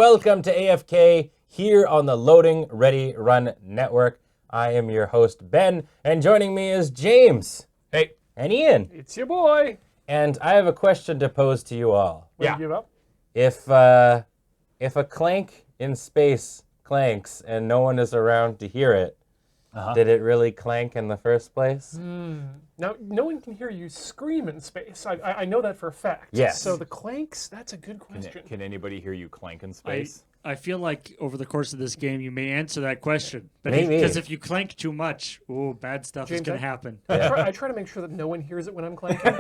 welcome to AFK here on the Loading Ready Run Network. I am your host, Ben, and joining me is James. Hey. And Ian. It's your boy. And I have a question to pose to you all. Will you give up? If a clank in space clanks and no one is around to hear it, did it really clank in the first place? Now, no one can hear you scream in space. I know that for a fact. Yes. So the clanks, that's a good question. Can anybody hear you clank in space? I feel like over the course of this game, you may answer that question. But Maybe. Because if you clank too much, bad stuff is James, going to happen. I try to make sure that no one hears it when I'm clanking.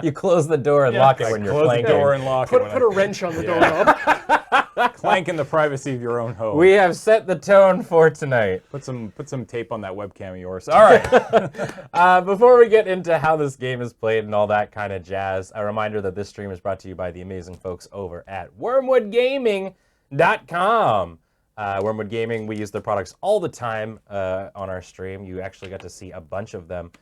You close the door and lock it when you're Close clanking. the door and lock Put it. a wrench on the doorknob. Clank in the privacy of your own home. We have set the tone for tonight. Put some tape on that webcam of yours. All right. Before we get into how this game is played and all that kind of jazz, a reminder that this stream is brought to you by the amazing folks over at wormwoodgaming.com. Wormwood Gaming, we use their products all the time on our stream. You actually got to see a bunch of them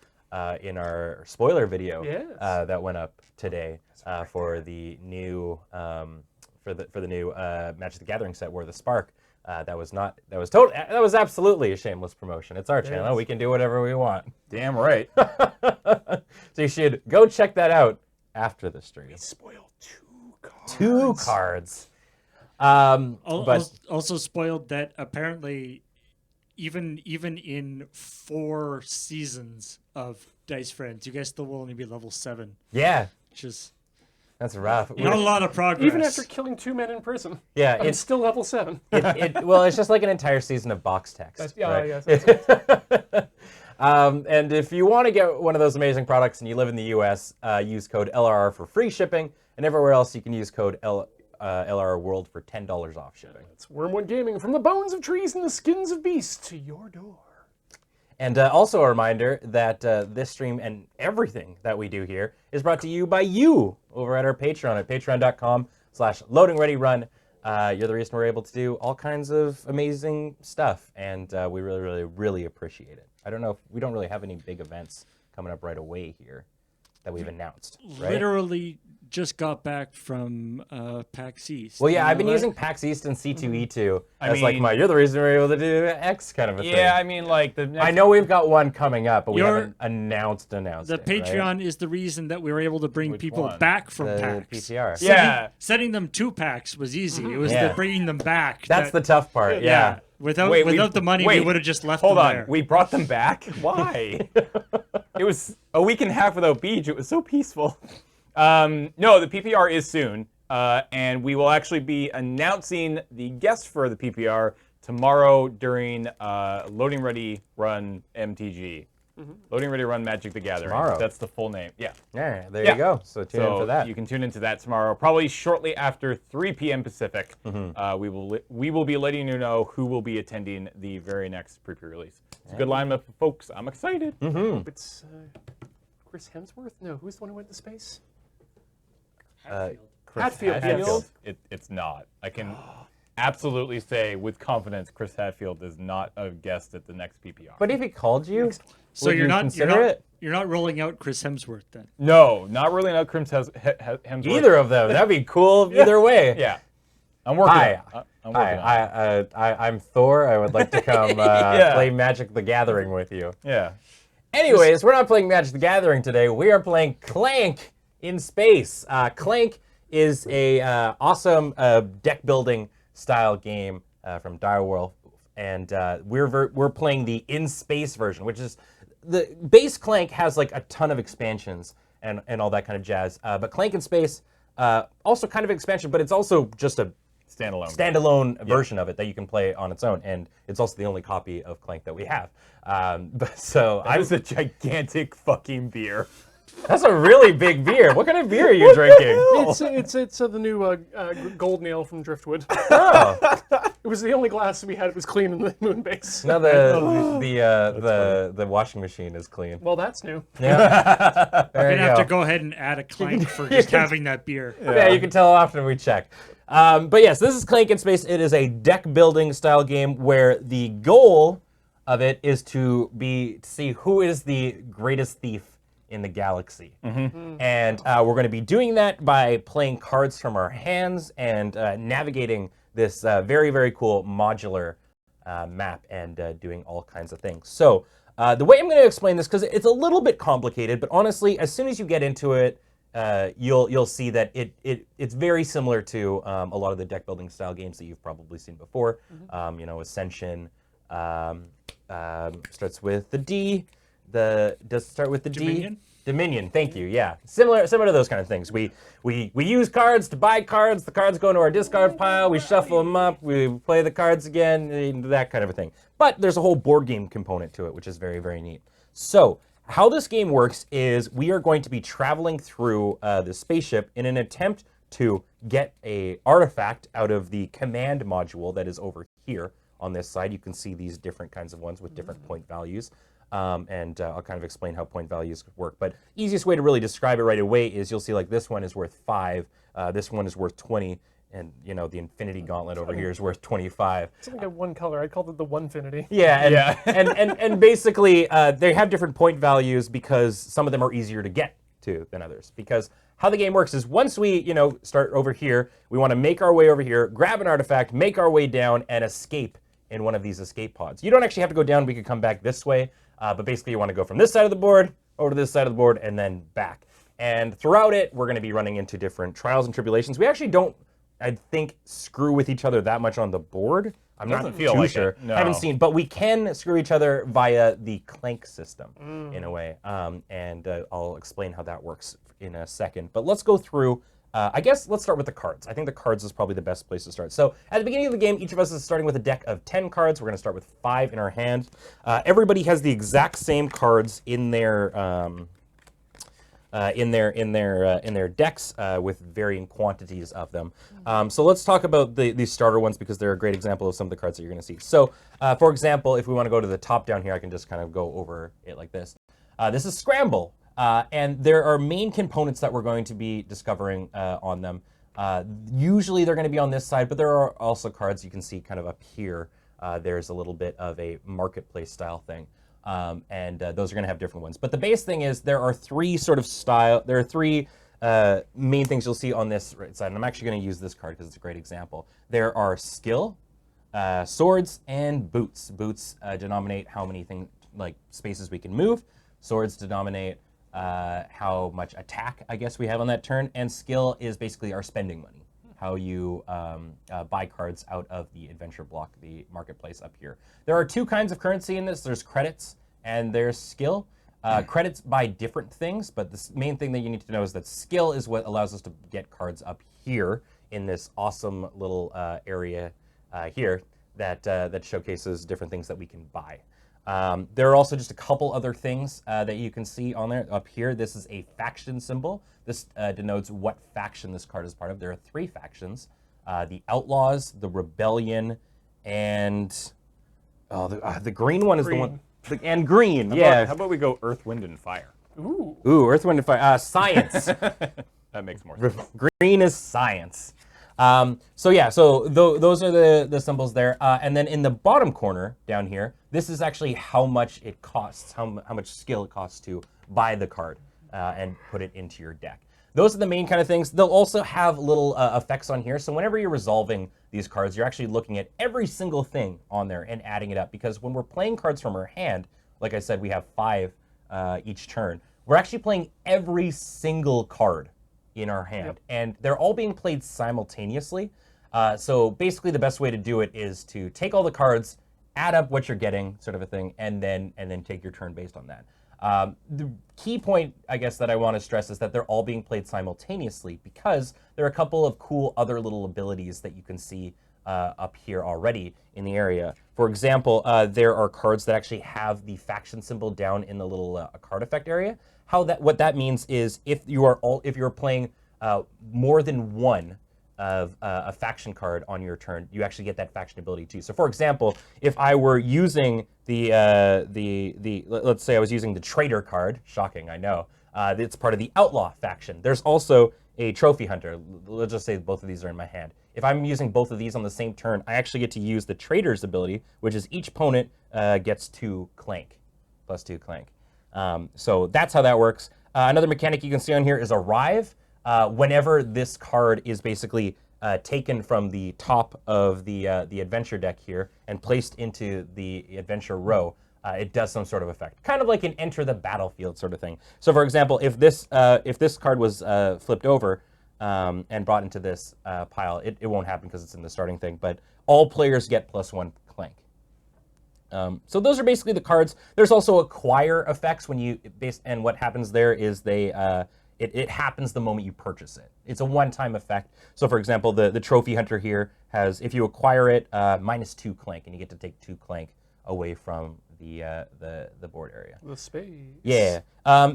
in our spoiler video that went up today for the new Magic the Gathering set, where the Spark. That was absolutely a shameless promotion. It's our channel. We can do whatever we want. Damn right. So you should go check that out after the stream. We spoiled 2 cards. 2 cards. Also spoiled that apparently, even in 4 seasons of Dice Friends, you guys still will only be level 7. Yeah. Which is That's rough. not a lot of progress. Even after killing 2 men in prison. Yeah, I'm still level 7. Well, it's just like an entire season of box text. Yes. And if you want to get one of those amazing products and you live in the U.S., use code LRR for free shipping, and everywhere else you can use code LRR World for $10 off shipping. It's Wormwood Gaming, from the bones of trees and the skins of beasts to your door. And also a reminder that this stream and everything that we do here is brought to you by you over at our Patreon at patreon.com/loadingreadyrun. You're the reason we're able to do all kinds of amazing stuff, and we really, really, really appreciate it. I don't know if we don't really have any big events coming up right away here that we've announced, right? Literally just got back from PAX East. Well, yeah, I've been that? using PAX East and C2E2 as like you're the reason we're able to do X kind of a thing. Yeah, I mean, like the next... I know we've got one coming up, but we haven't announced The it, Patreon right? is the reason that we were able to bring Which people one? back from The PAX. PTR. Yeah. Setting them to PAX was easy. It was Yeah. the bringing them back. That's the tough part, yeah. Without the money, we wait, would have just left Hold them on. there. We brought them back? Why? It was a week and a half without Beach. It was so peaceful. No, the PPR is soon, and we will actually be announcing the guest for the PPR tomorrow during Loading Ready Run MTG. Loading Ready Run Magic the Gathering. Tomorrow. That's the full name. Yeah. Yeah, there you go. So tune in for that. You can tune into that tomorrow, probably shortly after 3 p.m. Pacific. We will be letting you know who will be attending the very next pre-release. It's a good lineup of folks. I'm excited. It's Chris Hemsworth? No, who's the one who went to space? Chris Hadfield. It's not. I can absolutely say with confidence Chris Hadfield is not a guest at the next PPR. But if he called you, So would you're you not consider it? you're not rolling out Chris Hemsworth then. No, not really. Not Chris Hemsworth. Either of them. That'd be cool either way. Yeah. I'm working on Hi. it. I'm working on it. I'm Thor. I would like to come play Magic the Gathering with you. Yeah. Anyways, we're not playing Magic the Gathering today. We are playing Clank in space. Clank is a awesome deck building style game from Direwolf, and we're playing the in space version, which is the base Clank has like a ton of expansions and all that kind of jazz. But Clank in space also kind of expansion, but it's also just a standalone version of it that you can play on its own, and it's also the only copy of Clank that we have. That was a gigantic fucking beer. That's a really big beer. What kind of beer are you drinking? It's the new gold nail from Driftwood. Oh, It was the only glass we had. It was clean in the moon base. no, the washing machine is clean. Well, that's new. Yeah, there We're you gonna have go. to go ahead and add a clank for just having that beer. Yeah, you can tell after we check. But yes, this is Clank in Space. It is a deck building style game where the goal of it is to see who is the greatest thief in the galaxy. And we're going to be doing that by playing cards from our hands and navigating this very, very cool modular map and doing all kinds of things. So the way I'm going to explain this, because it's a little bit complicated, but honestly, as soon as you get into it, you'll see that it's very similar to a lot of the deck building style games that you've probably seen before. You know, Ascension starts with the D. Does it start with the Dominion? D? Dominion, thank you. Yeah, similar to those kind of things. We use cards to buy cards. The cards go into our discard pile. We shuffle them up. We play the cards again. That kind of a thing. But there's a whole board game component to it, which is very, very neat. So how this game works is we are going to be traveling through the spaceship in an attempt to get a artifact out of the command module that is over here on this side. You can see these different kinds of ones with different point values. And I'll kind of explain how point values work. But easiest way to really describe it right away is you'll see like this one is worth 5, this one is worth 20, and you know the Infinity Gauntlet over here is worth 25. It's only got one color. I called it the Onefinity. Yeah, and basically they have different point values because some of them are easier to get to than others. Because how the game works is once we start over here, we want to make our way over here, grab an artifact, make our way down, and escape in one of these escape pods. You don't actually have to go down. We could come back this way. But basically, you want to go from this side of the board over to this side of the board and then back. And throughout it, we're going to be running into different trials and tribulations. We actually don't, I think, screw with each other that much on the board. I'm not feel too like sure. it, no. I haven't seen, but we can screw each other via the Clank system in a way. And I'll explain how that works in a second. But let's go through. I guess let's start with the cards. I think the cards is probably the best place to start. So at the beginning of the game, each of us is starting with a deck of 10 cards. We're going to start with 5 in our hand. Everybody has the exact same cards in their decks with varying quantities of them. So let's talk about these starter ones because they're a great example of some of the cards that you're going to see. So for example, if we want to go to the top down here, I can just kind of go over it like this. This is Scramble. And there are main components that we're going to be discovering on them. Usually they're going to be on this side, but there are also cards you can see kind of up here. There's a little bit of a marketplace style thing. And those are going to have different ones. But the base thing is there are three main things you'll see on this right side. And I'm actually going to use this card because it's a great example. There are skill, swords, and boots. Boots denominate how many spaces we can move. Swords denominate how much attack, I guess, we have on that turn, and skill is basically our spending money, how you buy cards out of the adventure block, the marketplace up here. There are 2 kinds of currency in this. There's credits and there's skill. Credits buy different things, but the main thing that you need to know is that skill is what allows us to get cards up here in this awesome little area here that showcases different things that we can buy. There are also just a couple other things that you can see on there. Up here, this is a faction symbol. This denotes what faction this card is part of. There are 3 factions. The Outlaws, the Rebellion, and the green one is the one. And green, yeah. How about we go Earth, Wind, and Fire? Ooh. Ooh, Earth, Wind, and Fire. Science. That makes more sense. Green is science. So those are the symbols there. And then in the bottom corner down here, this is actually how much it costs, how much skill it costs to buy the card and put it into your deck. Those are the main kind of things. They'll also have little effects on here. So whenever you're resolving these cards, you're actually looking at every single thing on there and adding it up. Because when we're playing cards from our hand, like I said, we have 5 each turn. We're actually playing every single card in our hand, and they're all being played simultaneously. So basically the best way to do it is to take all the cards, add up what you're getting, sort of a thing, and then take your turn based on that. The key point, I guess, that I want to stress is that they're all being played simultaneously because there are a couple of cool other little abilities that you can see up here already in the area. For example, there are cards that actually have the faction symbol down in the little card effect area. What that means is if you're playing more than one of a faction card on your turn, you actually get that faction ability too. So for example, if I were using let's say I was using the traitor card, shocking, I know, it's part of the outlaw faction. There's also a trophy hunter. Let's just say both of these are in my hand. If I'm using both of these on the same turn, I actually get to use the traitor's ability, which is each opponent gets 2 Clank, plus 2 Clank. So that's how that works. Another mechanic you can see on here is arrive. Whenever this card is basically taken from the top of the adventure deck here and placed into the adventure row, it does some sort of effect, kind of like an enter the battlefield sort of thing. So, for example, if this card was flipped over and brought into this pile, it won't happen because it's in the starting thing. But all players get +1 Clank. So those are basically the cards. There's also acquire effects when you and what happens there is it happens the moment you purchase it. It's a one-time effect. So for example, the trophy hunter here has, if you acquire it, -2 Clank, and you get to take 2 Clank away from the board area. The space. Yeah.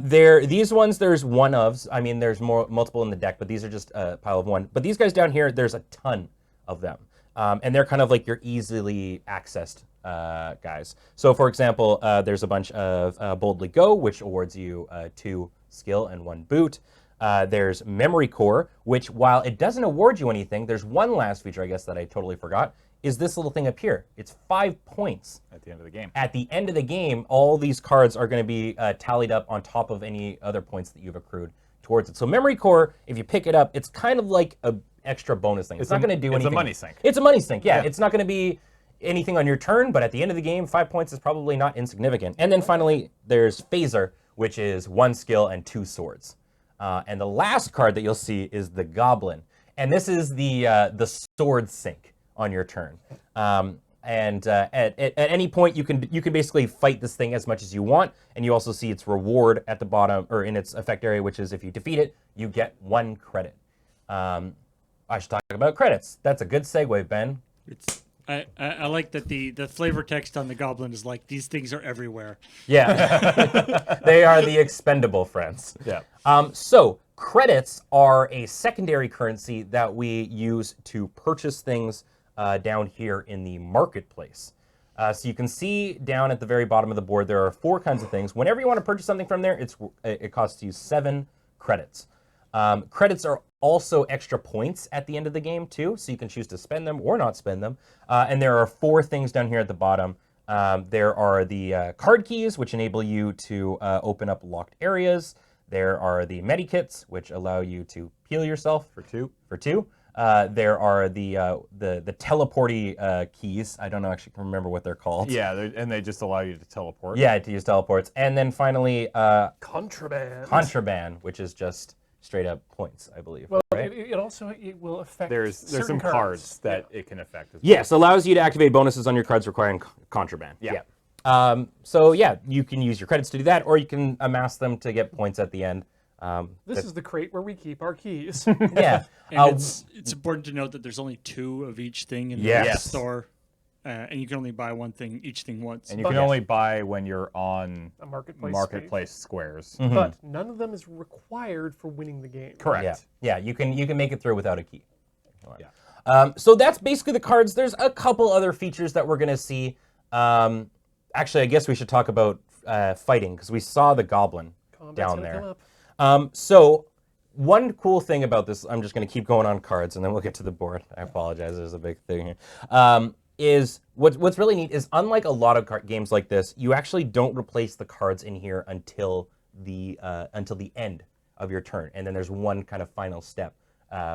These ones, there's one ofs. I mean, there's multiple in the deck, but these are just a pile of one. But these guys down here, there's a ton of them. And they're kind of like your easily accessed guys. So for example, there's a bunch of Boldly Go, which awards you 2 skill and 1 boot. There's Memory Core, which while it doesn't award you anything, there's one last feature, I guess, that I totally forgot, is this little thing up here. It's 5 points. At the end of the game. At the end of the game, all these cards are going to be tallied up on top of any other points that you've accrued towards it. So Memory Core, if you pick it up, it's kind of like a extra bonus thing. It's not going to do anything. It's a money sink. It's a money sink, yeah. It's not going to be anything on your turn, but at the end of the game, 5 points is probably not insignificant. And then finally, there's Phaser, which is 1 skill and 2 swords. And the last card that you'll see is the Goblin. And this is the sword sink on your turn. At any point, you can basically fight this thing as much as you want. And you also see its reward at the bottom, or in its effect area, which is if you defeat it, you get 1 credit. I should talk about credits. That's a good segue, Ben. I like that the flavor text on the Goblin is like, these things are everywhere. Yeah. They are the expendable friends. Yeah. So credits are a secondary currency that we use to purchase things down here in the marketplace. So you can see down at the very bottom of the board, there are 4 kinds of things. Whenever you want to purchase something from there, it costs you 7 credits. Credits are also extra points at the end of the game too, so you can choose to spend them or not spend them. And there are 4 things down here at the bottom. There are the card keys, which enable you to open up locked areas. There are the medikits, which allow you to heal yourself for 2. There are the teleporty keys. I don't actually remember what they're called. Yeah, and they just allow you to teleport. Yeah, to use teleports. And then finally, Contraband. which is just straight up points, I believe. Well, right? it also will affect There's certain some cards that Yeah. it can affect as well. Yes, allows you to activate bonuses on your cards requiring contraband. Yeah. So yeah, you can use your credits to do that, or you can amass them to get points at the end. This is the crate where we keep our keys. Yeah. And it's important to note that there's only 2 of each thing in the Yes. store, and you can only buy each thing once. And you can only buy when you're on A marketplace. marketplace squares. But none of them is required for winning the game. Correct. Yeah, you can make it through without a key. Yeah. So that's basically the cards. There's a couple other features that we're gonna see. Actually, I guess we should talk about fighting, because we saw the Goblin Combat's down gonna there. come up. So one cool thing about this, I'm just going to keep going on cards, and then we'll get to the board. I apologize, there's a big thing here. Is what's really neat is, unlike a lot of games like this, you actually don't replace the cards in here until the end of your turn, and then there's one kind of final step,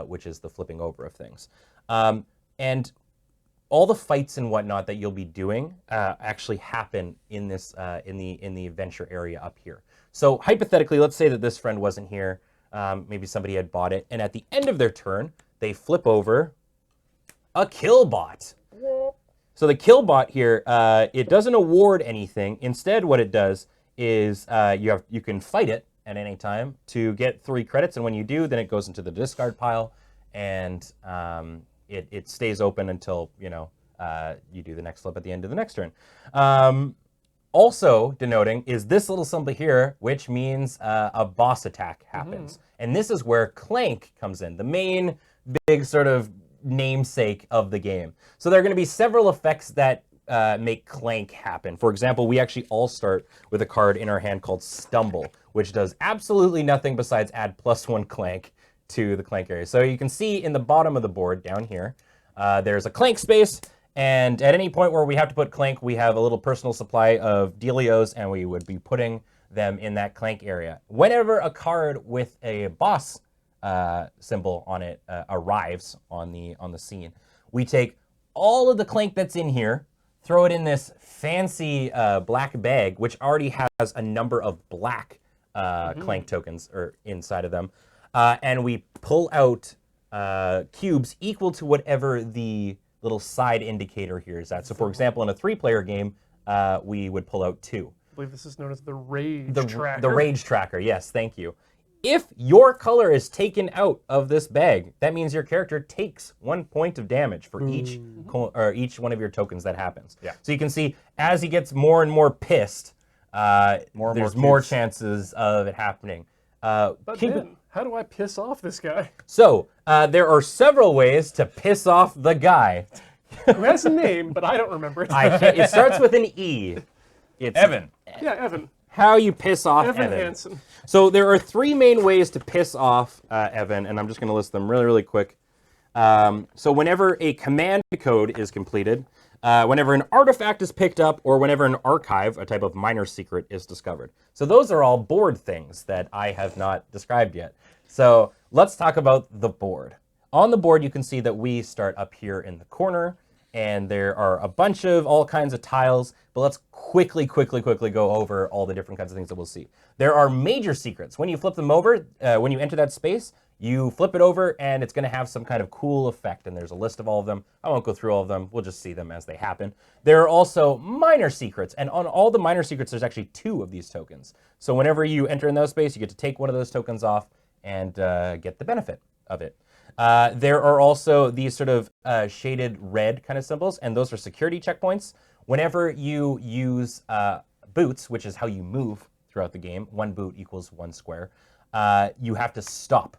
which is the flipping over of things. And all the fights and whatnot that you'll be doing actually happen in this in the adventure area up here. So hypothetically, let's say that this friend wasn't here. Maybe somebody had bought it, and at the end of their turn, they flip over a kill bot. So the kill bot here, it doesn't award anything. Instead, what it does is you can fight it at any time to get 3 credits, and when you do, then it goes into the discard pile, and it stays open until you do the next flip at the end of the next turn. Also denoting is this little symbol here, which means a boss attack happens. And this is where Clank comes in, the main big sort of namesake of the game. So there are going to be several effects that make Clank happen. For example, we actually all start with a card in our hand called Stumble, which does absolutely nothing besides add +1 Clank to the Clank area. So you can see in the bottom of the board down here, there's a Clank space. And at any point where we have to put Clank, we have a little personal supply of dealios, and we would be putting them in that Clank area. Whenever a card with a boss symbol on it arrives on the scene, we take all of the Clank that's in here, throw it in this fancy black bag, which already has a number of black Clank tokens inside of them, and we pull out cubes equal to whatever the little side indicator here is at. So, for example, in a 3-player game, we would pull out 2. I believe this is known as the rage tracker. The rage tracker, yes, thank you. If your color is taken out of this bag, that means your character takes 1 point of damage for each one of your tokens that happens. Yeah. So you can see as he gets more and more pissed, there's more chances of it happening. But then, how do I piss off this guy? So there are several ways to piss off the guy. Who has a name, but I don't remember it. It starts with an E. It's Evan. Yeah, Evan. how you piss off Evan Evan. Hansen. So there are 3 main ways to piss off Evan, and I'm just going to list them really, really quick. So whenever a command code is completed, whenever an artifact is picked up, or whenever an archive, a type of minor secret, is discovered. So those are all board things that I have not described yet. So let's talk about the board. On the board, you can see that we start up here in the corner, and there are a bunch of all kinds of tiles, but let's quickly go over all the different kinds of things that we'll see. There are major secrets. When you flip them over, when you enter that space, you flip it over and it's going to have some kind of cool effect, and there's a list of all of them. I won't go through all of them. We'll just see them as they happen. There are also minor secrets, and on all the minor secrets, there's actually 2 of these tokens. So whenever you enter in those space, you get to take one of those tokens off and get the benefit of it. There are also these sort of shaded red kind of symbols, and those are security checkpoints. Whenever you use boots, which is how you move throughout the game, 1 boot equals 1 square, you have to stop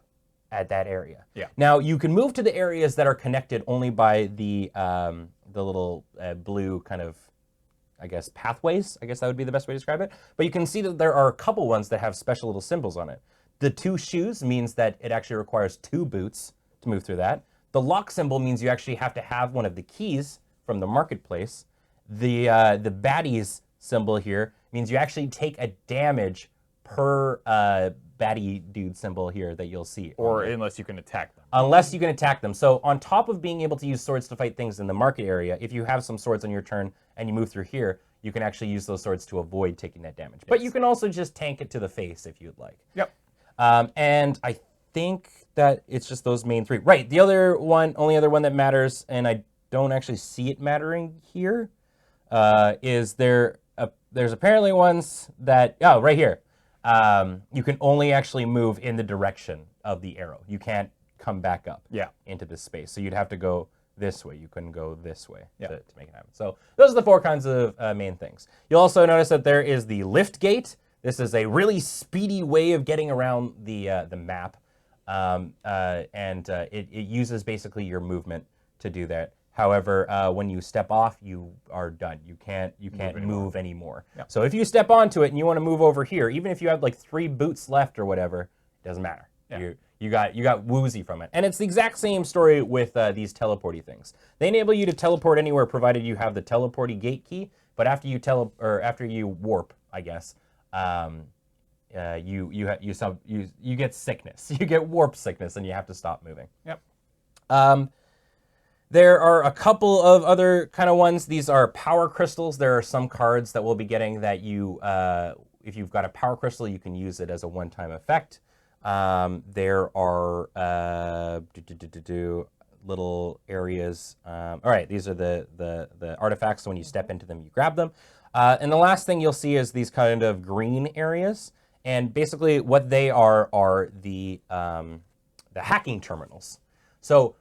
at that area. Yeah. Now, you can move to the areas that are connected only by the little blue kind of, I guess, pathways. I guess that would be the best way to describe it. But you can see that there are a couple ones that have special little symbols on it. The 2 shoes means that it actually requires 2 boots to move through that. The lock symbol means you actually have to have one of the keys from the marketplace. The baddies symbol here means you actually take a damage per baddie dude symbol here that you'll see. Or unless you can attack them. Unless you can attack them. So on top of being able to use swords to fight things in the market area, if you have some swords on your turn and you move through here, you can actually use those swords to avoid taking that damage. But you can also just tank it to the face if you'd like. Yep. And I think that it's just those main 3. Right, the other one, only other one that matters, and I don't actually see it mattering here, is there's apparently ones that, oh, right here. You can only actually move in the direction of the arrow. You can't come back up into this space. So you'd have to go this way. You couldn't go this way to make it happen. So those are the 4 kinds of main things. You'll also notice that there is the lift gate. This is a really speedy way of getting around the map. It uses basically your movement to do that. However, when you step off, you are done. You can't move anymore. Yep. So if you step onto it and you want to move over here, even if you have like 3 boots left or whatever, it doesn't matter. Yeah. You got woozy from it. And it's the exact same story with these teleporty things. They enable you to teleport anywhere provided you have the teleporty gate key. But after you warp, I guess, you get sickness. You get warp sickness, and you have to stop moving. Yep. There are a couple of other kind of ones. These are power crystals. There are some cards that we'll be getting that you, if you've got a power crystal, you can use it as a one-time effect. There are little areas. All right, these are the artifacts. So when you step into them, you grab them. And the last thing you'll see is these kind of green areas. And basically what they are the hacking terminals. So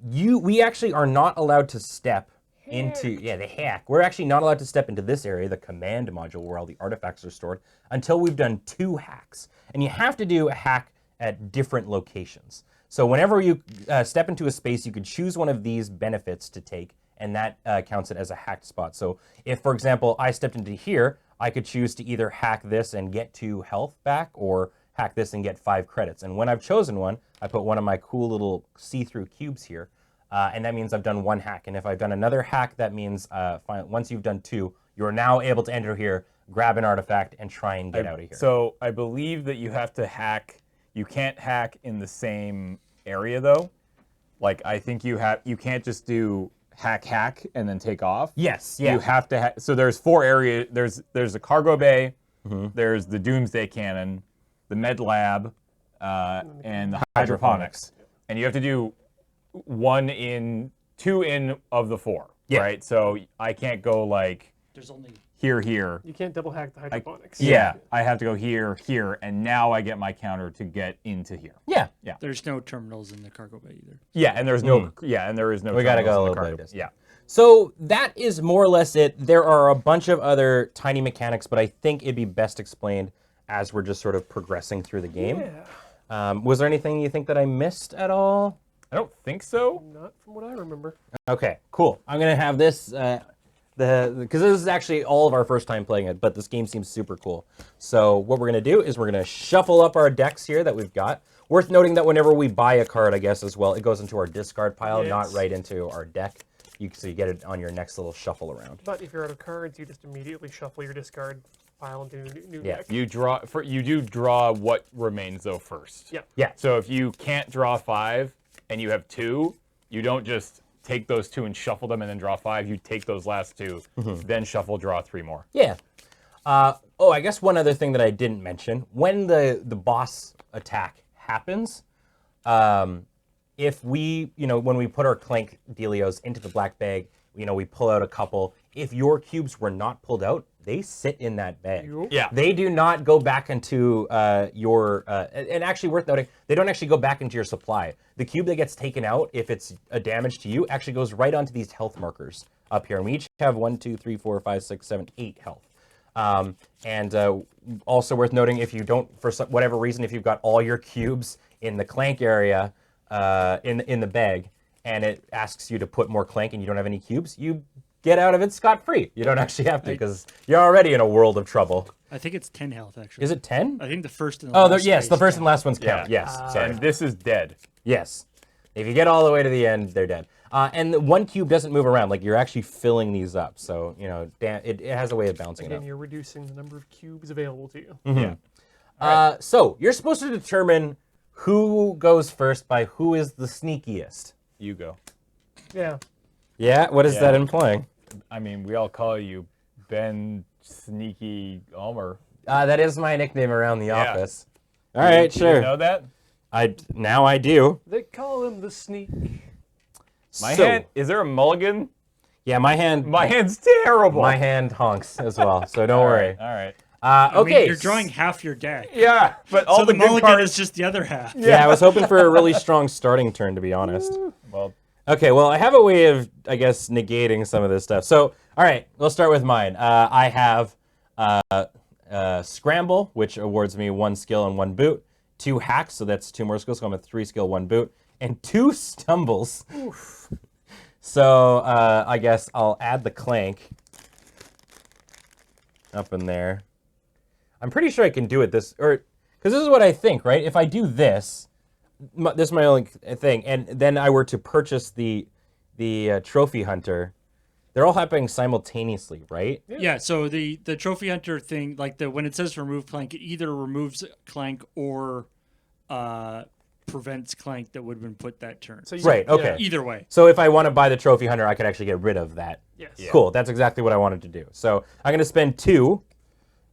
we actually are not allowed to step into, the hack. We're actually not allowed to step into this area, the command module where all the artifacts are stored, until we've done 2 hacks. And you have to do a hack at different locations. So whenever you step into a space, you could choose one of these benefits to take, and that counts it as a hacked spot. So if, for example, I stepped into here, I could choose to either hack this and get 2 health back, or hack this and get 5 credits. And when I've chosen one, I put one of my cool little see-through cubes here, and that means I've done 1 hack. And if I've done another hack, that means once you've done 2, you're now able to enter here grab an artifact, and try and get out of here. So I believe that you have to hack. You can't hack in the same area though. Like I think you can't just do hack and then take off. Yes, yeah. You have to. So there's 4 areas. There's a cargo bay. There's the Doomsday Cannon, the Med Lab, and the hydroponics. And you have to do 2 in of the 4. Yeah. Right. So I can't go like There's only here. You can't double hack the hydroponics. Yeah, I have to go here, and now I get my counter to get into here. Yeah. there's no terminals in the cargo bay either. Yeah, and there's no. Yeah, and there is no. We gotta terminals go in a the little cargo. bit. Yeah. So that is more or less it. There are a bunch of other tiny mechanics, but I think it'd be best explained as we're just sort of progressing through the game. Yeah. Was there anything you think that I missed at all? I don't think so. Not from what I remember. Okay, cool. I'm gonna have this because this is actually all of our first time playing it, but this game seems super cool. So what we're gonna do is we're gonna shuffle up our decks here that we've got. Worth noting that whenever we buy a card, I guess as well, it goes into our discard pile, Yes. not right into our deck. So you get it on your next little shuffle around. But if you're out of cards, you just immediately shuffle your discard pile into a new Yeah. deck. You do draw what remains though first. Yeah. Yeah. So if you can't draw 5 and you have 2, you don't just take those 2 and shuffle them and then draw 5. You take those last 2, then shuffle, draw 3 more. Yeah. I guess one other thing that I didn't mention, when the boss attack happens, if we, when we put our Clank dealios into the black bag, we pull out a couple. If your cubes were not pulled out, they sit in that bag. Yup. Yeah. They do not go back into your, and actually worth noting, they don't actually go back into your supply. The cube that gets taken out, if it's a damage to you, actually goes right onto these health markers up here. And we each have 1, 2, 3, 4, 5, 6, 7, 8 health. Also worth noting, if you don't, for whatever reason, if you've got all your cubes in the Clank area, in the bag, and it asks you to put more Clank and you don't have any cubes, you get out of it scot-free. You don't actually have to, because you're already in a world of trouble. I think it's 10 health actually. Is it 10? I think the first and the Oh, last. yes, the space first and count. last ones count. Yes, sorry. And this is dead. Yes. If you get all the way to the end, they're dead. And the 1 cube doesn't move around. Like, you're actually filling these up. So, it has a way of bouncing it Again, up. you're reducing the number of cubes available to you. Yeah. So, you're supposed to determine who goes first by who is the sneakiest. You go. Yeah. Yeah? What is Yeah. that implying? I mean, we all call you Ben Sneaky Elmer. That is my nickname around the Yeah. office. All right, Do sure. You know that? Now I do. They call him the sneak. My So- hand. Is there a mulligan? Yeah, my hand. My hand's terrible. My hand honks as well, so don't All worry. right. All right. I mean, Okay. you're drawing half your deck. Yeah, but all So the good mulligan cards. is just the other half. Yeah, I was hoping for a really strong starting turn, to be honest. Well, Okay, well, I have a way of, I guess, negating some of this stuff. So, all right, let's start with mine. I have Scramble, which awards me 1 skill and 1 boot, 2 Hacks, so that's 2 more skills, so I'm at 3 skill, 1 boot, and 2 Stumbles. So, I guess I'll add the Clank up in there. I'm pretty sure I can do it because this is what I think, right? If I do this, this is my only thing, and then I were to purchase the trophy hunter, they're all happening simultaneously, right? Yeah, so the trophy hunter thing, like when it says remove Clank, it either removes Clank or prevents Clank that would have been put that turn. So you, Right, okay. Either way. So if I want to buy the trophy hunter, I could actually get rid of that. Yes. Yeah. Cool, that's exactly what I wanted to do. So I'm going to spend 2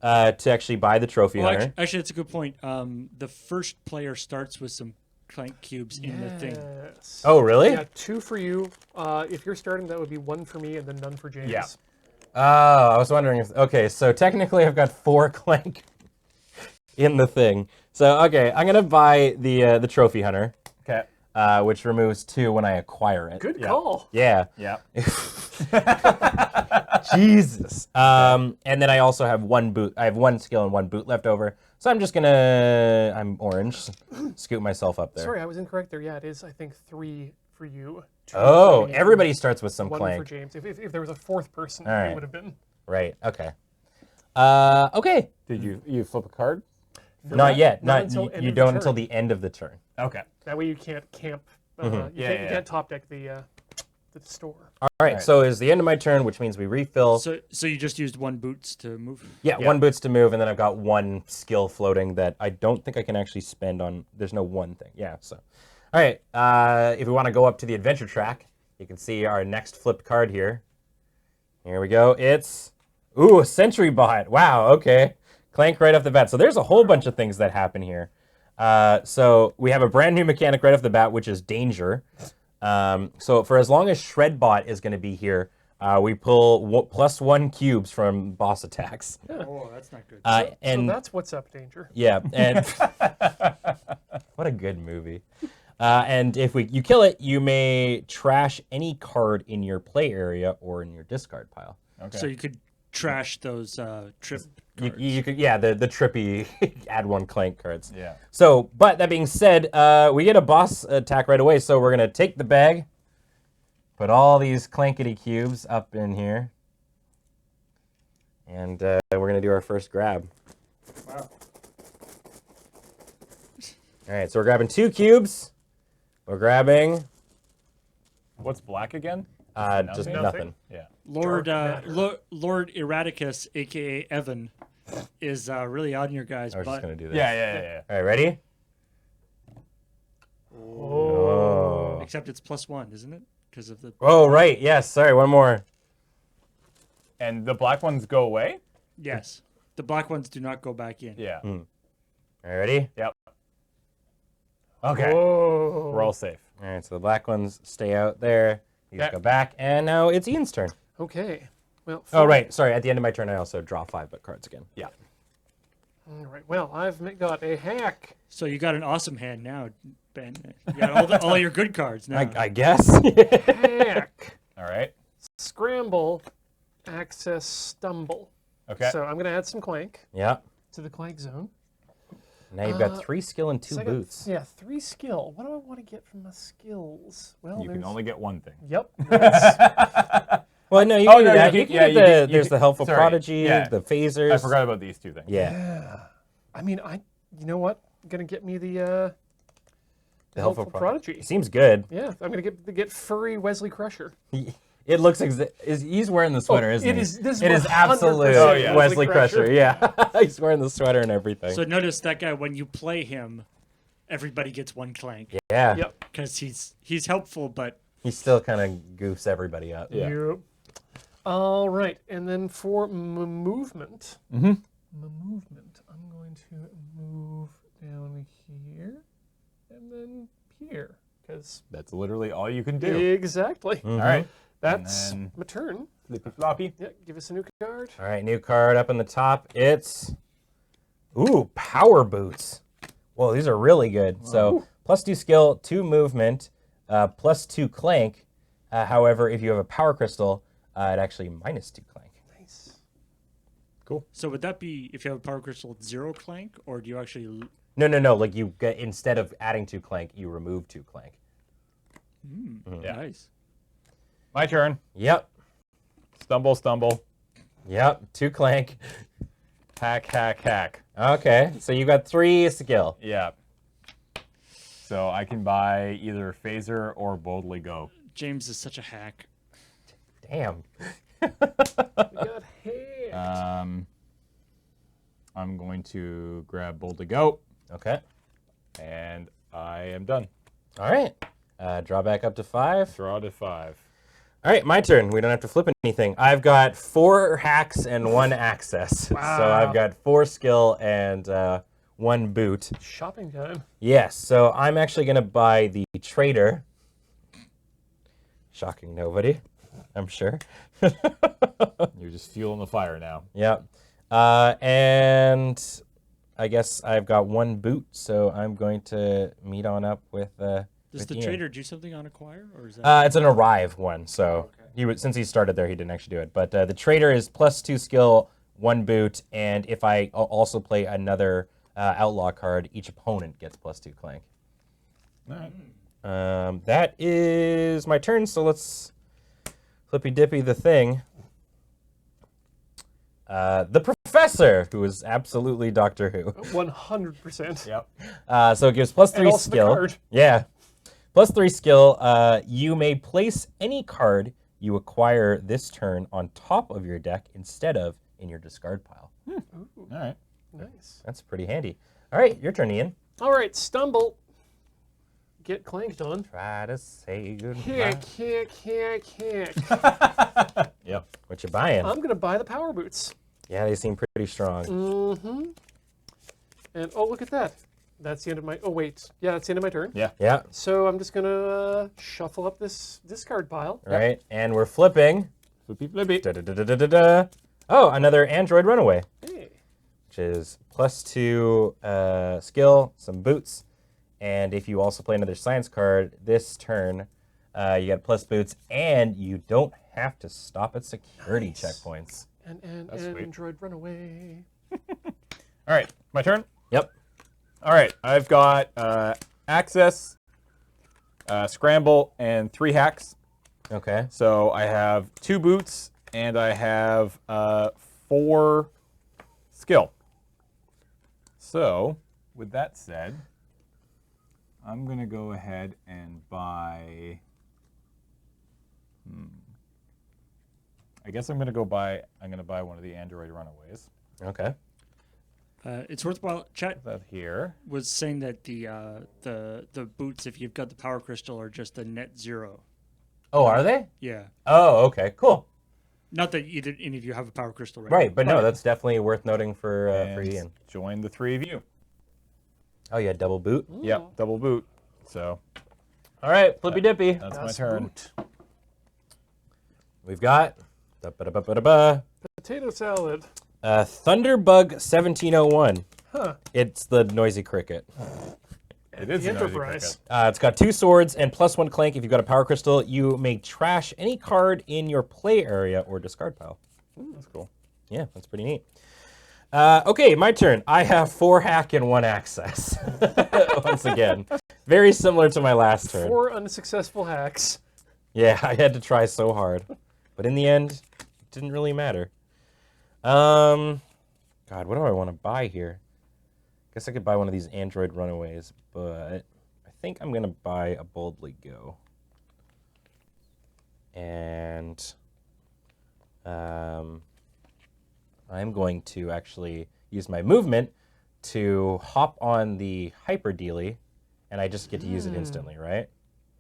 to actually buy the trophy Well, hunter. actually, that's a good point. The first player starts with some Clank cubes in the thing. Yes. Oh, really? Yeah, 2 for you. If you're starting, that would be 1 for me and then none for James. Yeah. Oh, I was wondering if... Okay, so technically I've got 4 Clank in the thing. So, okay, I'm going to buy the trophy hunter, okay. which removes 2 when I acquire it. Good Yeah. call. Yeah. Yeah. Jesus. And then I also have 1 boot. I have 1 skill and 1 boot left over. So I'm just gonna, I'm orange, scoot myself up there. Sorry, I was incorrect there. Yeah, it is, I think, 3 for you. 2 Oh, for me, everybody starts with some 1 for Clank. James. If there was a 4th person, All right. it would have been. Right, okay. Okay. Did you flip a card? Not yet. not Not until you, end you of the don't turn. until the end of the turn. Okay. That way you can't camp. Mm-hmm. You can't top deck the the store. All right, so it's the end of my turn, which means we refill. So you just used one boots to move? Yeah, one boots to move, and then I've got one skill floating that I don't think I can actually spend on. There's no one thing. Yeah, so. All right, if we want to go up to the adventure track, you can see our next flipped card here. Here we go. It's, a Sentry Bot. Wow, okay. Clank right off the bat. So there's a whole bunch of things that happen here. So we have a brand new mechanic right off the bat, which is Danger. So for as long as Shredbot is going to be here, we pull +1 cubes from boss attacks. Oh, that's not good. So that's what's up, Danger. Yeah, and what a good movie. And if you kill it, you may trash any card in your play area or in your discard pile. Okay. So you could trash those trip cards. You could, yeah, the trippy add 1 Clank cards. Yeah. So, but that being said, we get a boss attack right away. So we're gonna take the bag, put all these clankety cubes up in here, and we're gonna do our first grab. Wow. All right, so we're grabbing 2 cubes. We're grabbing What's black again? just Nothing? nothing. Yeah. Lord Erraticus, aka Evan, is really on your guys' I was just butt. gonna do this. Yeah. All right, ready? Oh. Except it's +1, isn't it? Because of the. Oh, right. Yes. Sorry. One more. And the black ones go away? Yes. The black ones do not go back in. Yeah. All right, ready? Yep. Okay. Whoa. We're all safe. All right. So the black ones stay out there. These Okay. go back, and now it's Ian's turn. Okay. Well. Oh, right. Sorry. At the end of my turn, I also draw 5 butt cards again. Yeah. All right. Well, I've got a hack. So you got an awesome hand now, Ben. You got all your good cards now. I guess. Hack. All right. Scramble. Access. Stumble. Okay. So I'm going to add some Clank Yeah. to the Clank zone. Now you've got 3 skill and 2 So I got- boots. Yeah, 3 skill. What do I want to get from my skills? Well, You can there's- only get one thing. Yep. that's- Well, no, you Oh, can do no, that. you You can- can yeah, do you the, can- you there's can- the helpful sorry, prodigy, yeah. the phasers. I forgot about these 2 things. Yeah. I mean, you know what? I'm going to get me the helpful prodigy. It seems good. Yeah, I'm going to get furry Wesley Crusher. It looks he's wearing the sweater, isn't it he? is- this is it is 100% absolute Oh, yeah. Wesley Wesley Crusher. Crusher. Yeah. He's wearing the sweater and everything. So notice that guy, when you play him, everybody gets 1 Clank. yeah. Yep. Because he's helpful, but He still kind of goofs everybody up. Yeah. Yep. All right, and then for movement, Mm-hmm. movement, I'm going to move down here and then here, because That's literally all you can do. exactly. Mm-hmm. All right. That's And then- my turn. Flippy floppy. Yeah, give us a new card. All right, new card up on the top. It's power boots. Whoa, these are really good. So +2 skill, 2 movement, +2 Clank. However, if you have a power crystal, it actually -2 Clank. Nice. so would that be if you have a power crystal 0 Clank, or do you actually? No. Like you get, instead of adding 2 Clank, you remove 2 Clank. Yeah. Nice. My turn. Yep. Stumble. Yep. 2 Clank. Hack. Okay. So you got 3 skill. Yeah. So I can buy either phaser or boldly go. James is such a hack. Damn. We got hacked. I'm going to grab boldly go, Okay. and I am done. All right. Draw back up to 5. Draw to 5. All right, my turn. We don't have to flip anything. I've got 4 hacks and 1 access. Wow. So I've got 4 skill and 1 boot. Shopping time. Yes, so I'm actually going to buy the Trader. Shocking nobody, I'm sure. You're just fueling the fire now. Yep. And I guess I've got 1 boot, so I'm going to meet on up with Does with the Ian. trader do something on acquire, or is that? It's an arrive one, so since he started there, he didn't actually do it. But the Trader is +2 skill, 1 boot, and if I also play another outlaw card, each opponent gets +2 Clank. All right. That is my turn, so let's flippy dippy the thing. The Professor, who is absolutely Doctor Who. 100%. Yep. So it gives +3 also the skill. card. Yeah. +3 skill. You may place any card you acquire this turn on top of your deck instead of in your discard pile. Ooh, All right. nice. That's pretty handy. All right, your turn, Ian. All right, stumble. Get clanked on. Try to say goodbye. Kick. Yep. What you buying? I'm gonna buy the power boots. Yeah, they seem pretty strong. Mm-hmm. And oh, look at that. That's the end of my. Oh wait, yeah, that's the end of my turn. Yeah. Yeah. So I'm just gonna shuffle up this discard pile. All right, and we're flipping. Flippy flippy. Da-da-da-da-da-da. Oh, another Android Runaway, Hey. which is +2 skill, some boots, and if you also play another science card this turn, you get plus boots, and you don't have to stop at security Nice. checkpoints. And That's sweet. Android Runaway. All right. My turn. Yep. All right. I've got access, scramble, and 3 hacks. Okay. So I have 2 boots and I have 4 skill. So with that said, I'm gonna go ahead and buy. I guess I'm gonna buy one of the Android Runaways. Okay. It's worthwhile. Chat That here. was saying that the boots, if you've got the power crystal, are just a net 0. Oh, are they? Yeah. Oh, okay. Cool. Not that any of you have a power crystal, right? Right, but no, that's definitely worth noting for And Ian. join the 3 of you. Oh, yeah, double boot. Yep, double boot. So All right, flippy dippy. that's my Das turn. Boot. We've got da-ba-da-ba-ba-da-ba, Potato salad. Thunderbug 1701. Huh. It's the noisy cricket. It is The a noisy Enterprise. cricket. It's got 2 swords and +1 clank. If you've got a power crystal, you may trash any card in your play area or discard pile. That's cool. Yeah, that's pretty neat. Okay, my turn. I have 4 hack and 1 access. Once again, very similar to my last turn. 4 unsuccessful hacks. Yeah, I had to try so hard, but in the end, it didn't really matter. God, what do I want to buy here? Guess I could buy one of these Android Runaways, but I think I'm gonna buy a Boldly Go. And I'm going to actually use my movement to hop on the Hyper Dealy, and I just get to use it instantly, right?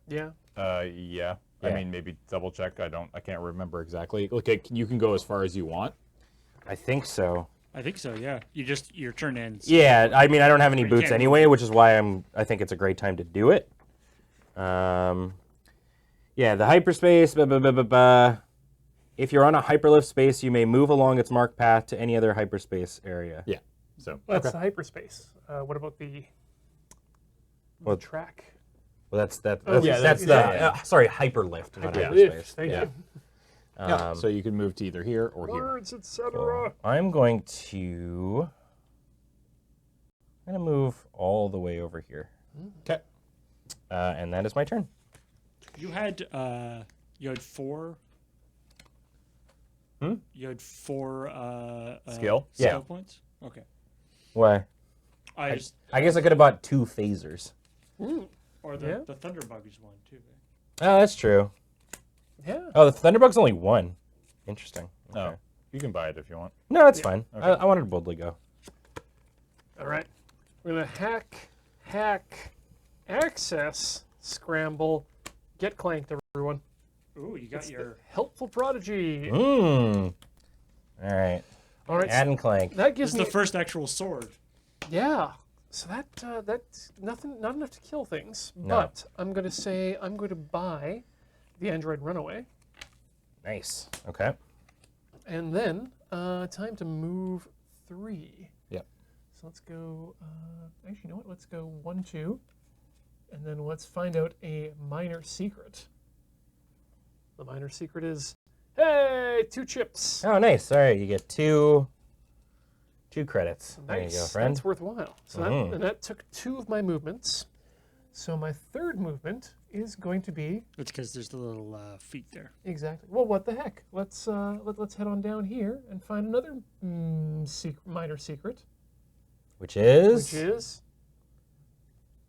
Yeah. Yeah. I Yeah. mean, maybe double check. I can't remember exactly. Okay, you can go as far as you want. I think so. I think so. Yeah. Your turn ends. Yeah, I mean, I don't have any You boots can't anyway, which is why I think it's a great time to do it. Yeah, the hyperspace, blah, blah, blah, blah, blah. If you're on a hyperlift space, you may move along its marked path to any other hyperspace area. Yeah. So That's the hyperspace. What about the track? Well, that's yeah, that's the yeah. sorry, hyperlift, not Lift. hyperspace. Thank yeah. you. yeah. So you can move to either here or here. Words, etc. I'm going to move all the way over here, Okay. and that is my turn. You had 4. You had 4 Skill? Yeah. points. Okay. Why? I just I guess I could have bought 2 phasers. or Yeah. the Thunderbug is one too. Oh, that's true. Yeah. Oh, the Thunderbug's only 1. Interesting. Oh, Okay. you can buy it if you want. No, that's fine. Okay. I wanted to Boldly Go. All right. We're gonna hack, access, scramble, get clanked, everyone. Ooh, you got It's the your. helpful prodigy. All right. All right. Add and clank. That This gives is me the first actual sword. yeah. So that's not enough to kill things. No. But I'm gonna say I'm going to buy the Android Runaway, Nice. Okay. and then time to move 3. Yep. So let's go. Actually, you know what? Let's go 1, 2, and then let's find out a minor secret. The minor secret is, hey, 2 chips. Oh, nice. All right, you get 2 credits. There you go, Nice. friend. That's worthwhile. So Mhm. that took 2 of my movements. So my third movement is going to be It's because there's the little feet there. exactly. Well, what the heck? Let's head on down here and find another minor secret, Which is? which is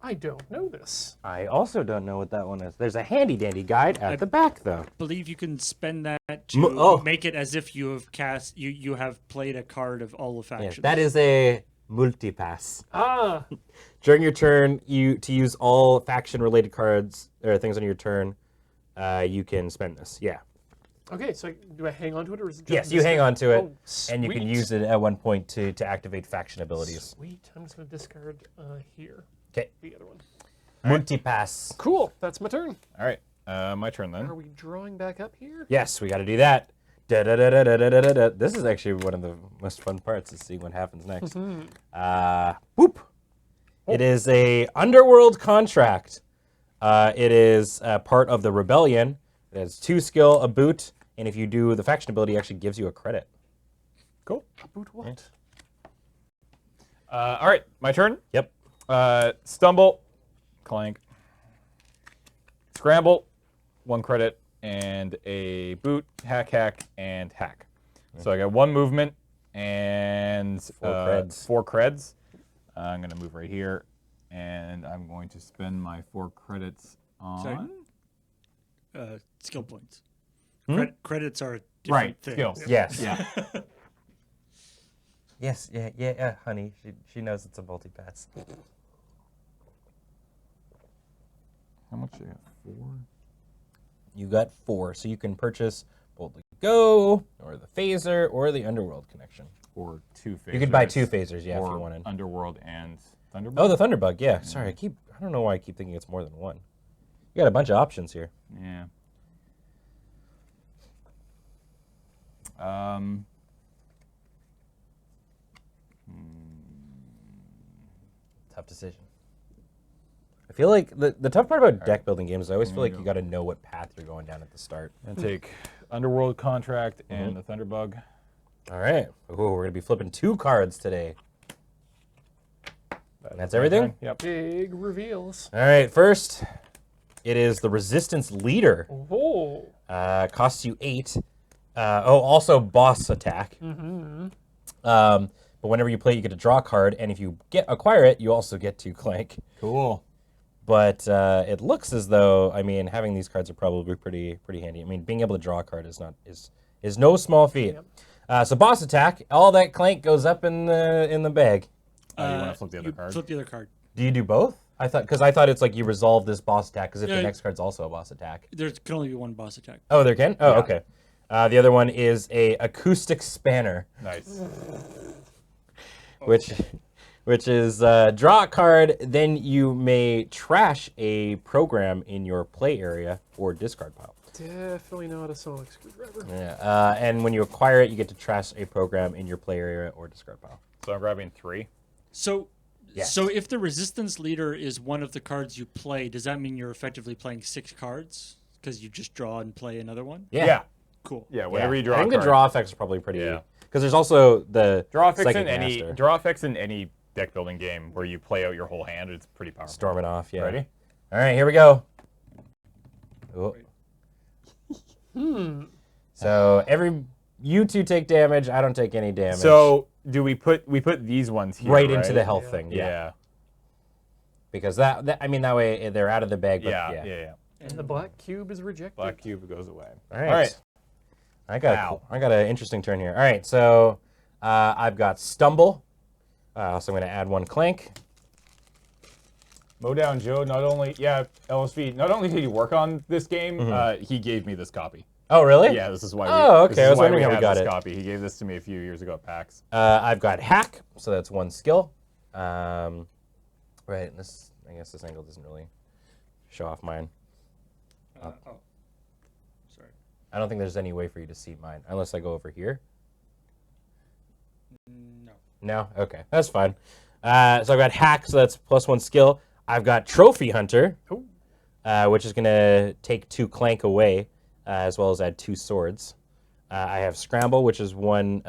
I don't know this. I also don't know what that one is. There's a handy dandy guide at the back, though. Believe you can spend that to Oh. make it as if you have cast you have played a card of all the factions. Yes, that is a multipass. Ah, During your turn, to use all faction-related cards or things on your turn, you can spend this. Yeah. okay. So do I hang on to it, or is it just Yes, you hang on to it, Oh, and you can sweet. use it at one point to activate faction abilities. Sweet. I'm just gonna discard here. Okay. The other one. Multipass. Cool. That's my turn. All right, my turn then. Are we drawing back up here? Yes, we got to do that. Da-da-da-da-da-da-da-da. This is actually one of the most fun parts, is seeing what happens next. Whoop. It is a underworld contract. It is part of the rebellion. It has 2 skill, a boot, and if you do the faction ability, it actually gives you a credit. Cool. Boot what? All right, my turn. Yep. Stumble, Clank, Scramble, 1 credit, and a boot, hack, and hack. So I got 1 movement and 4 creds. 4 creds. I'm going to move right here, and I'm going to spend my 4 credits on... Skill points. Hmm? Credits are a different Right, thing. skills. Yes. Yeah. Yes, yeah, honey. She knows it's a multipass. How much do I have? 4? You got 4, so you can purchase Boldly Go, or the Phaser, or the Underworld Connection. Or 2 phasers. You could buy 2 Phasers, yeah, if or you wanted. Underworld and Thunderbird. Oh, the Thunderbug, yeah. Sorry, I don't know why I keep thinking it's more than 1. You got a bunch of options here. Yeah. Tough decision. I feel like the tough part about deck building games is I always feel like you got to know what path you're going down at the start. And take Underworld Contract and the Thunderbug. All right. Ooh, we're going to be flipping 2 cards today. That's everything? Yep. Big reveals. All right, first, it is the Resistance Leader. Oh. Costs you 8. Also boss attack. But whenever you play, you get to draw a card, and if you acquire it, you also get to Clank. Cool. But it looks as though, I mean, having these cards are probably pretty handy. I mean, being able to draw a card is no small feat. Yep. So boss attack, all that Clank goes up in the bag. Oh, you want to flip the other card? Flip the other card. Do you do both? I thought it's like you resolve this boss attack because if Yeah. the next card's also a boss attack. There can only be 1 boss attack. Oh, there can? Oh, Yeah. okay. The other one is a acoustic spanner, Nice. which is draw a card, then you may trash a program in your play area or discard pile. Definitely not a sonic screwdriver. Yeah. And when you acquire it, you get to trash a program in your play area or discard pile. So I'm grabbing 3. So, Yes. so if the Resistance Leader is one of the cards you play, does that mean you're effectively playing 6 cards? Because you just draw and play another one? Yeah. Cool. Yeah, whenever you draw I think a card. the draw effects are probably pretty. Yeah. Because there's also the Draw effects Psychic in any Master. draw effects in any deck building game where you play out your whole hand. It's pretty powerful. Storm it off. Yeah. Ready? All right, here we go. Oh. So you 2 take damage. I don't take any damage. So do we put these ones here? right into the health thing. Yeah. Yeah. Because that way they're out of the bag. But Yeah. And the black cube is rejected. Black cube goes away. All right. All right. I got Wow. an interesting turn here. All right. So I've got Stumble. So I'm going to add 1 Clank. Mow down Joe. Not only LSV. Not only did he work on this game, he gave me this copy. Oh, really? Yeah, this is why. Oh, okay. This is I was why wondering how we have got this it. Copy. He gave this to me a few years ago at PAX. I've got Hack. So that's 1 skill. Right. I guess this angle doesn't really show off mine. Sorry. I don't think there's any way for you to see mine unless I go over here. No. No? Okay. That's fine. So I've got Hack, so that's +1 skill. I've got Trophy Hunter, which is going to take 2 Clank away, as well as add 2 swords. I have Scramble, which is 1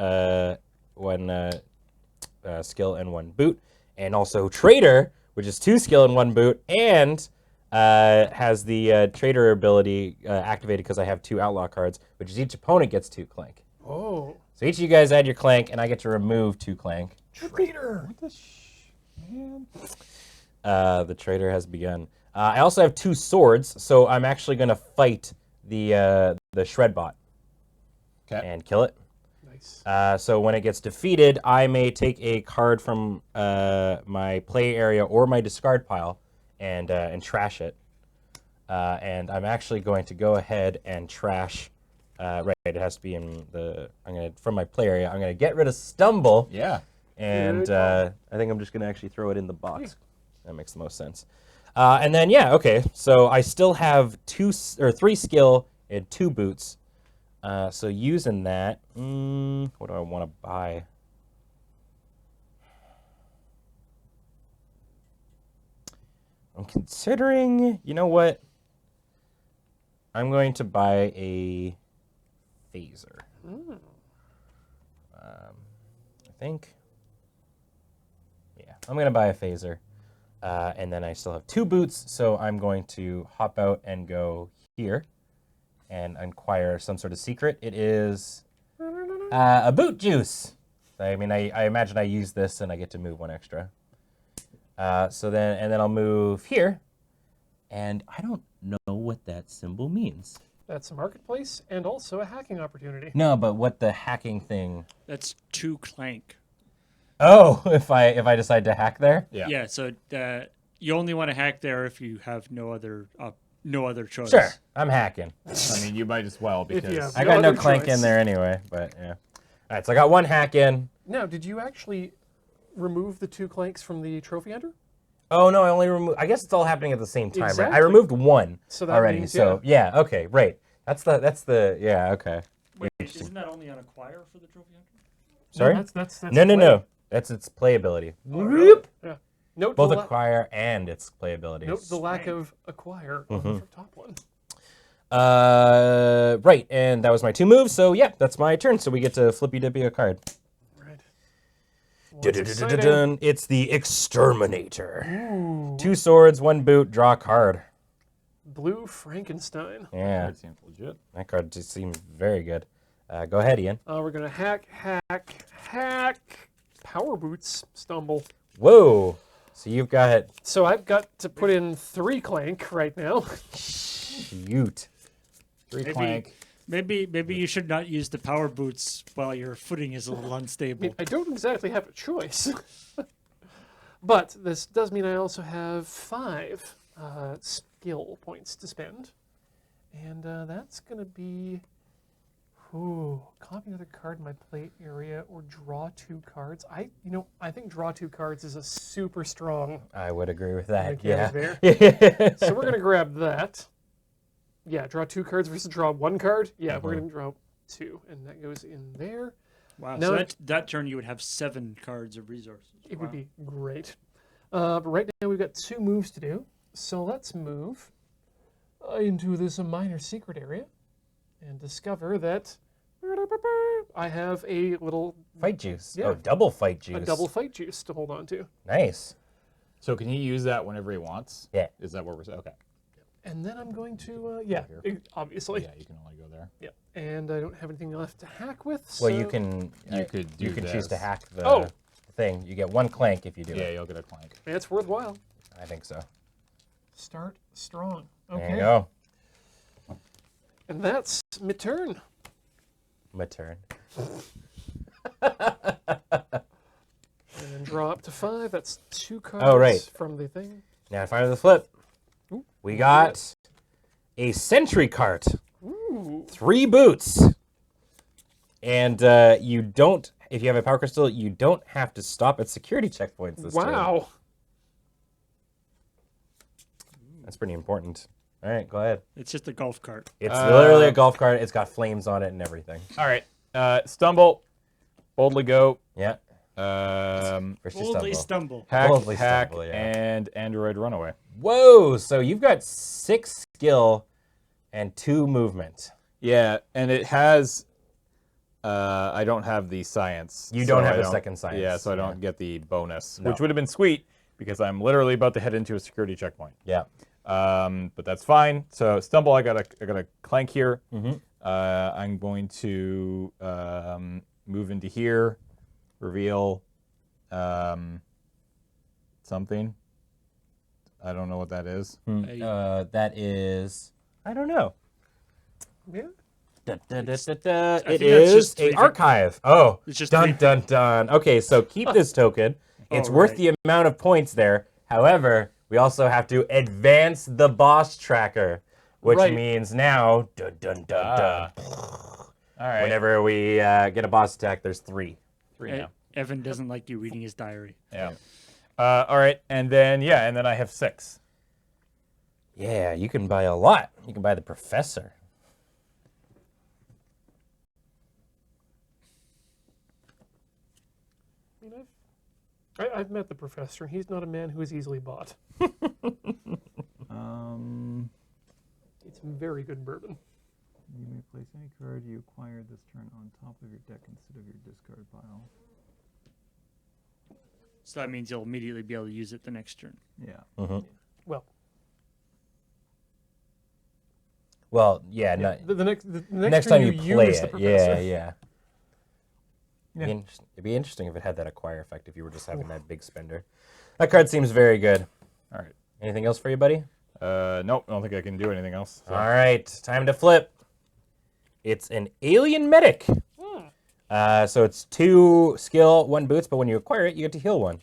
skill and 1 boot. And also Traitor, which is 2 skill and 1 boot, and has the Traitor ability activated because I have 2 Outlaw cards, which is each opponent gets 2 Clank. Oh. So each of you guys add your Clank, and I get to remove 2 Clank. Traitor. The trader has begun. I also have 2 swords, so I'm actually going to fight the shred bot and kill it. Nice. So when it gets defeated, I may take a card from my play area or my discard pile and trash it. And I'm actually going to go ahead and trash. Right, it has to be in the. From my play area. I'm gonna get rid of Stumble. Yeah. And Good I think I'm just gonna actually throw it in the box. That makes the most sense. And then yeah, okay. So I still have 3 skill and 2 boots. So using that, what do I want to buy? I'm considering. You know what? I'm going to buy a phaser. I think. Yeah, I'm going to buy a phaser. And then I still have 2 boots, so I'm going to hop out and go here and acquire some sort of secret. It is a boot juice. I mean, I imagine I use this and I get to move 1 extra. So then I'll move here. And I don't know what that symbol means. That's a marketplace and also a hacking opportunity. No, but what the hacking thing? That's 2 Clank. Oh, if I decide to hack there? Yeah. Yeah, so you only want to hack there if you have no other choice. Sure, I'm hacking. I mean, you might as well If you because have I got no other clank choice. in there anyway, but yeah. All right, so I got 1 hack in. Now, did you actually remove the 2 clanks from the trophy hunter? Oh no, I only removed. I guess it's all happening at the same time, right? I Exactly. removed 1 So that already. means, so yeah, okay, right. That's the yeah, okay. Wait, isn't that only on acquire for the trophy hunter? Sorry? No, that's No, play. no. That's its playability. Yeah. Note Both the acquire and its playability. note the lack of acquire on the top one. Right, and that was my 2 moves. So yeah, that's my turn. So we get to flippy dippy a card. Right. What's exciting? Dun-dun-dun-dun-dun. It's the Exterminator. 2 swords, 1 boot, draw a card. Blue Frankenstein. Yeah, that seems legit. that card just seems very good. Go ahead, Ian. We're gonna hack. Power boots stumble. Whoa. So you've got So I've got to put in 3 clank right now. shoot. 3 Clank. Maybe you should not use the power boots while your footing is a little I unstable. mean, I don't exactly have a choice. But this does mean I also have 5 skill points to spend. And that's going to be... Ooh, copy another card in my play area or draw 2 cards. I think draw 2 cards is a super strong I would agree with that. mechanic Yeah. there. So we're going to grab that. Yeah, draw 2 cards versus draw 1 card. Yeah, we're going to draw 2, and that goes in there. Wow, No. so that turn you would have 7 cards of resources. It would be great. But right now we've got 2 moves to do. So let's move into this minor secret area and discover that I have a little Fight juice. Yeah. Oh, double fight juice. a double fight juice to hold on to. Nice. So can he use that whenever he wants? Yeah. Is that what we're saying? Okay. And then I'm going to, obviously. Yeah, you can only go there. Yeah. And I don't have anything left to hack with. Well, so you can You could choose to this. hack the Oh. thing. You get 1 clank if you do Yeah, it. you'll get a Clank. It's worthwhile. I think so. Start strong. Okay. There you go. And that's my turn. My turn. And then draw up to 5. That's 2 cards Oh, right. from the thing. Now fire the flip. Ooh. We got a sentry cart. Ooh. 3 boots. And you don't, if you have a power crystal, you don't have to stop at security checkpoints this turn. Wow. That's pretty important. All right, go ahead. It's just a golf cart. It's literally a golf cart. It's got flames on it and everything. All right. Stumble. Boldly go. Yeah. Hack, Boldly stumble. Boldly hack, stumble, yeah. and Android runaway. Whoa! So you've got 6 skill and 2 movement. Yeah, and it has. I don't have the science. You don't so have I the second science, Yeah, so I yeah. don't get the bonus, No. which would have been sweet because I'm literally about to head into a security checkpoint. Yeah. But that's fine. So stumble, I got a clank here. Mm-hmm. I'm going to move into here, reveal something. I don't know what that is. That is, I don't know. Yeah. It think that's is just a 3 archive. Oh, It's just dun 3 dun dun. Okay, so keep this token. It's worth right. the amount of points there. However, we also have to advance the boss tracker, which Right. means now, dun dun dun dun. All right. Whenever we get a boss attack, there's 3. 3 now. Evan doesn't like you reading his diary. Yeah. All right, and then I have 6. Yeah, you can buy a lot. You can buy the professor. I mean, I've met the professor. He's not a man who is easily bought. It's very good bourbon. You may place any card you acquired this turn on top of your deck instead of your discard pile. So that means you'll immediately be able to use it the next turn. Yeah. Well, Yeah, not, the next next turn time you play use the it. professor. Yeah. It'd be interesting if it had that acquire effect if you were just having that big spender. That card seems very good. All right. Anything else for you, buddy? Nope, I don't think I can do anything else. So. All right, time to flip. It's an alien medic. So it's 2 skill, 1 boots, but when you acquire it, you get to heal 1.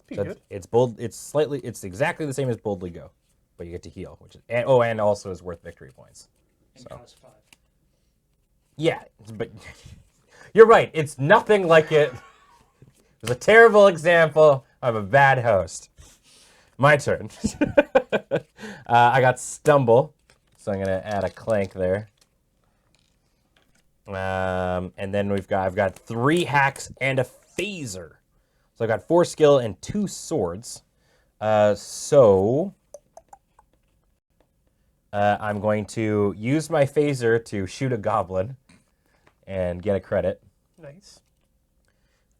Pretty So good. it's bold. It's exactly the same as boldly go, but you get to heal, which is and also is worth victory points. And cost 5. Yeah, but you're right. It's nothing like it. It was a terrible example of a bad host. My turn. I got stumble, so I'm gonna add a clank there. And then I've got 3 hacks and a phaser. So I got 4 skill and 2 swords. So I'm going to use my phaser to shoot a goblin and get a credit. Nice.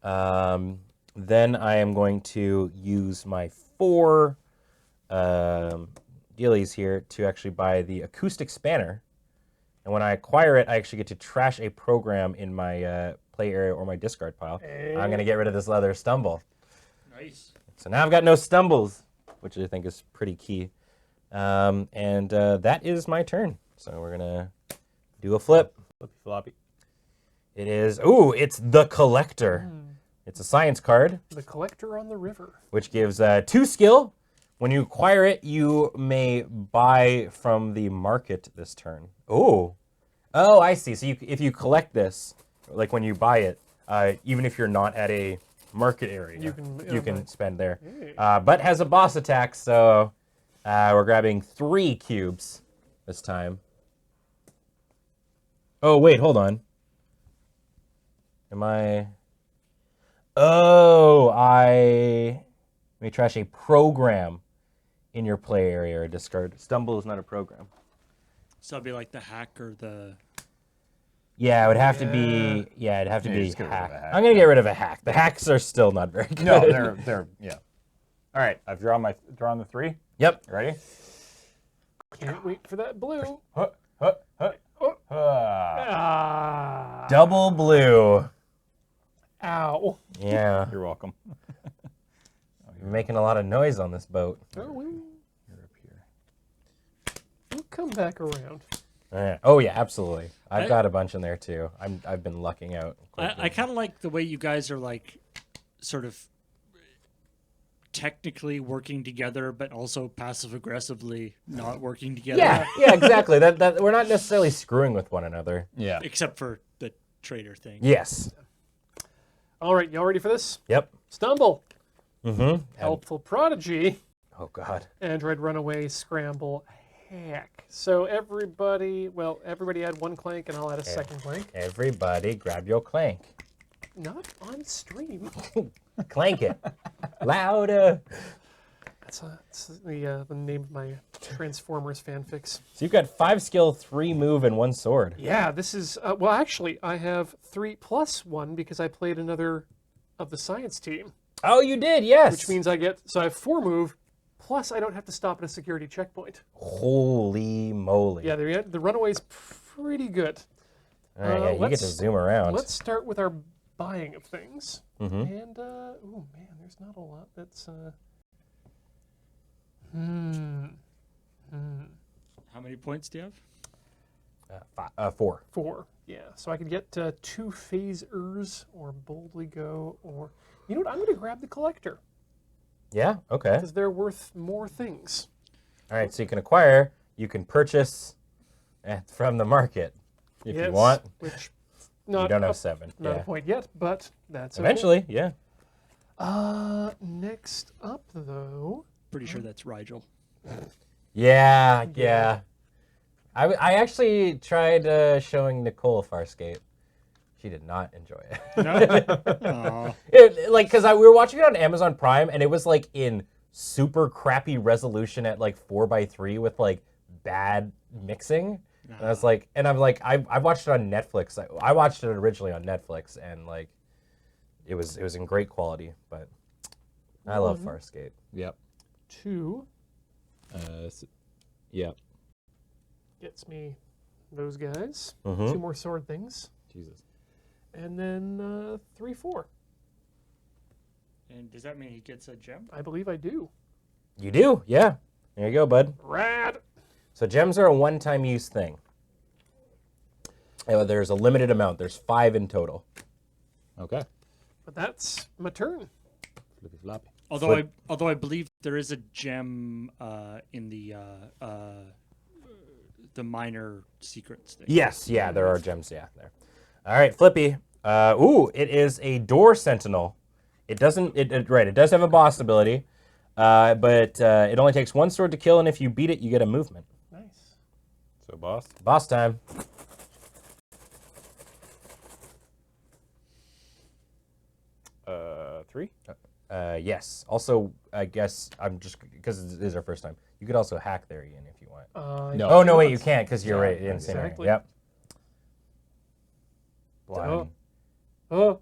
Then I am going to use my 4 dealies here to actually buy the acoustic spanner. And when I acquire it, I actually get to trash a program in my play area or my discard pile. I'm going to get rid of this leather stumble. Nice. So now I've got no stumbles, which I think is pretty key. And that is my turn. So we're going to do a flip. Flippy floppy. It is, it's the Collector. It's a science card, The Collector on the River. which gives 2 skill. When you acquire it, you may buy from the market this turn. Oh, I see. So if you collect this, like when you buy it, even if you're not at a market area, you can spend there. Hey. But has a boss attack, so we're grabbing 3 cubes this time. Oh, wait, hold on. Am I... Oh, let me trash a program in your play area or discard. Stumble is not a program. So it'd be like the hack or the... Yeah, it would have to be. Yeah, it'd have to Yeah, be just get rid of hack. a hack. I'm gonna get rid of a hack. The hacks are still not very good. No, they're yeah. All right, I've drawn the 3. Yep. Ready? Can't wait for that blue. Huh, huh, huh. Oh. Ah. Double blue. Ow. Yeah, You're welcome. you're making a lot of noise on this boat. Oh, You're up here. we'll come back around. Oh yeah, absolutely. I've got a bunch in there too. I've been lucking out. I kind of like the way you guys are like sort of technically working together, but also passive aggressively not working together. Yeah, exactly. That we're not necessarily screwing with one another. Yeah. Except for the trader thing. Yes. All right, y'all ready for this? Yep. Stumble. Mm-hmm. Helpful Prodigy. Oh God. Android Runaway, Scramble, Hack. So everybody add 1 clank, and I'll add a second clank. Everybody, grab your clank. Not on stream. Clank it. Louder. That's the name of my Transformers fanfics. So you've got 5 skill, 3 move, and 1 sword. Yeah, this is well. Actually, I have 3 plus 1 because I played another of the science team, Oh, you did, yes. which means I have 4 move. Plus, I don't have to stop at a security checkpoint. Holy moly. Yeah, the runaway's pretty good. All right, yeah, you get to zoom around. Let's start with our buying of things. Mm-hmm. And oh man, there's not a lot. That's How many points do you have? 4. 4. Yeah, so I could get 2 phasers or boldly go, or you know what? I'm going to grab the collector Yeah. Okay. because they're worth more things. All right. So you can acquire. You can purchase from the market if you want. Which You not don't a, have 7. not Yeah. a point yet, but that's okay. Eventually. Yeah. Next up though. Pretty sure that's Rigel. Yeah. Yeah. I actually tried showing Nicole Farscape. She did not enjoy it. No. Because we were watching it on Amazon Prime, and it was like in super crappy resolution at like 4:3 with like bad mixing. And I was like, I watched it on Netflix. I watched it originally on Netflix, and like, it was in great quality. But I love Farscape. Yep. 2 Yep. gets me those guys. Mhm. 2 more sword things, Jesus. and then 3, 4. And does that mean he gets a gem? I believe I do. You do, yeah. There you go, bud. Rad. So gems are a one-time use thing. There's a limited amount. There's 5 in total. Okay. But that's my turn. Flippy floppy. Although I believe there is a gem in the minor secrets thing. Yes, yeah, there are gems, yeah, there. All right, Flippy. It is a door sentinel. It doesn't, it does have a boss ability, but it only takes 1 sword to kill, and if you beat it, you get a movement. Nice. So, boss. Boss time. Three. Yes. Also, I guess I'm just because this is our first time. You could also hack there, Ian, if you want. No. Oh no, wait, you can't because you're right in the same area. exactly. Yep. Blind. Oh.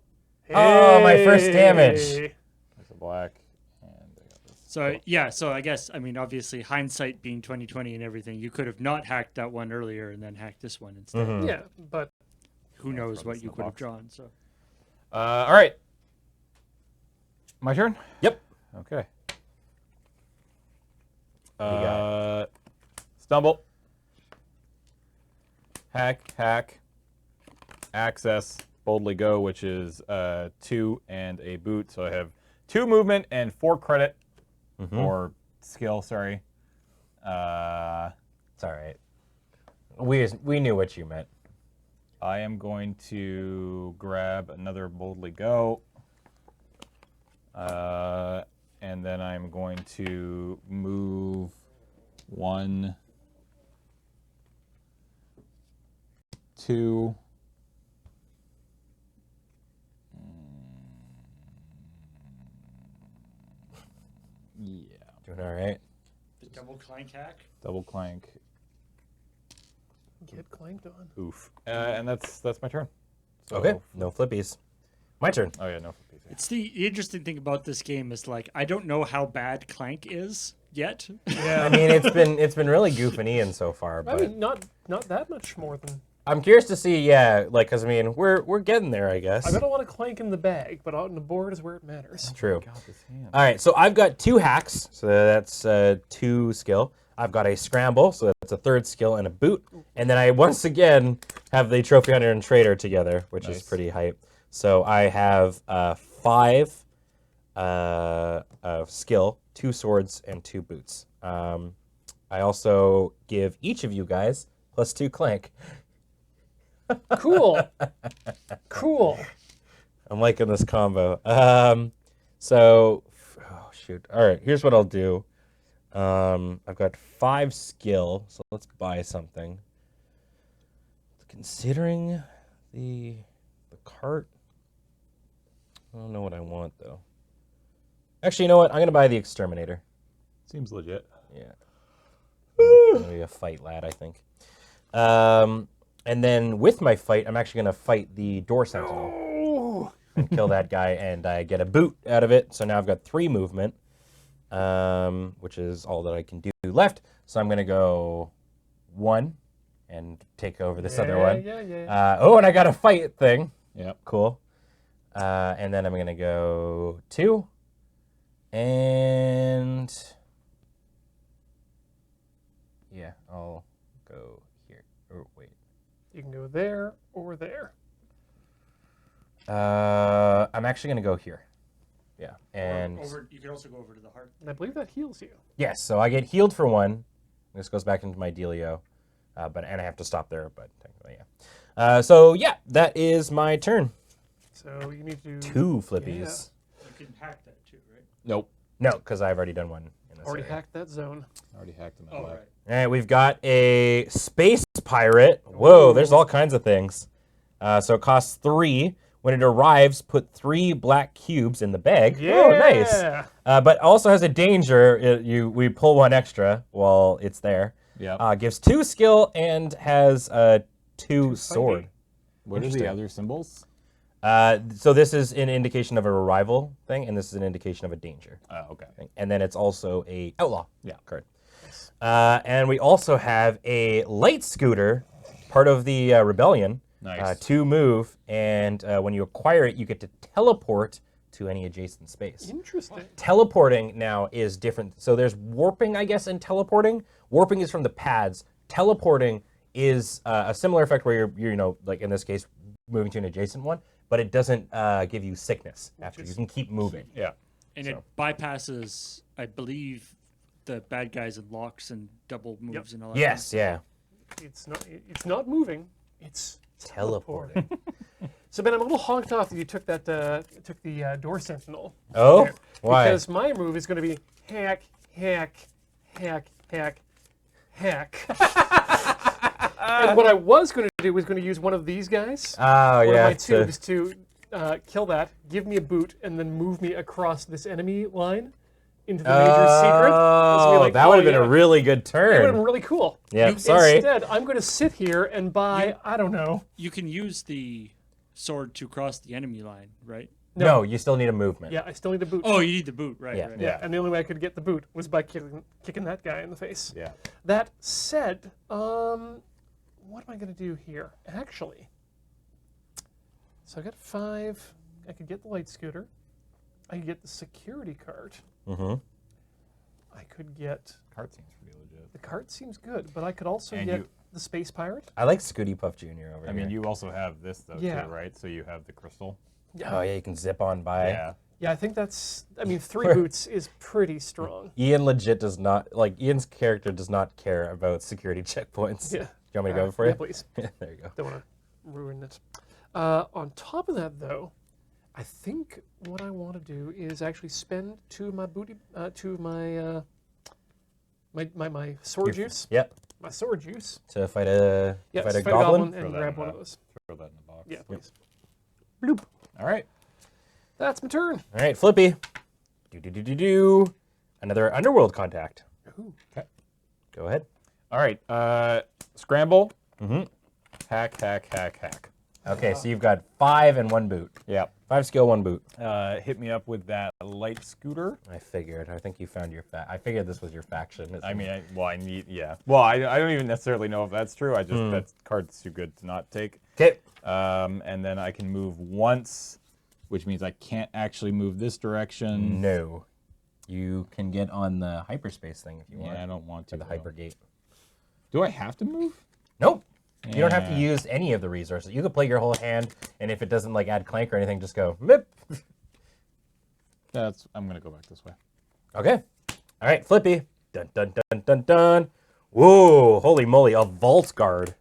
Oh, my first damage. Hey. There's a black. And I got this. So I guess obviously hindsight being 2020 and everything, you could have not hacked that one earlier and then hacked this one instead. Mhm. Yeah, but Who knows throw what this you in the could have box. drawn? So All right. My turn? Yep. Okay. do you got? Stumble. Hack. Access. Boldly go, which is 2 and a boot. So I have 2 movement and 4 credit. Or skill, sorry. It's all right. We knew what you meant. I am going to grab another boldly go. And then I'm going to move 1, 2. Yeah. Doing all right. the double clank hack. Double clank. get clanked on. Oof. And that's my turn. So, Okay. No flippies. My turn. Oh yeah, no flippies. Yeah. It's the interesting thing about this game is like I don't know how bad Clank is yet. I mean, it's been really goofing Ian so far, I but mean, not that much more than. I'm curious to see. Yeah, like because I mean, we're getting there, I guess. I got a lot of clank in the bag, but out on the board is where it matters. True. Got this hand. All right, so I've got 2 hacks, so that's 2 skill. I've got a scramble, so that's a 3rd skill, and a boot. And then I once again have the trophy hunter and trader together, which is Nice. pretty hype. So I have 5 skill, 2 swords, and 2 boots. I also give each of you guys +2 clank. Cool. Cool. I'm liking this combo. So, oh shoot. All right, here's what I'll do. I've got 5 skill, so let's buy something. Considering the cart, I don't know what I want though. Actually, you know what? I'm gonna buy the exterminator. Seems legit. Yeah. Gonna be a fight lad, I think. And then with my fight, I'm actually gonna fight the door sentinel. Oh. And kill that guy, and I get a boot out of it. So now I've got 3 movement, which is all that I can do left. So I'm gonna go 1 and take over this other one. Yeah. Oh, and I got a fight thing. Yep. Cool. And then I'm gonna go 2 and You can go there or there. I'm actually going to go here. Yeah. And You can also go over to the heart. And I believe that heals you. yes, so I get healed for one. This goes back into my dealio. And I have to stop there, but technically, yeah. So, yeah, that is my turn. So you need to... 2 flippies. You can hack that too, right? Nope. No, because I've already done one in this Already area. hacked that zone. Already hacked him. Oh, right. All right, we've got a space pirate. Whoa, there's all kinds of things. So it costs 3. When it arrives, put 3 black cubes in the bag. Yeah. Oh, nice. But also has a danger. We pull 1 extra while it's there. Yeah. Gives 2 skill and has 2 sword. What are the other symbols? So this is an indication of a arrival thing, and this is an indication of a danger. Oh, okay. And then it's also a outlaw Yeah. card. And we also have a light scooter, part of the rebellion. Nice. 2 move, and when you acquire it, you get to teleport to any adjacent space. Interesting. Teleporting now is different. So there's warping, I guess, and teleporting. Warping is from the pads. Teleporting is a similar effect where you're like in this case, moving to an adjacent one, but it doesn't give you sickness after. You can keep moving. Yeah. And it bypasses, I believe, the bad guys and locks and double moves and all that. Yes, yeah. It's not moving. It's Teleporting. So Ben, I'm a little honked off that you took the door sentinel. Oh, there. why? Because my move is going to be hack, hack, hack, hack, hack. And what I was going to do was going to use one of these guys, Oh, one yeah. of my tubes, to kill that, give me a boot, and then move me across this enemy line into the major secret. This would be like, that would have been yeah. a really good It would have turn. been really cool. Yeah, sorry. Instead, I'm going to sit here and buy, I don't know. You can use the sword to cross the enemy line, right? No, you still need a movement. Yeah, I still need a boot. Oh, you need the boot, right? Yeah. right. Yeah, and the only way I could get the boot was by kicking that guy in the face. Yeah. That said, what am I going to do here? Actually, so I got 5. I could get the light scooter. I could get the security cart. Mm-hmm. I could get... Cart seems pretty legit. The cart seems good, but I could also And get you- the space pirate. I like Scooty Puff Jr. over I here. mean, you also have this though Yeah. too, right? So you have the crystal. Oh, yeah, you can zip on by. Yeah. Yeah, I think that's... I mean, 3 boots is pretty strong. Ian legit does not, Ian's character does not care about security checkpoints. Yeah. Do you want me to go for Yeah, you? please. There you go. Don't want to ruin it. On top of that, though, I think what I want to do is actually spend 2 of my my sword juice. Yep. My sword juice. To fight a Yeah, fight a fight goblin. and Throw that grab in one the of those. Throw that in the box. Yeah, please. Bloop. All right. That's my turn. All right, Flippy. Do. Another underworld contact. Ooh. Okay. Go ahead. All right. Scramble. Mm-hmm. Hack. Hack. Okay, so you've got 5 and 1 boot. Yeah. 5 skill, 1 boot. Hit me up with that light scooter. I figured. I think you found your I figured this was your faction. I mean, I need, yeah. Well, I don't even necessarily know if that's true. I just, that card's too good to not take. Okay. And then I can move once, which means I can't actually move this direction. No. You can get on the hyperspace thing if you want. Yeah, I don't want to. Or the though. hyper gate. Do I have to move? Nope. You don't have to Yeah. use any of the resources. You could play your whole hand, and if it doesn't add Clank or anything, just go mip. I'm gonna go back this way. Okay. All right, Flippy. Dun dun dun dun dun. Whoa! Holy moly! A Vault Guard.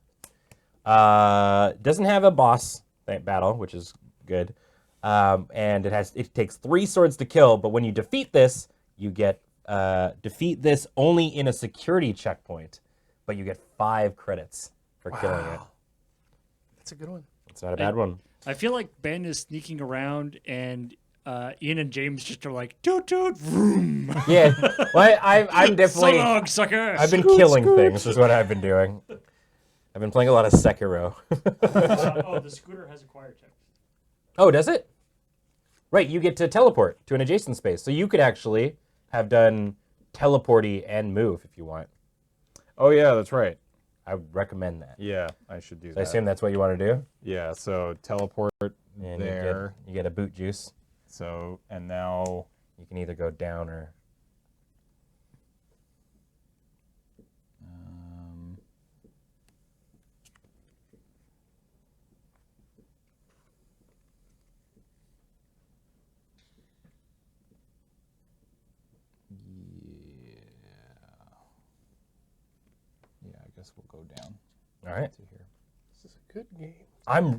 Doesn't have a boss battle, which is good. And it takes 3 swords to kill. But when you defeat this, you get defeat this only in a security checkpoint, but you get 5 credits for killing it. That's a good one. It's not a bad one. I feel like Ben is sneaking around and Ian and James just are like, toot toot, vroom. Yeah. Well, I'm So definitely. long, sucker. I've been killing things. Is what I've been doing. I've been playing a lot of Sekiro. Oh, the scooter has acquired text. Oh, does it? Right, you get to teleport to an adjacent space. So you could actually have done teleporty and move if you want. Oh yeah, that's right. I would recommend that. Yeah, I should do So I that. assume that's what you want to do. Yeah, so teleport And there. you get a boot juice. So, and now, You can either go down or. this will go down All right. to here. This is a good game.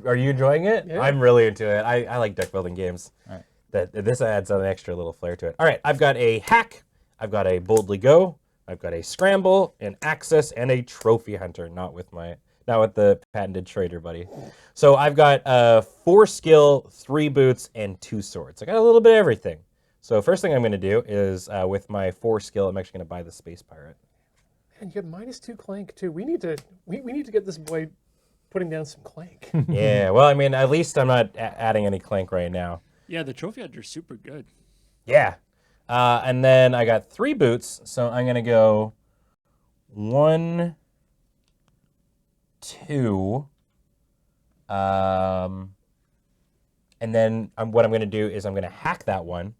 Are you enjoying it? Yeah. I'm really into it. I like deck building games. All right. This adds an extra little flair to it. All right, I've got a hack, I've got a boldly go, I've got a scramble, an access, and a trophy hunter. Not with the patented trader, buddy. So I've got 4 skill, 3 boots, and 2 swords. I got a little bit of everything. So first thing I'm going to do is with my 4 skill, I'm actually going to buy the space pirate. And you have -2 Clank too. We need to get this boy putting down some Clank. Yeah, well, I mean, at least I'm not adding any Clank right now. Yeah, the trophy hunter's super good. Yeah. And then I got 3 boots, so I'm going to go 1, 2. And then what I'm going to do is I'm going to hack that one.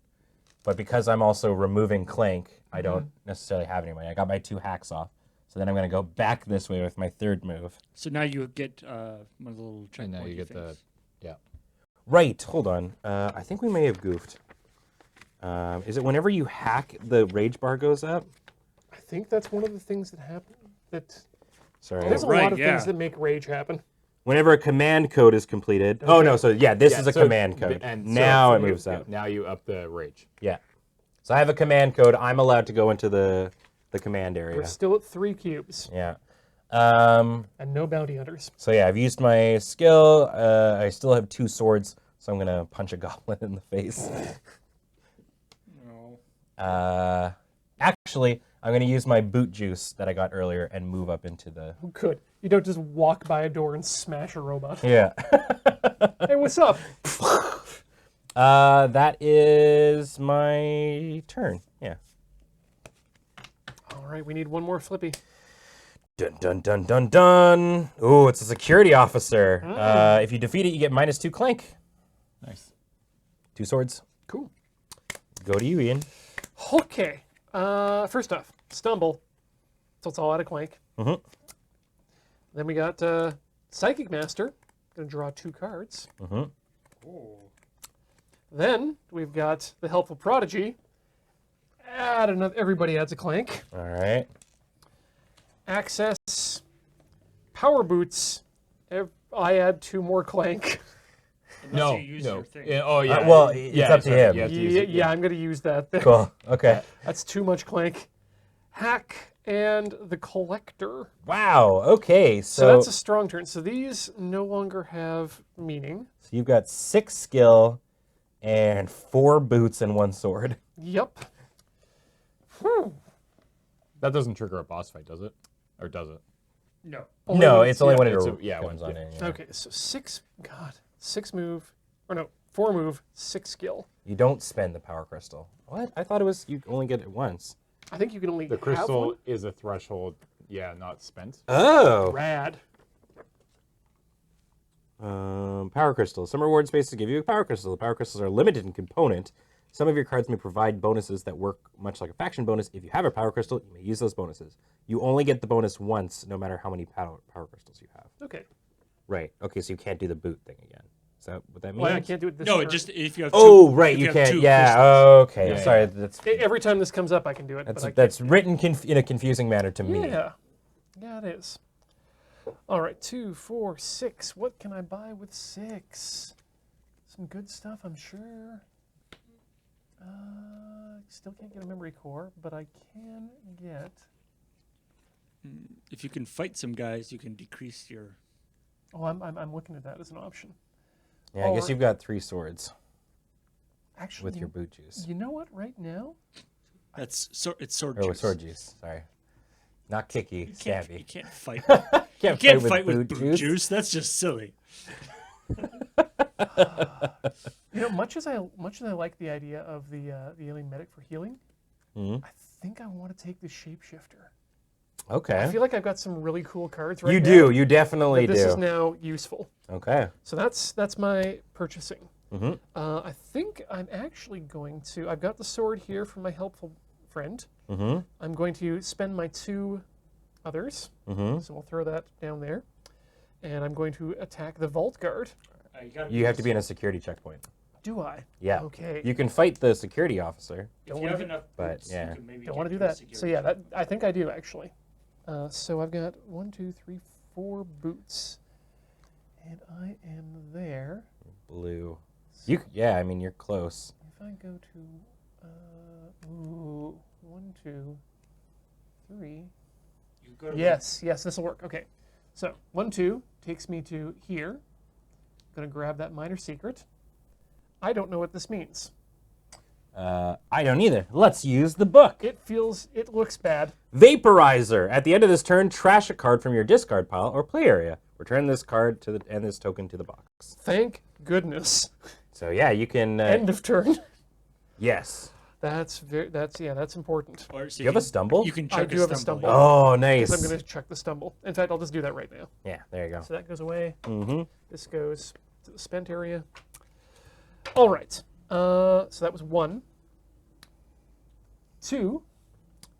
But because I'm also removing Clank, I don't necessarily have any money. I got my 2 hacks off. So then I'm going to go back this way with my 3rd move. So now you get one of the little And now checkpointy you get things. Right, hold on. I think we may have goofed. Is it whenever you hack, the rage bar goes up? I think that's one of the things that happen. Sorry. There's a right, lot of yeah. things that make rage happen. Whenever a command code is completed. Oh, no, so yeah, this is a command code. And Now it you- moves up. Now you up the rage. Yeah. So I have a command code. I'm allowed to go into the command area. We're still at 3 cubes Yeah. and no bounty hunters. So yeah, I've used my skill. I still have 2 swords, so I'm gonna punch a goblin in the face. No. Actually, I'm gonna use my boot juice that I got earlier and move up into the. Good. You don't just walk by a door and smash a robot. Yeah. Hey, what's up? That is my turn. Yeah. All right, we need one more Flippy. Dun dun dun dun dun. Ooh, it's a security officer. If you defeat it, you get -2 Clank. Nice. 2 swords. Cool. Go to you, Ian. Okay. First off, stumble. So it's all out of Clank. Mhm. Then we got Psychic Master. Gonna draw 2 cards. Mhm. Then we've got the Helpful Prodigy. Everybody adds a Clank. All right. Access. Power Boots. I add 2 more Clank. No, you use no. your thing. Yeah, oh yeah. well, it's up to sorry, him. you have to use Yeah, it, yeah, I'm gonna use that. Then. Cool. Okay. That's too much Clank. Hack and the Collector. Wow. Okay. So that's a strong turn. So these no longer have meaning. So you've got 6 skill and 4 boots and 1 sword. Yep. Whew. That doesn't trigger a boss fight, does it? Or does it? No. No, it's only yeah, when it it's comes on in. Yeah. Okay, so 6 move, or no, 4 move, 6 skill. You don't spend the power crystal. What? I thought it was you only get it once. I think you can only The have crystal one. is a threshold, not spent. Oh. Rad. Power crystals. Some reward spaces give you a power crystal. The power crystals are limited in component. Some of your cards may provide bonuses that work much like a faction bonus. If you have a power crystal, you may use those bonuses. You only get the bonus once, no matter how many power crystals you have. Okay. Right. Okay, so you can't do the boot thing again. Is that what that means? Well, I can't do it this No, turn. just if you have Oh, two, right. if You have can't. 2 Yeah. crystals. Okay. Yeah, Sorry. yeah. Every time this comes up, I can do it. but I That's can't. written in a confusing manner to me. Yeah. Yeah, it is. All right, 2, 4, 6. What can I buy with 6? Some good stuff, I'm sure. Still can't get a memory core, but I can get. If you can fight some guys, you can decrease your. Oh, I'm looking at that as an option. Yeah. I guess Or- you've got 3 swords Actually, with your boot juice. You know what? Right now, That's it's sword Or juice. with sword juice. Sorry. Not kicky. You can't, Stabby. you can't fight. Can't You can't fight with boot juice. That's just silly. you know, much as I like the idea of the alien medic for healing, Mhm. I think I want to take the shapeshifter. Okay. I feel like I've got some really cool cards right You now. do. You definitely This do. is now useful. Okay. So that's my purchasing. Mm-hmm. I think I'm actually going to. I've got the sword here from my helpful friend. Mm-hmm. I'm going to spend my 2 others. Mm-hmm. So we'll throw that down there, and I'm going to attack the vault guard. You have to be in a security checkpoint. Do I? Yeah. Okay. You can fight the security officer. If Don't you wanna have do- enough but, boots, yeah. you can maybe Don't get want to do to a that. So security yeah, that I think I do actually. So I've got 1, 2, 3, 4 boots. And I am there. Blue. You, yeah, I mean, you're close. If I go to, 1, 2, 3. You go to Yes, this will work. Okay. So 1, 2 takes me to here. Gonna grab that minor secret. I don't know what this means. I don't either. Let's use the book. It looks bad. Vaporizer. At the end of this turn, trash a card from your discard pile or play area. Return this card to and this token to the box. Thank goodness. So yeah, you can. End of turn. Yes. That's important. Or, so You have a stumble? You can I check do have a stumble. Oh, nice. I'm going to check the stumble. In fact, I'll just do that right now. Yeah, there you go. So that goes away. Mm-hmm. This goes to the spent area. All right. So that was 1. 2.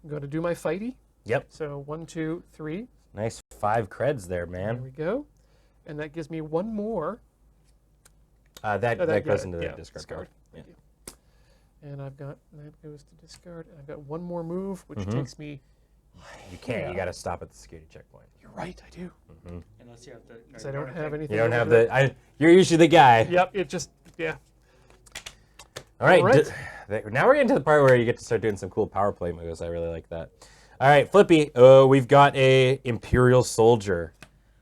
I'm going to do my fighty. Yep. So 1, 2, 3. Nice 5 creds there, There man. we go. And that gives me 1 more. That Oh, goes into the yeah, discard pile. Yeah. Thank you. And I've got, that goes to discard. And I've got 1 more move, which Mm-hmm. takes me. You can't. Yeah. You got to stop at the security checkpoint. You're right, I do. Unless you have the. Because I don't have anything. You don't over have there. the. You're usually the guy. Yep, it just, yeah. All right. All right. Now we're getting to the part where you get to start doing some cool power play moves. I really like that. All right, Flippy. We've got a Imperial Soldier.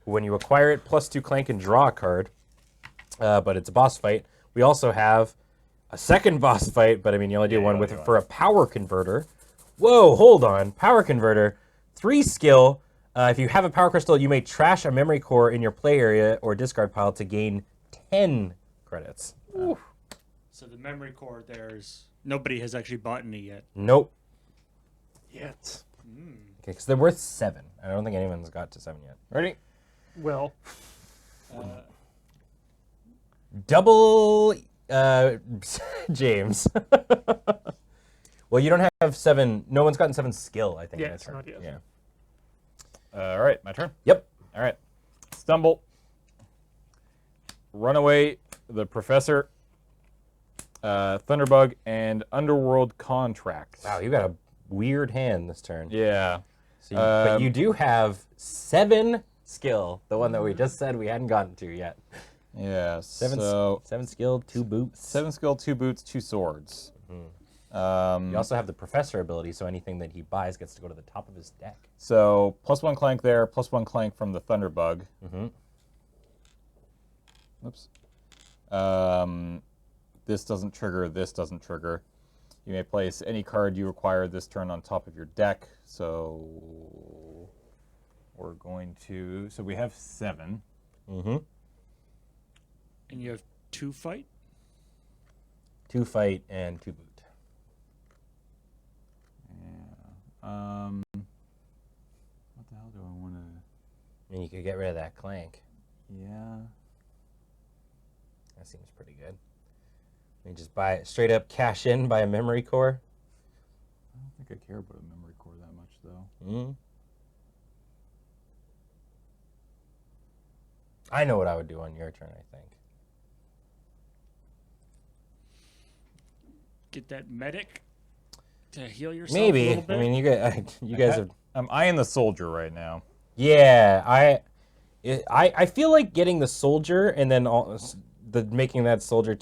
When you acquire it, +2 Clank and draw a card. But it's a boss fight. We also have a second boss fight, but I mean, you only do one with for a power converter. Whoa, hold on. Power converter. 3 skill. If you have a power crystal, you may trash a memory core in your play area or discard pile to gain 10 credits. So the memory core, nobody has actually bought any yet. Nope. Yet. Okay, because they're worth 7. I don't think anyone's got to 7 yet. Ready? Well, Double James. Well, you don't have 7. No one's gotten 7 skill, I think. Yeah, in a it's turn. not yet. Yeah. All right, my turn. Yep. All right. Stumble. Runaway, the Professor, Thunderbug, and Underworld Contracts. Wow, you got a weird hand this turn. Yeah. So but you do have 7 skill, the one that we just said we hadn't gotten to yet. Yeah. 7 skill, 2 boots. 7 skill, 2 boots, 2 swords. You also have the Professor ability, so anything that he buys gets to go to the top of his deck. So +1 Clank there, +1 Clank from the Thunderbug. Oops. This doesn't trigger, this doesn't trigger. You may place any card you acquire this turn on top of your deck. So we're going to, so we have 7. Mm-hmm. And you have 2 fight? 2 fight and 2 boot. What the hell do I want to, And you could get rid of that Clank. yeah. That seems pretty good. You just buy it straight up, cash in, buy a memory core. I don't think I care about a memory core that much though. Mm-hmm. I know what I would do on your turn, I think. Get that medic to heal yourself a Maybe. little bit? I mean, you guys have. I'm eyeing the soldier right now. Yeah, I feel like getting the soldier and then making that soldier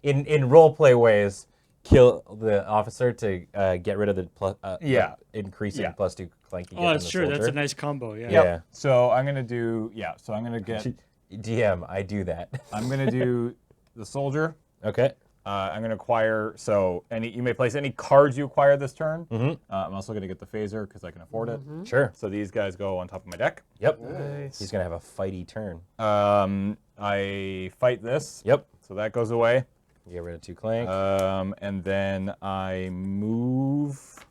in role play ways kill the officer to get rid of the increasing +2 Clank. Oh, that's true. That's a nice combo. Yeah. Yeah. So I'm gonna do, so I'm gonna get, DM, I do that. I'm gonna do the soldier. Okay. I'm going to acquire, so you may place any cards you acquire this turn. Mm-hmm. I'm also going to get the phaser because I can afford it. Sure. So these guys go on top of my deck. Yep. nice. He's gonna have a fighty turn. I fight this. Yep. So that goes away. You get rid of 2 Clank. And then I move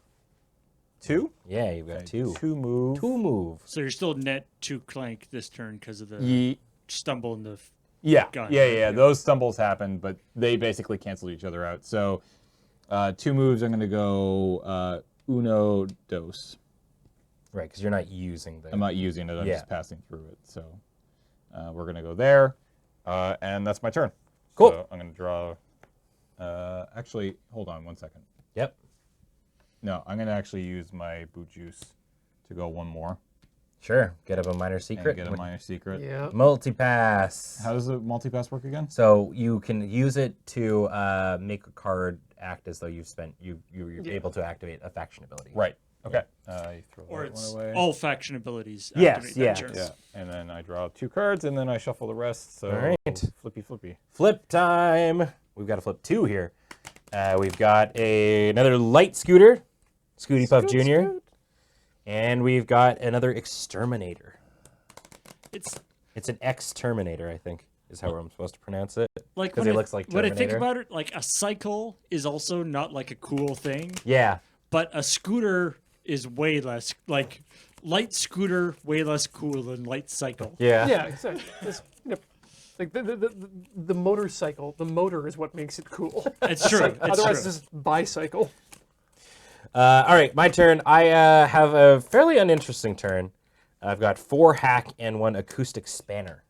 2. Yeah, you've got 2. 2 move. 2 move. So you're still net 2 clank this turn because of the stumble in the. Yeah, Got it. yeah. Those stumbles happen, but they basically cancel each other out. So 2 moves, I'm going to go uno, dos. Right, because you're not using the. I'm not using it, I'm Yeah. just passing through it. So we're going to go there, and that's my turn. Cool. So I'm going to draw. Actually, hold on 1 second. Yep. No, I'm going to actually use my boot juice to go 1 more. Sure. Get up a minor and secret. get a minor secret. Yeah. Multipass. How does the multipass work again? So you can use it to make a card act as though you're able to activate a faction ability. Right. Okay. You throw Or that it's one away. all faction abilities. Yes, activate yeah. that turn. Yeah. And then I draw 2 cards, and then I shuffle the rest. So All right. flippy. Flip time. We've got to flip 2 here. We've got another light scooter, Scooty Puff Jr. And we've got another exterminator. It's an exterminator, I think, is how I'm supposed to pronounce it. Like Because when he looks like when I think Terminator. about it, like a cycle is also not like a cool thing, Yeah. but a scooter is way less like light scooter way less cool than light cycle. Yeah. Yeah, exactly. Like the motorcycle, the motor is what makes it cool. It's true. It's Otherwise, true. it's just bicycle. All right, my turn. I have a fairly uninteresting turn. I've got 4 hack and 1 acoustic spanner.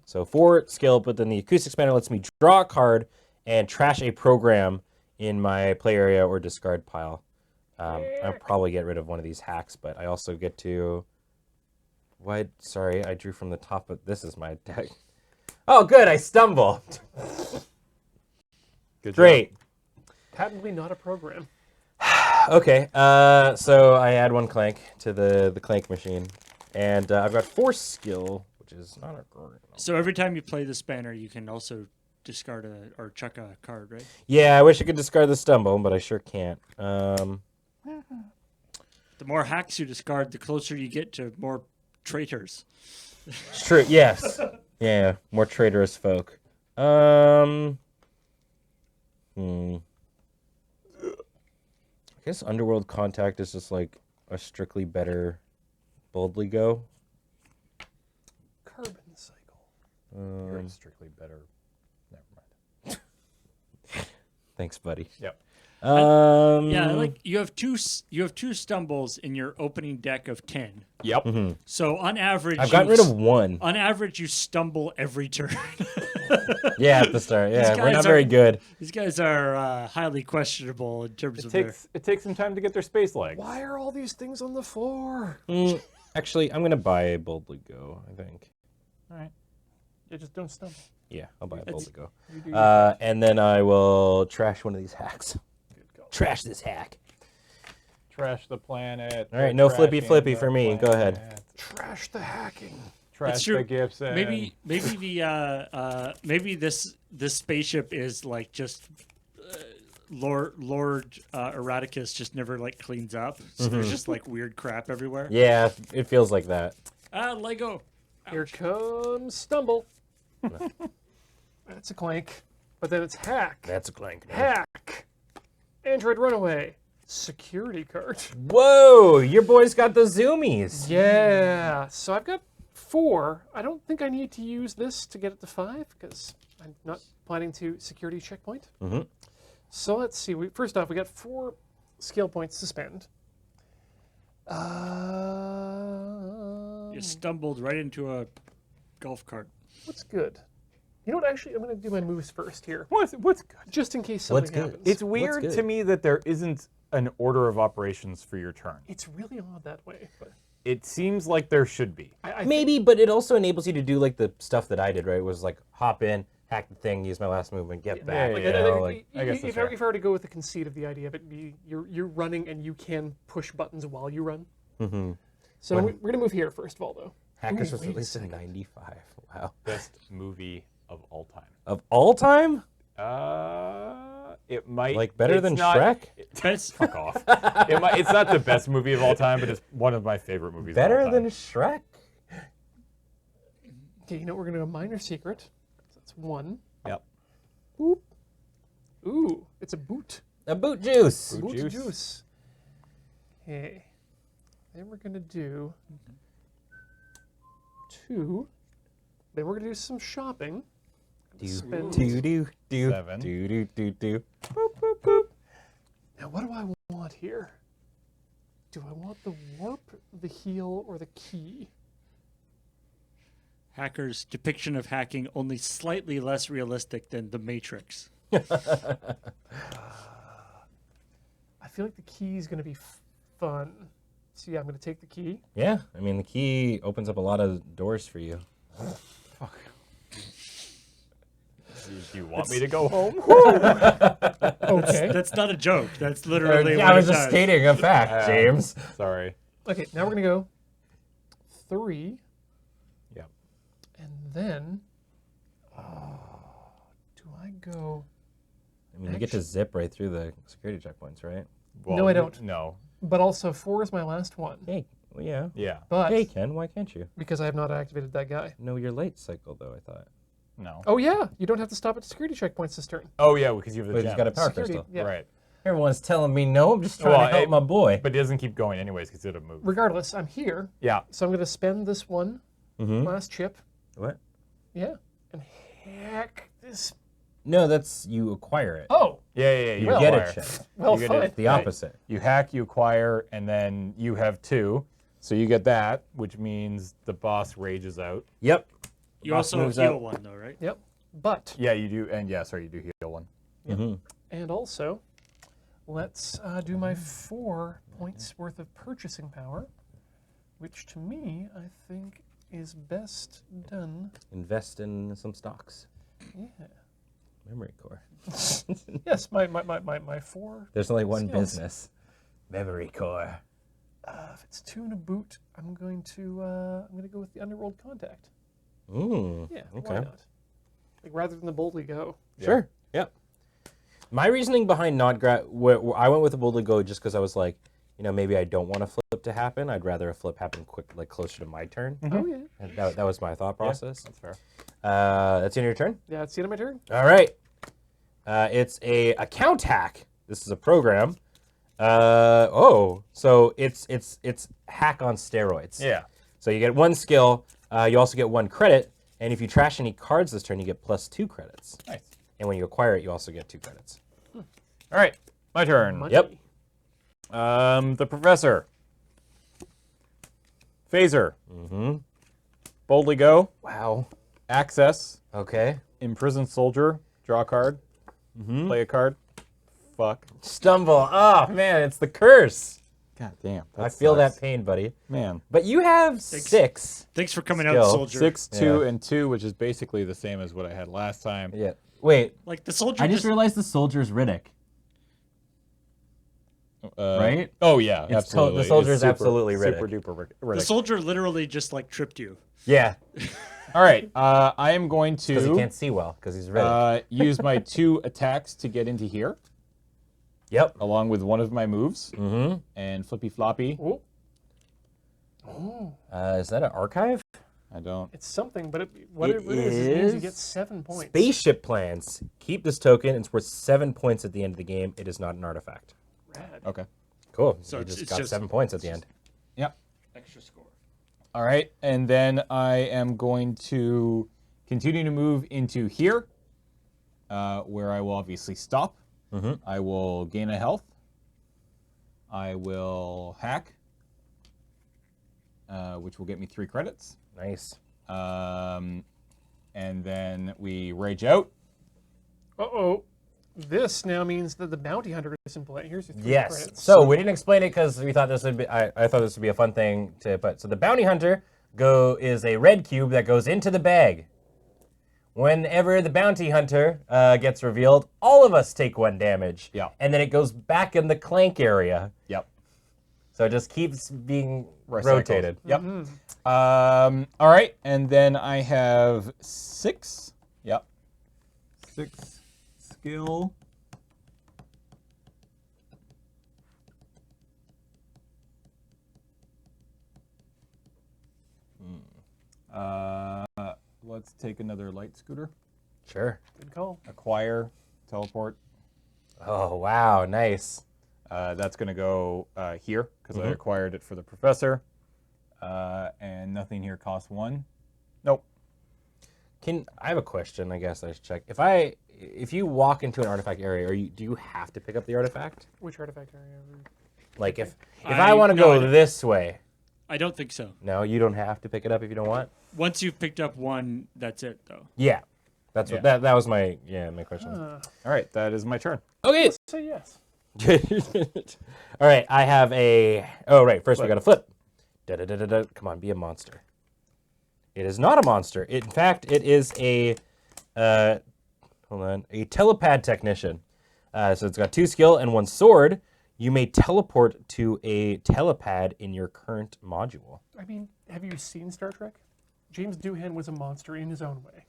So 4 skill, but then the acoustic spanner lets me draw a card and trash a program in my play area or discard pile. I'll probably get rid of one of these hacks, but I also get to... Sorry, I drew from the top of... This is my deck. Oh, good, I stumble. Good Great. Patently not a program. Okay, so I add 1 Clank to the Clank machine. And I've got 4 skill, which is not a great... So every time you play the spanner, you can also discard or chuck a card, right? Yeah, I wish I could discard the stumble, but I sure can't. The more hacks you discard, the closer you get to more traitors. It's true, yes. Yeah, more traitorous folk. I guess Underworld Contact is just like a strictly better Boldly Go. Carbon cycle. You're strictly better. Never mind. Thanks, buddy. Yep. Yeah, like you have two stumbles in your opening deck of 10. Yep. So on average, I've gotten rid of 1. On average, you stumble every turn. Yeah, at the start. Yeah, we're guys not are- very good. These guys are highly questionable in terms of their. It takes some time to get their space legs. Why are all these things on the floor? Actually, I'm going to buy a Boldly Go, I think. All right. Yeah, just don't stumble. Yeah, I'll buy a Boldly Go. You do And then I will trash one of these hacks. good call. Trash this hack. Trash the planet. All right, no Trashing flippy the for me. Go ahead. planet. Trash the hacking. Trash true. the Gibson. Maybe this spaceship is like just Lord Erraticus just never like cleans up. So there's just like weird crap everywhere. Yeah, it feels like that. Lego. Here comes stumble. That's a clank. But then it's hack. That's a Clank. Hack. Android runaway. Security card. Whoa, your boy's got the zoomies. Yeah. So I've got 4. I don't think I need to use this to get it to 5 because I'm not planning to security checkpoint. Mhm. So let's see. First off, we got 4 skill points to spend. You stumbled right into a golf cart. What's good? You know what? Actually, I'm going to do my moves first here, What's good? just in case What's something good? happens. It's weird good? to me that there isn't an order of operations for your turn. It's really odd that way. But It seems like there should be. I Maybe, but it also enables you to do like the stuff that I did, right? It was like hop in, hack the thing, use my last movement, get back. Like, you know, like- I guess that's fair. if I were to go with the conceit of the idea of it, you're running and you can push buttons while you run. Mhm. So we're going to move here first of all, though. Hackers Ooh, was wait a released in second. '95. Wow. Best movie of all time. Of all time? It might Like better it's than not- Shrek? Best, Fuck off. It's not the best movie of all time, but it's one of my favorite movies. of all Better time. than Shrek? Okay, you know we're going to go minor secret. So that's 1. Yep. Boop. Ooh, it's a boot. A boot juice. Boot Boot juice. Okay. Then we're going to do 2. Then we're going to do some shopping. Spend- Do. 7. Do. Now, what do I want here? Do I want the warp, the heal, or the key? Hacker's depiction of hacking only slightly less realistic than The Matrix. I feel like the key is going to be fun. So yeah, I'm going to take the key. Yeah, I mean the key opens up a lot of doors for you. Fuck. Do you want me to go home? Okay. That's not a joke. That's literally Yeah, what I was it just does. stating a fact, James. Sorry. Okay, now we're going to go 3. Yeah. And then, do I go? I mean, you get to zip right through the security checkpoints, right? Well, No, I don't. No. But also 4 is my last one. Hey, well, yeah. Yeah. But Hey, Ken, why can't you? because I have not activated that guy. No, you're late cycle though. I thought. No. Oh yeah, you don't have to stop at security checkpoints this turn. Oh yeah, because you have the But gem. he's got a power Security, crystal. yeah. Right. Everyone's telling me no. I'm just trying Well, to help my boy. But it doesn't keep going anyways because it'll move. Regardless, I'm here, Yeah. so I'm going to spend this one last chip. What? Yeah, and hack this. No, that's you acquire it. Oh, Yeah. you You get acquire. it, Chip. well, You get fine. it. The opposite. You hack, you acquire, and then you have 2. So you get that, which means the boss rages out. Yep. You Boss also moves heal up. one though, right? Yep. But Yeah, you do. And yeah, sorry, you do heal one. and also, let's do my 4 points worth of purchasing power, which to me I think is best done. Invest in some stocks. Yeah. Memory core. Yes, my 4. There's only one skills. business. Memory core. If it's 2 and a boot, I'm going to go with the Underworld Contact. Yeah, Okay. why not? Like rather than the Boldly Go. Sure. Yep. My reasoning behind not I went with the boldly go just because I was like, maybe I don't want a flip to happen. I'd rather a flip happen quick, like closer to my turn. Oh yeah. And that was my thought process. That's fair. That's the end of your turn. Yeah, it's the end of my turn. All right. It's a account hack. This is a program. So it's hack on steroids. Yeah. So you get 1 skill. You also get 1 credit, and if you trash any cards this turn, you get +2 credits. Nice. And when you acquire it, you also get 2 credits. All right, my turn. Money. Yep. The professor. Phaser. Boldly go. Wow. Access. Okay. Imprisoned soldier. Draw a card. Play a card. Fuck. Stumble. Oh man, it's the curse. God damn. I feel that pain, buddy. Man. But you have 6. Thanks for coming Skill. out, soldier. 6, 2, Yeah. and 2, which is basically the same as what I had last time. Yeah. Wait. Like the soldier. I just realized the soldier's Riddick. Right? Oh yeah, It's absolutely. the soldier is It's absolutely super Riddick. duper the Riddick. soldier literally just like tripped you. Yeah. All right, I am going Because he to can't see well, because he's Riddick. use my 2 attacks to get into here, Yep. along with one of my moves, and flippy floppy. Oh, Is that an archive? I don't. it's something, but whatever it is, it means you get 7 points. Spaceship plans. Keep this token. It's worth 7 points at the end of the game. It is not an artifact. Rad. Okay. Cool. So you it's- just it's got just- 7 points at the end. Yep. Extra score. All right, and then I am going to continue to move into here, where I will obviously stop. I will gain a health. I will hack, which will get me 3 credits. Nice. And then we rage out. Uh-oh. This now means that the bounty hunter is in play. Here's your 3 Yes. credits. So we didn't explain it because we thought this would be. I thought this would be a fun thing to put. So the bounty hunter is a red cube that goes into the bag. Whenever the bounty hunter gets revealed, all of us take 1 damage. Yeah. And then it goes back in the Clank area. Yep. So it just keeps being Recycled. rotated. Yep. All right, and then I have 6. Yep. 6 skill. Let's take another light scooter. Sure. Good call. Acquire, teleport. Oh, wow. Nice. That's going to go here because I acquired it for the professor. And nothing here costs 1. Nope. I have a question, I guess I should check. If you walk into an artifact area, do you have to pick up the artifact? Which artifact area? Like if I want to no, I go don't. this way, I don't think so. no, you don't have to pick it up if you don't want? Once you've picked up 1, that's it though. Yeah. That's what Yeah. that was my question. All right, that is my turn. Okay. Say yes. All right, I have a. Oh, right. First, we got to flip. Da-da-da-da-da. Come on, be a monster. It is not a monster. In fact, it is a. Hold on. A telepad technician. So it's got 2 skill and 1 sword. You may teleport to a telepad in your current module. I mean, have you seen Star Trek? James Doohan was a monster in his own way.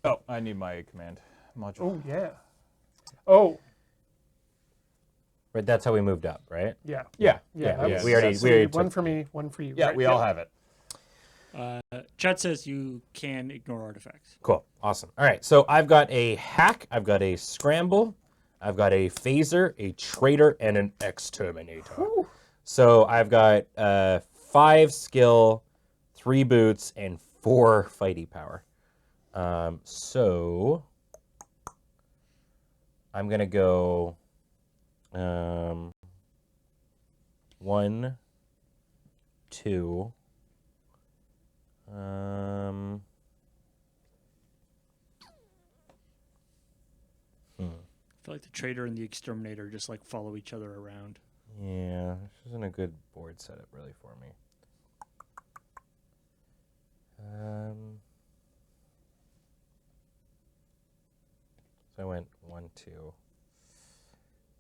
Oh, I need my command module. Oh, yeah. Oh, Right, that's how we moved up, right? yeah. Yeah. Yeah, that yeah. was- We already- that's we already the one took- for me, one for you. Yeah, right? we all have it. Chad says you can ignore artifacts. Cool. Awesome. All right, so I've got a hack, I've got a scramble, I've got a phaser, a traitor, and an exterminator. So I've got 5 skill, 3 boots, and 4 fighty power. So I'm gonna go 1, 2. I feel like the trader and the exterminator just like follow each other around. Yeah, this isn't a good board setup really for me. So I went 1, 2. Do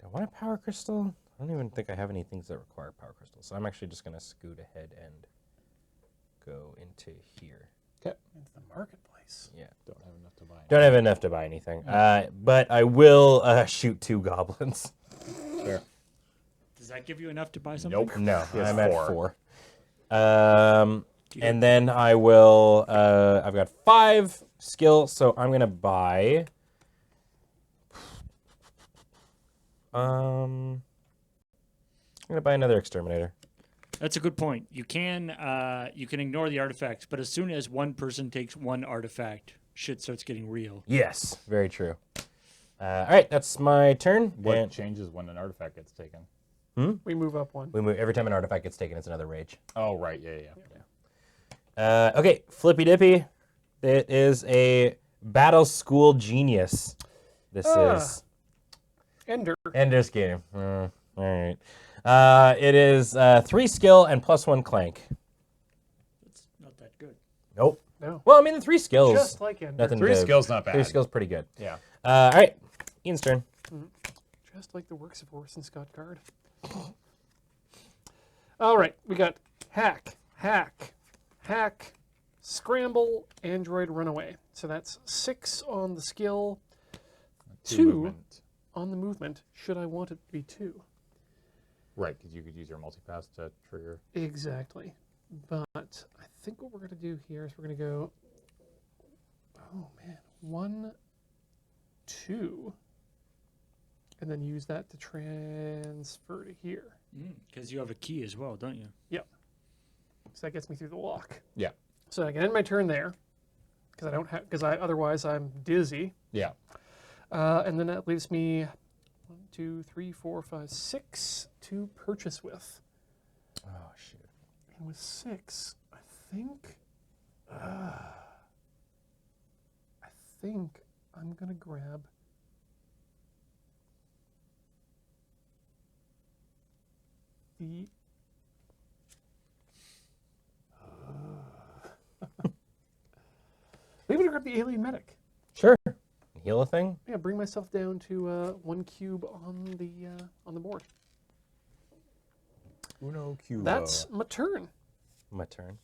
I want a power crystal? I don't even think I have any things that require power crystals. So I'm actually just going to scoot ahead and go into here. Okay. Into the marketplace. Yeah. Don't have enough to buy. Don't have enough to buy anything. But I will shoot 2 goblins. Fair. Does that give you enough to buy something? Nope. No, He has I'm at 4. 4. And then I will, I've got 5 skill, so I'm going to buy, I'm going to buy another exterminator. That's a good point. You can ignore the artifacts, but as soon as one person takes 1 artifact, shit starts getting real. Yes, very true. All right, that's my turn. What And changes when an artifact gets taken? We move up 1. we move, every time an artifact gets taken, it's another rage. Oh, right. Yeah. Okay, Flippy Dippy. It is a battle school genius. This is Ender. Ender's Game. All right. It is 3 skill and +1 clank. That's not that good. Nope. No. Well, I mean, the 3 skills. Just like Ender. Nothing 3 to- skills not bad. 3 skills pretty good. Yeah. All right. Ian's turn. Just like the works of Orson Scott Card. All right, we got hack, scramble, android runaway. So that's 6 on the skill, 2 movement. on the movement. Should I want it to be 2? Right, because you could use your multipass to trigger. Exactly. But I think what we're going to do here is we're going to go, oh man, 1, 2, and then use that to transfer to here. Because you have a key as well, don't you? Yep. So that gets me through the lock. Yeah. So I can end my turn there, because I don't have, otherwise I'm dizzy. Yeah. And then that leaves me 1, 2, 3, 4, 5, 6 to purchase with. Oh, shoot. And with 6, I think I'm gonna grab the. Maybe to grab the alien medic. Sure. Heal a thing? Yeah, bring myself down to 1 cube on the board. Uno Q. That's my turn. My turn.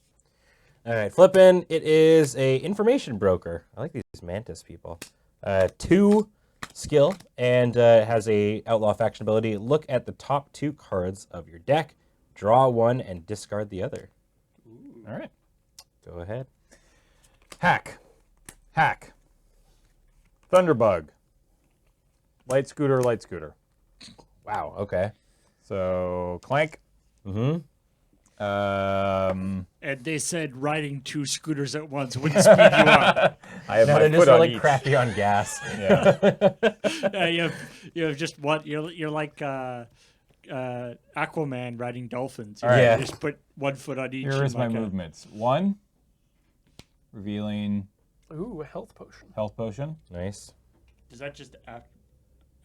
All right, flipping. It is a information broker. I like these mantis people. 2 skill and has a outlaw faction ability. Look at the top 2 cards of your deck, draw 1, and discard the other. All right. Go ahead. Hack. Thunderbug. Light scooter. Wow. Okay. So, Clank. Mm-hmm. And they said riding 2 scooters at once wouldn't speed you up. I have No, my they're foot just on really each. crappy on gas. Yeah. You have just one. You're like Aquaman riding dolphins. right. Yeah. You just put 1 foot on each. Here is and my like a- movements. 1, revealing Ooh, a health potion. health potion. Nice. Is that just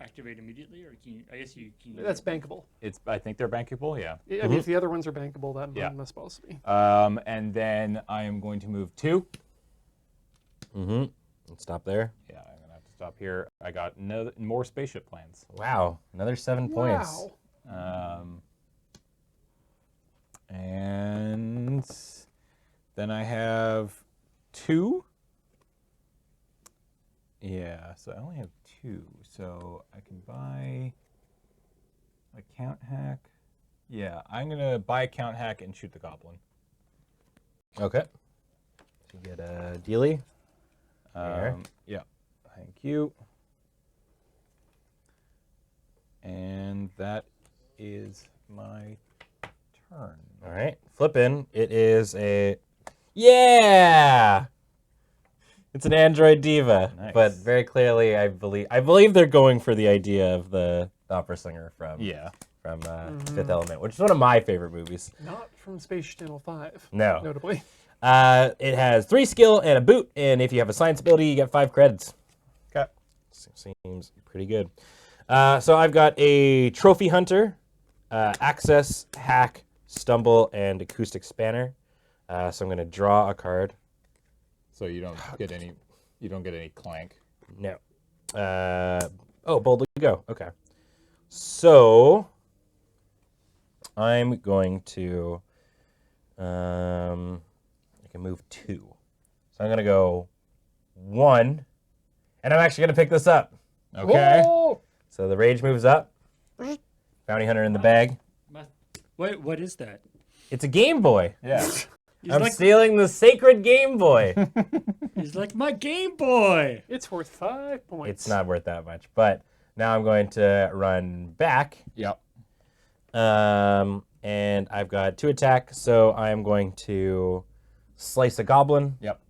activate immediately, or can you, I guess you can. That's bankable. I think they're bankable, yeah. I mean, if the other ones are bankable, that Yeah. must also be. And then I am going to move 2. Mm-hmm. Let's stop there. Yeah, I'm gonna have to stop here. I got more spaceship plans. Wow, another 7 points. Wow. And then I have 2. Yeah, so I only have 2. So I can buy a count hack. Yeah, I'm gonna buy a count hack and shoot the goblin. Okay. So you get a dealie. There. Yeah, thank you. And that is my turn. All right. Flippin'. It is a. Yeah! It's an android diva. Nice. But very clearly, I believe they're going for the idea of the opera singer from Fifth Element, which is one of my favorite movies. Not from Space Channel 5. No. Notably. It has 3 skill and a boot, and if you have a science ability, you get 5 credits. Okay. Seems pretty good. So I've got a trophy hunter, access, hack, stumble, and acoustic spanner. So I'm going to draw a card. So you don't get any. You don't get any clank. No. Boldly go. Okay. So I'm going to. I can move 2. So I'm going to go 1, and I'm actually going to pick this up. Okay. Whoa! So the rage moves up. Bounty hunter in the bag. What is that? It's a Game Boy. Yeah. I'm stealing the sacred Game Boy. He's like, my Game Boy! It's worth 5 points. It's not worth that much, but now I'm going to run back. Yep. And I've got 2 attack, so I'm going to slice a goblin. Yep.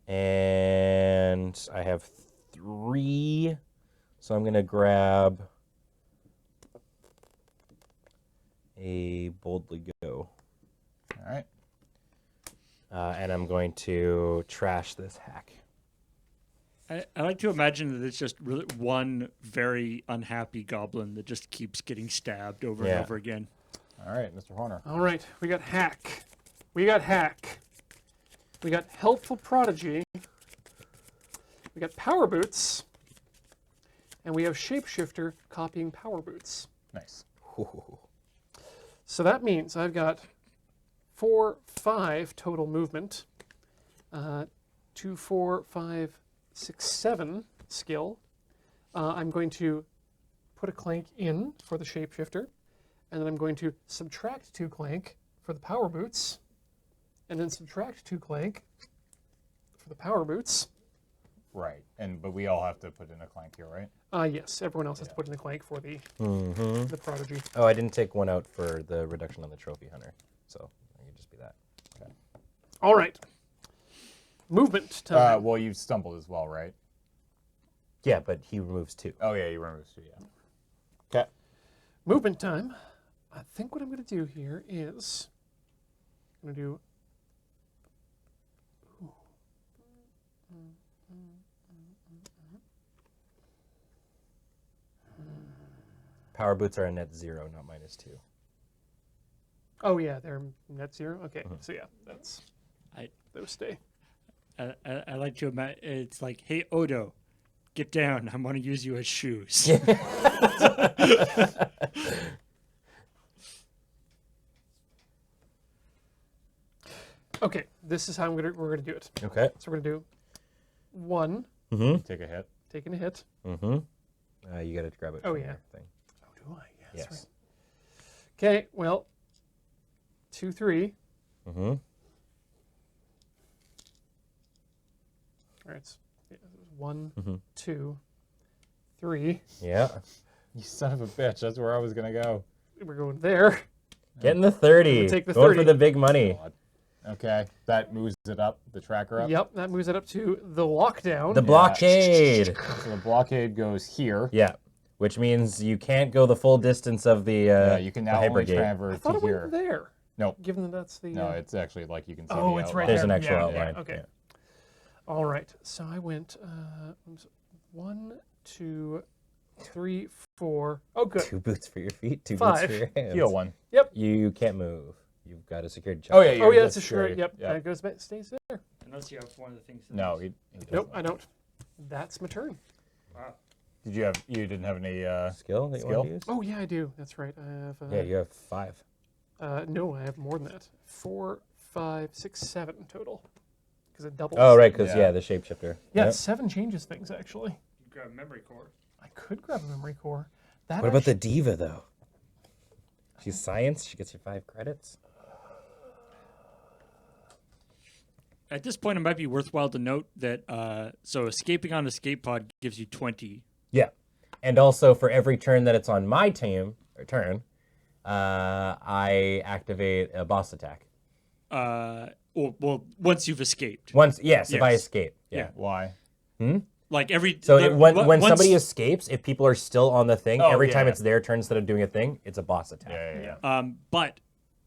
And I have 3, so I'm going to grab a boldly go. All right. And I'm going to trash this hack. I like to imagine that it's just really one very unhappy goblin that just keeps getting stabbed over and over again. All right, Mr. Horner. All right, we got hack. We got helpful prodigy. We got power boots. And we have shapeshifter copying power boots. Nice. So that means I've got 4, 5 total movement. 2, 4, 5, 6, 7 skill. I'm going to put a clank in for the shapeshifter, and then I'm going to subtract 2 clank for the power boots, and then subtract 2 clank for the power boots. Right, but we all have to put in a clank here, right? Yes, everyone else has to put in a clank for the prodigy. Oh, I didn't take 1 out for the reduction on the trophy hunter, so it could just be that. Okay. All right. Movement time. Well, you stumbled as well, right? Yeah, but he removes 2. Oh yeah, you remember 2, yeah. Okay. Movement time. I think what I'm going to do here is I'm going to do. Power boots are a net 0, not -2. Oh yeah, they're net 0. Okay, so yeah, that's those stay. I like to imagine it's like, hey Odo, get down. I want to use you as shoes. Okay, this is how we're gonna do it. Okay. So we're gonna do 1, Take a hit. taking a hit. You got to grab it. Oh, from yeah. your thing. Oh, do I? Yeah, Yes. that's right. Okay, well, 2, 3. All right, it's 1, 2, 3. Yeah. You son of a bitch. That's where I was going to go. We're going there. Getting the 30. Take the Going 30. for the big money. Okay. That moves it up, the tracker up. Yep, that moves it up to the lockdown. The blockade. So the blockade goes here. Yeah. Which means you can't go the full distance of the You can now only traverse I thought to it went here. there. Nope. Given that that's the. No, it's actually like you can see Oh, the it's outline. right There's there. an actual Yeah, outline. yeah, okay. Yeah. All right, so I went 1, 2, 3, 4. Oh, good. 2 boots for your feet, 2 boots 5. for your hands. Heal 1. You can't move. You've got a security check. Oh yeah. Oh, yeah, that's it's a sure. scary. Yep, Yeah. that goes back, stays there. Unless you have one of the things. No, he doesn't. Nope, I don't. That's my turn. Wow. Did you have? You didn't have any. Skill that you Skill? want to use? Oh, yeah, I do. That's right. I have. Yeah, you have 5. No, I have more than that. 4, 5, 6, 7 total. Because it doubles. Oh, right, because, Yeah. the shapeshifter. Yeah, Yep. 7 changes things, actually. You grab memory core. I could grab a memory core. That What about the diva, though? She's science. She gets you 5 credits. At this point, it might be worthwhile to note that so escaping on escape pod gives you 20. Yeah. And also, for every turn that it's on my turn, I activate a boss attack. Well, once you've escaped. Once, yes, if I Yes. escape. Yeah. Why? Like every. So the- when once- somebody escapes, if people are still on the thing, Oh, every yeah, time yeah. it's their turn instead of doing a thing, it's a boss attack. Yeah. But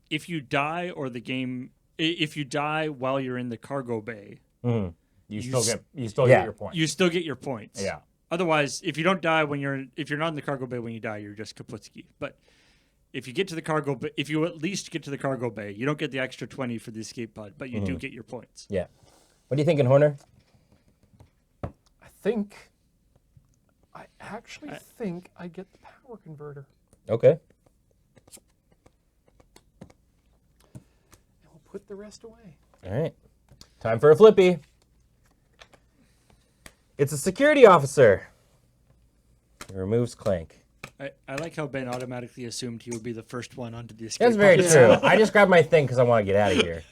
if you die or the game, if you die while you're in the cargo bay, You You still s- get. You still Yeah. get your point. you still get your points. Yeah. Otherwise, if you don't die if you're not in the cargo bay when you die, you're just kaputski. But if you get to the cargo bay, if you at least get to the cargo bay, you don't get the extra 20 for the escape pod, but you do get your points. Yeah. What are you thinking, Horner? I actually think I get the power converter. Okay. And we'll put the rest away. All right. Time for a flippy. It's a security officer. He removes Clank. I like how Ben automatically assumed he would be the first one onto the escape That's very pod. true. I just grabbed my thing because I want to get out of here.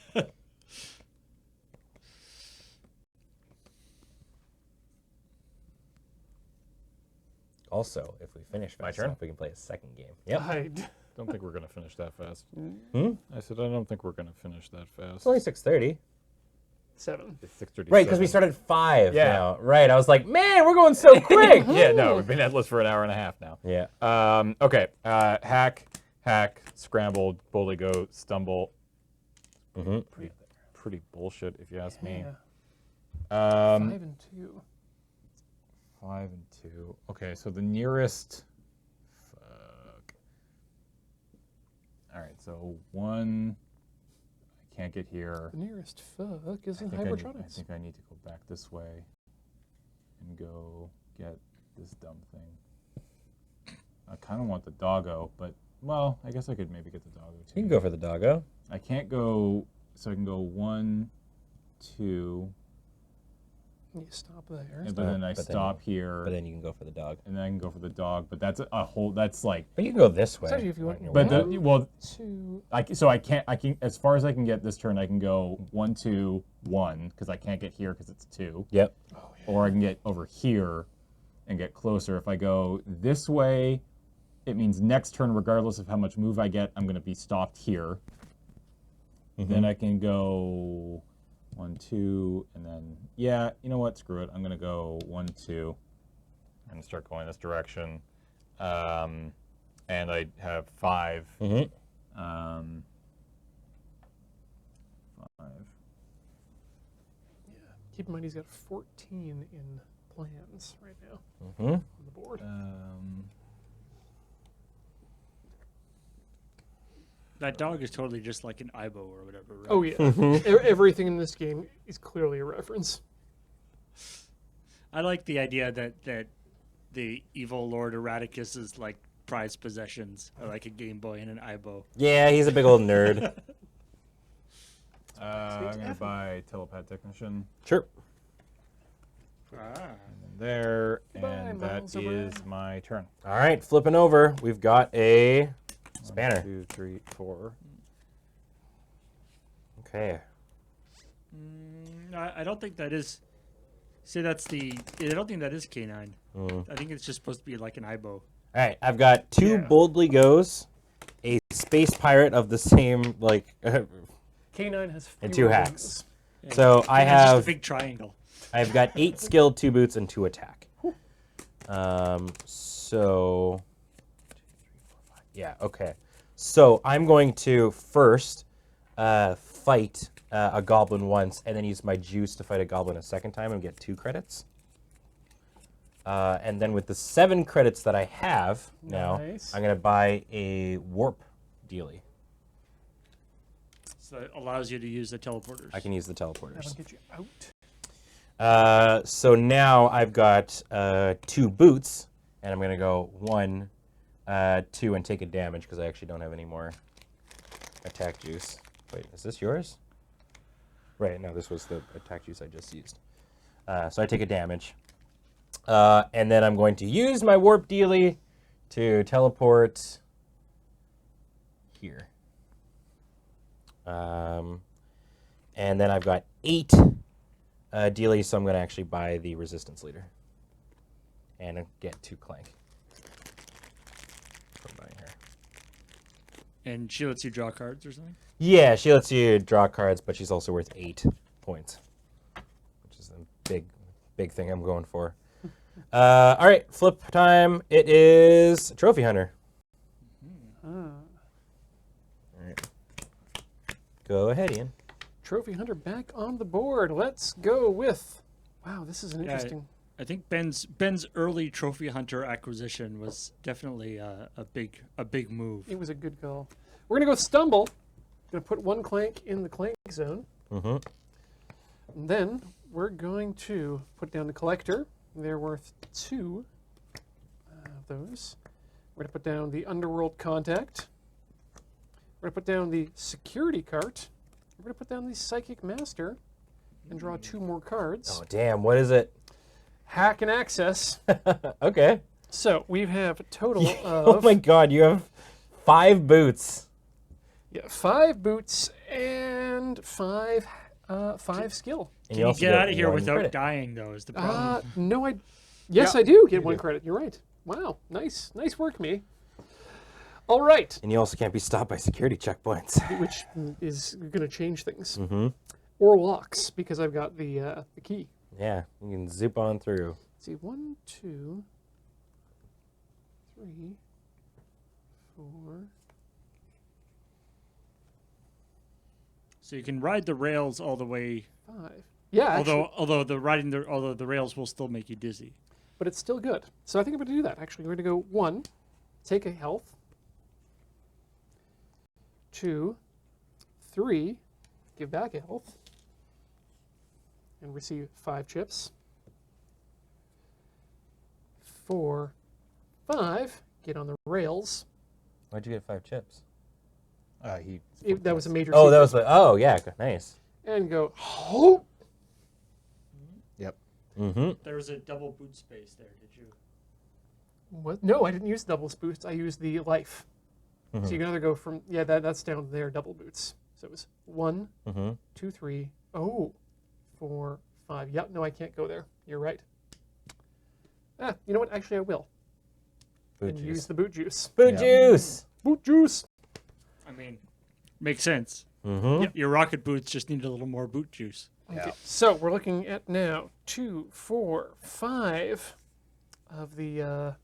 Also, if we finish fast turn? enough, we can play a second game. Yep. I don't think we're gonna finish that fast. Hmm? I said I don't think we're gonna finish that fast. It's only 6:30. 7. It's 6:37. Right, because we started at 5 Yeah. now. Right, I was like, man, we're going so quick. Yeah, no, we've been endless for an hour and a half now. Yeah. Okay. Hack, scrambled, bully goat, stumble. Mm-hmm. Pretty bullshit, if you ask me. Yeah. 5 and 2. 5 and 2. Okay, so the nearest. Fuck. All right, so 1. I can't get here. The nearest fuck is in I Hypertronics. think I need to go back this way and go get this dumb thing. I kind of want the doggo, but, well, I guess I could maybe get the doggo too. You can go for the doggo. I can't go, so I can go 1, 2, You stop there. and then I but then stop here, But then you can go for the dog. and then I can go for the dog, but that's a whole, that's like, But you can go this way. Especially if you want- on your but way. the, well, 2. so I can, as far as I can get this turn, I can go 1, 2, 1, because I can't get here because it's 2. Yep. Oh, yeah. Or I can get over here and get closer. If I go this way, it means next turn, regardless of how much move I get, I'm going to be stopped here. Then I can go 1, 2, and then, yeah, you know what? Screw it. I'm going to go 1, 2 and start going this direction. And I have 5. Mm-hmm. 5. Keep in mind he's got 14 in plans right now Mm-hmm. on the board. That dog is totally just like an Ibo or whatever, right? Oh yeah, everything in this game is clearly a reference. I like the idea that the evil Lord Erraticus's like prized possessions are like a Game Boy and an Ibo. Yeah, he's a big old nerd. I'm going to buy Telepath Technician. Sure. There, Goodbye, and that Miles is O'Brien. my turn. All right, flipping over. We've got a spanner. 1, 2, 3, 4. Okay. I don't think that is. See, that's the. I don't think that is K9. Mm. I think it's just supposed to be like an Ibo. All right, I've got 2 Yeah. boldly goes, a space pirate of the same like. K9 has And fewer 2 hacks. wings. Yeah. So I It's just a have big triangle. I've got 8 skilled, 2 boots, and 2 attack. So 2, 3, 4, 5. Yeah. Okay. So I'm going to first fight a goblin once, and then use my juice to fight a goblin a second time and get 2 credits. And then with the 7 credits that I have now, Nice. I'm going to buy a warp dealie. So it allows you to use the teleporters. I can use the That'll teleporters. get you out. So now I've got 2 boots, and I'm going to go 1, 2, and take a damage because I actually don't have any more attack juice. Wait, is this yours? Right, no, this was the attack juice I just used. So I take a damage. And then I'm going to use my warp dealie to teleport here. And then I've got 8 dealies, so I'm going to actually buy the resistance leader and get 2 Clank from buying her. And she lets you draw cards or something? Yeah, she lets you draw cards, but she's also worth 8 points, which is a big thing I'm going for. All right, flip time. It is Trophy Hunter. All right. Go ahead, Ian. Trophy Hunter back on the board. Let's go with. Wow, this is an Yeah, interesting. I think Ben's early Trophy Hunter acquisition was definitely a big move. It was a good call. We're gonna go with Stumble. Gonna put 1 Clank in the Clank zone. Mm-hmm. And then we're going to put down the Collector. They're worth 2 of those. We're going to put down the Underworld Contact. We're going to put down the Security Cart. We're going to put down the Psychic Master and draw 2 more cards. Oh, damn. What is it? Hack and Access. Okay. So we have a total Oh of my god, you have 5 boots. 5 boots and 5 skill. And Can you also get out of here 1 without credit. dying, though, is the problem. No, Yes, Yeah, I do get 1 credit. You're right. Wow, nice work, me. All right, And you also can't be stopped by security checkpoints. which is going to change things. Mm-hmm. Or locks, because I've got the key. Yeah, you can zip on through. Let's see, 1, 2, 3, 4. So you can ride the rails all the way. 5. Yeah, actually, Although the rails will still make you dizzy. but it's still good. So I think I'm going to do that. Actually, we're going to go 1, take a health. 2, 3, give back a health, and receive 5 chips. 4, 5, get on the rails. Why'd you get 5 chips? That was a major. Oh, that secret. was oh yeah, nice. And go. Oh, Yep. Mm-hmm. There was a double boot space there, did you? what? No, I didn't use double boots. I used the life. So you can either go from that's down there double boots. So it was 1, Mm-hmm. 2, 3. Oh, 4, 5. Yep. No, I can't go there. You're right. You know what? Actually, I will. Boot And juice. use the boot juice. Boot Yeah. juice. Boot juice. I mean, makes sense. Mm-hmm. Your rocket boots just need a little more boot juice. Okay. So we're looking at now 2, 4, 5 of the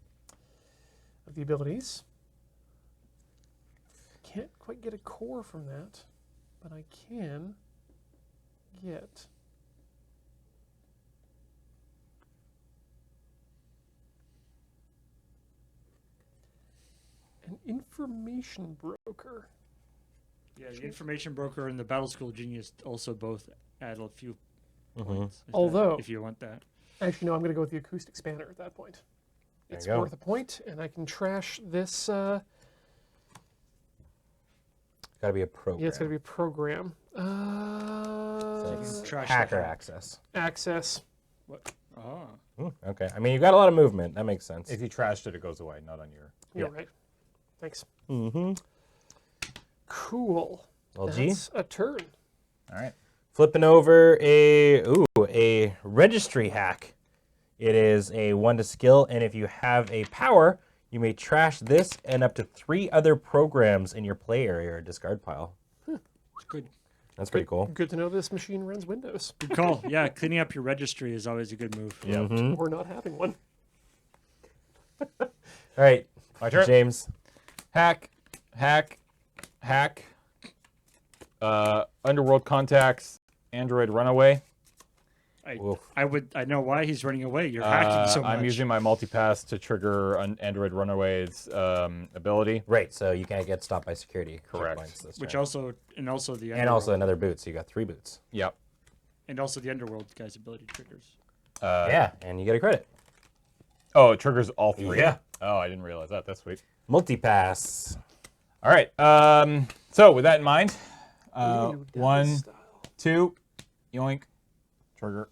abilities. Can't quite get a core from that, but I can get an information broker. Yeah, the information broker and the battle school genius also both add a few points. Although- if you want that. Actually, no, I'm going to go with the acoustic spanner at that point. There It's you go. worth a point, and I can trash this. Got to be a program. Yeah, it's going to be a program. It's trash the hacker hack. access. Access. What? Oh. Okay. I mean, you've got a lot of movement. That makes sense. If you trashed it, it goes away, not on your. You're right. Thanks. Mm-hmm. Cool. Well, G. That's a turn. All right. Flipping over a registry hack. It is a 1 to skill, and if you have a power, you may trash this and up to 3 other programs in your play area or discard pile. Good. That's pretty cool. Good to know this machine runs Windows. Good call. Yeah, cleaning up your registry is always a good move. Yeah. Mhm. Or not having one. All right, My turn. James. Hack. Underworld Contacts. Android Runaway. Oof. I know why he's running away. You're hacking so much. I'm using my multipass to trigger an Android Runaway's ability. Right, so you can't get stopped by security. Correct. checkpoints this Which turn. also the and underworld, also another boot, so you got 3 boots. Yep. and also the underworld guy's ability triggers. Yeah, and you get a credit. Oh, it triggers all 3. Yeah. Oh, I didn't realize that. That's sweet. Multipass. All right. So with that in mind, Ooh, 1, Dallas style. 2, yoink, trigger.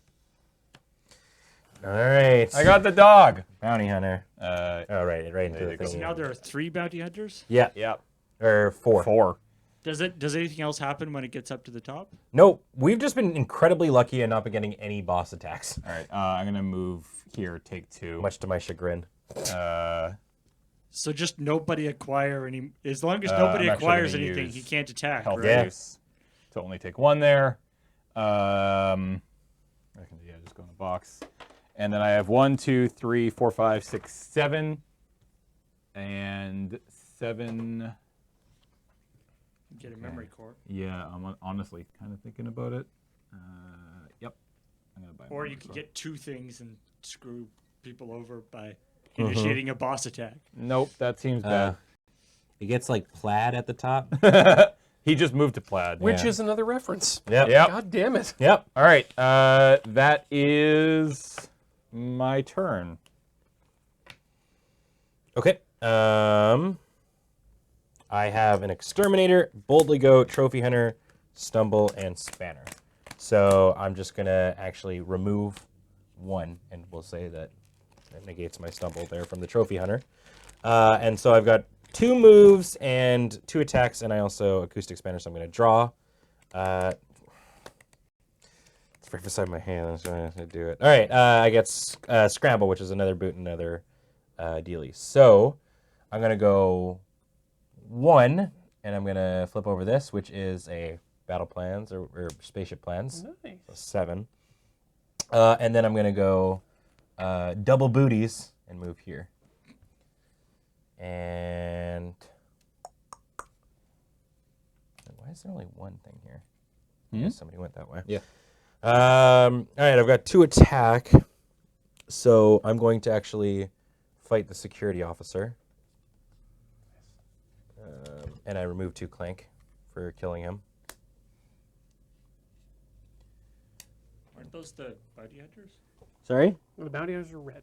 All right. I got the dog. bounty hunter. Uh, Oh, right into There the you go. thing. So now there are 3 bounty hunters. Yeah, yep. or 4. 4. Does anything else happen when it gets up to the top? Nope, we've just been incredibly lucky and not been getting any boss attacks, All right. I'm gonna move here. Take 2. much to my chagrin. So just nobody acquire any. As long as I'm nobody actually acquires gonna anything, use he can't attack. health Right? Yeah. reduce to only take 1 there. I can just go in the box, and then I have 1, 2, 3, 4, 5, 6, 7, and 7. Get a memory core. Yeah, I'm honestly kind of thinking about it. Yep. I'm gonna buy. Or one you as could well. get 2 things and screw people over by Mm-hmm. initiating a boss attack. Nope, that seems bad. It gets like plaid at the top. He just moved to plaid. Which Yeah. is another reference. Yep. Yep. God damn it. Yep. All right. That is my turn. Okay. I have an exterminator, boldly go, trophy hunter, stumble, and spanner. So I'm just gonna actually remove 1, and we'll say that it negates my stumble there from the trophy hunter. And so I've got 2 moves and 2 attacks, and I also acoustic spanner, so I'm gonna draw. It's right beside my hand. So I'm gonna do it. All right. I get scramble, which is another boot, and another dealie. So I'm gonna go 1, and I'm gonna flip over this, which is a battle plans or spaceship plans. Nice. So 7. And then I'm gonna go double booties and move here. And why is there only 1 thing here? I guess somebody went that way. Yeah. All right, I've got 2 attack, so I'm going to actually fight the security officer. And I remove 2 Clank for killing him. Aren't those the bounty hunters? Sorry? The bounty hunters are red.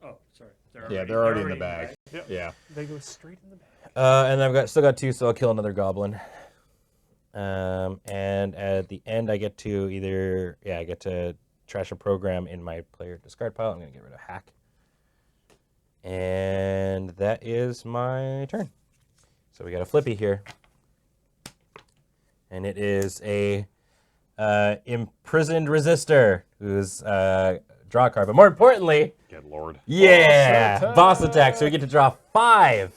Oh, sorry. Yeah, they're already in the bag. Yep. Yeah. They go straight in the bag. And I've still got 2, so I'll kill another goblin. And at the end, I get to I get to trash a program in my player discard pile. I'm gonna get rid of hack. And that is my turn. So we got a flippy here. And it is a imprisoned resistor who's draw a card. But more importantly, Good lord. yeah, boss attack. So we get to draw 5.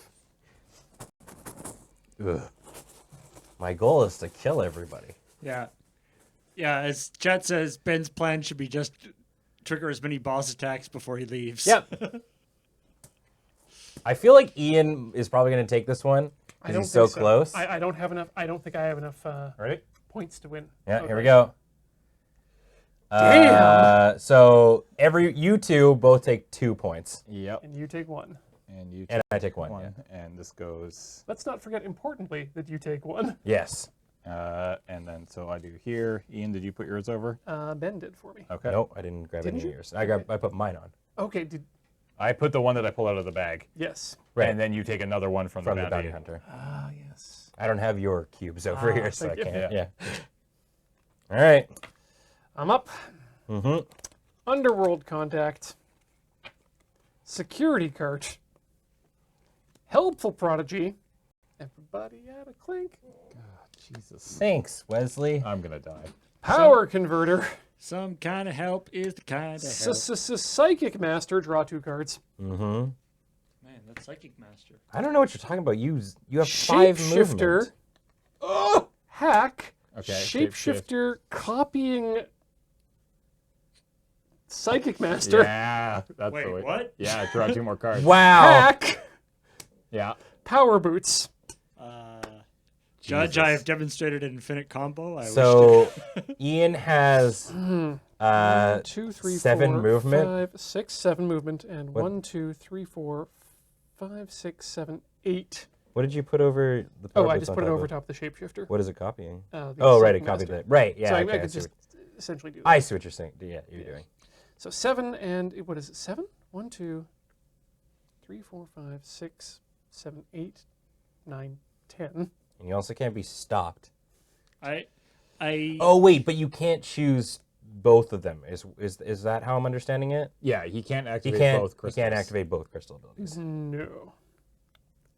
Ugh. My goal is to kill everybody. Yeah. Yeah, as Chet says, Ben's plan should be just trigger as many boss attacks before he leaves. Yep. I feel like Ian is probably going to take this one I because don't he's so think close. I don't have enough. I don't think I have enough Ready? points to win. Yeah, here we Okay. go. Damn. So you 2 both take 2 points, Yep. And you take 1. And you and take I take 1. 1, Yeah. and this goes. Let's not forget, importantly, that you take 1. Yes. And then so I do here. Ian, did you put yours over? Ben did for me. Okay. Nope, I didn't grab Didn't any you? of yours. I put mine on Okay. Did I put the one that I pulled out of the bag, yes. Right. and then you take another one from from the the bounty. bounty hunter. Ah, yes. I don't have your cubes over here, so I thank you. can't. Yeah. Yeah. All right. I'm up. Mm-hmm. Underworld contact. Security cart. Helpful prodigy. Everybody out of Clank. Jesus. Thanks, Wesley. I'm gonna die. Power converter. Some kind of help is the kind of help. Psychic master. Draw 2 cards. Mm-hmm. Man, that's Psychic Master. I don't know what you're talking about. You have 5 Shapeshifter. movement. Hack. Okay. Shapeshifter copying Psychic Master. Yeah. That's Wait, the way. what? Yeah. Draw 2 more cards. Wow. Hack. Yeah. Power boots. Judge, I have demonstrated an infinite combo. I So Ian has 1, 2, 3, 7 4, movement. 5, 6, 7 movement, and What? 1, 2, 3, 4, 5, 6, 7, 8. What did you put over the? Oh, part I that's just on put it top over of? top of the shapeshifter. What is it copying? The Oh, right, it Assault copied Master. that. Right, yeah. So okay, I I could see just what- essentially do that. I see what you're saying. Yeah, you're doing. So 7 and what is it? 7? 1, 2, 3, 4, 5, 6, 7, 8, 9, 10. And you also can't be stopped. I Oh wait, but you can't choose both of them. Is that how I'm understanding it? Yeah, he can't He activate can't. both He crystals. can't activate both crystal abilities. No.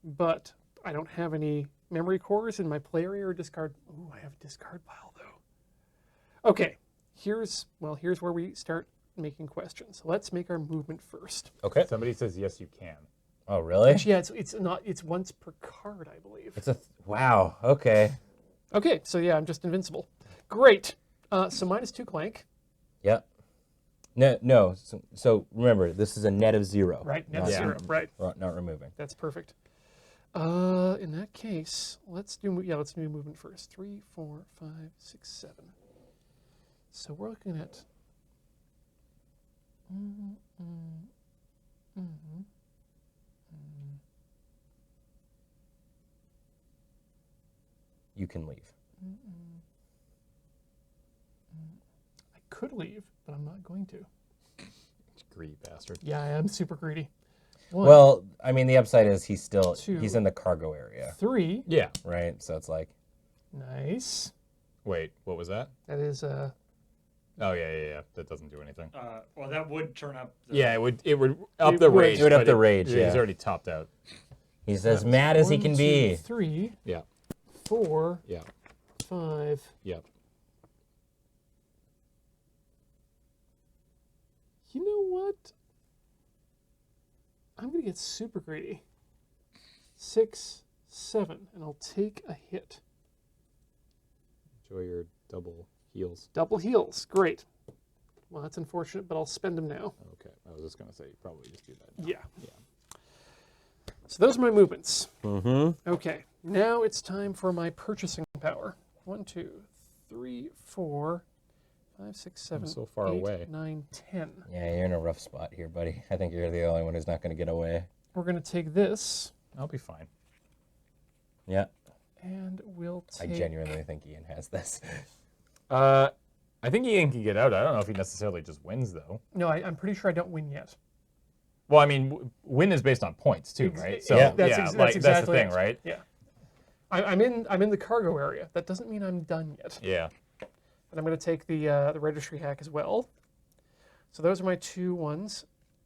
But I don't have any memory cores in my play area or discard. Ooh, I have a discard pile though. Okay, here's where we start making questions. Let's make our movement first. Okay. Somebody says yes, you can. Oh really? Actually, yeah, it's once per card, I believe. It's a wow. Okay. Okay, so yeah, I'm just invincible. Great. So -2 Clank. Yep. No. So remember, this is a net of 0. Right, net not, 0. Right. Not removing. That's perfect. In that case, let's do movement first. 3, 4, 5, 6, 7. So we're looking at. You can leave. I could leave, but I'm not going to. Greedy bastard. Yeah, I am super greedy. 1, Well, I mean, the upside is he's 2, in the cargo area, 3. Yeah. right? So it's like Nice. Wait, what was that? That is Oh yeah. That doesn't do anything. well, that would turn up. The, Yeah, it would up It the would. rage. It would up but the rage, He's yeah. already topped out. he's as mad as he 1, can 2, be. 3, Yeah. 4, Yeah. 5. Yeah. You know what? I'm gonna get super greedy. 6, 7, and I'll take a hit. Enjoy your double heals. Double heals. Great. Well, that's unfortunate, but I'll spend them now. Okay. I was just gonna say you probably just do that. Yeah. So those are my movements. Mm-hmm. Okay. Now it's time for my purchasing power. 1, 2, 3, 4, 5, 6, 7, so far 8, away. 9, 10. Yeah, you're in a rough spot here, buddy. I think you're the only one who's not going to get away. We're gonna take this, I'll be fine. Yeah, and we'll I take. genuinely think Ian has this. I think Ian can get out. I don't know if he necessarily just wins though. No, I'm pretty sure I don't win yet. Well, I mean, win is based on points too, right? So Yeah. That's that's exactly the thing, it. right? Yeah. I'm in the cargo area. That doesn't mean I'm done yet. Yeah. And I'm going to take the registry hack as well. So those are my 2 ones.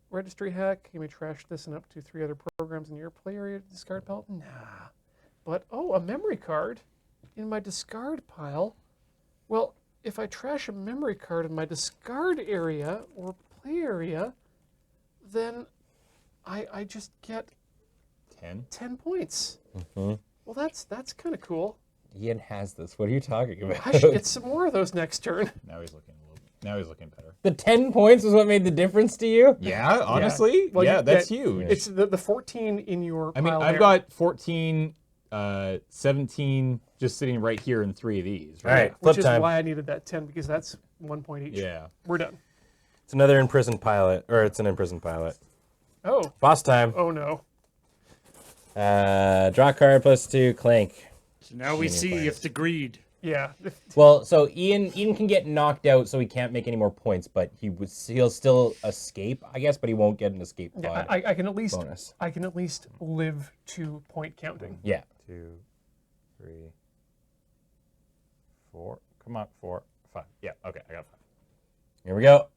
Registry hack. You may trash this and up to 3 other programs in your play area. Discard pile. Nah. But a memory card in my discard pile. Well, if I trash a memory card in my discard area or play area, then I just get 10 points. Mm-hmm. Well, that's kind of cool. Ian has this. What are you talking about? I should get some more of those next turn. Now he's looking a little. Now he's looking better. The 10 points was what made the difference to you? Yeah, honestly, Well, yeah, you- that's yeah, huge. It's the 14 in your I mean, pile I've there. got 14, 17 just sitting right here in 3 of these. All right, Right. flip Which is time. why I needed that 10, because that's 1 point each. Yeah. We're done. It's another imprisoned pilot, or it's an imprisoned pilot. Oh, Boss time. oh no. Draw card +2, Clank. So now we see players. if the greed. Yeah. Well, so Ian can get knocked out, so he can't make any more points, but he'll still escape, I guess, but he won't get an escape Yeah, pod. I can at least bonus. I can at least live to point counting. Yeah. 2, 3, 4. Come on, 4, 5. Yeah, okay, I got 5. Here we go.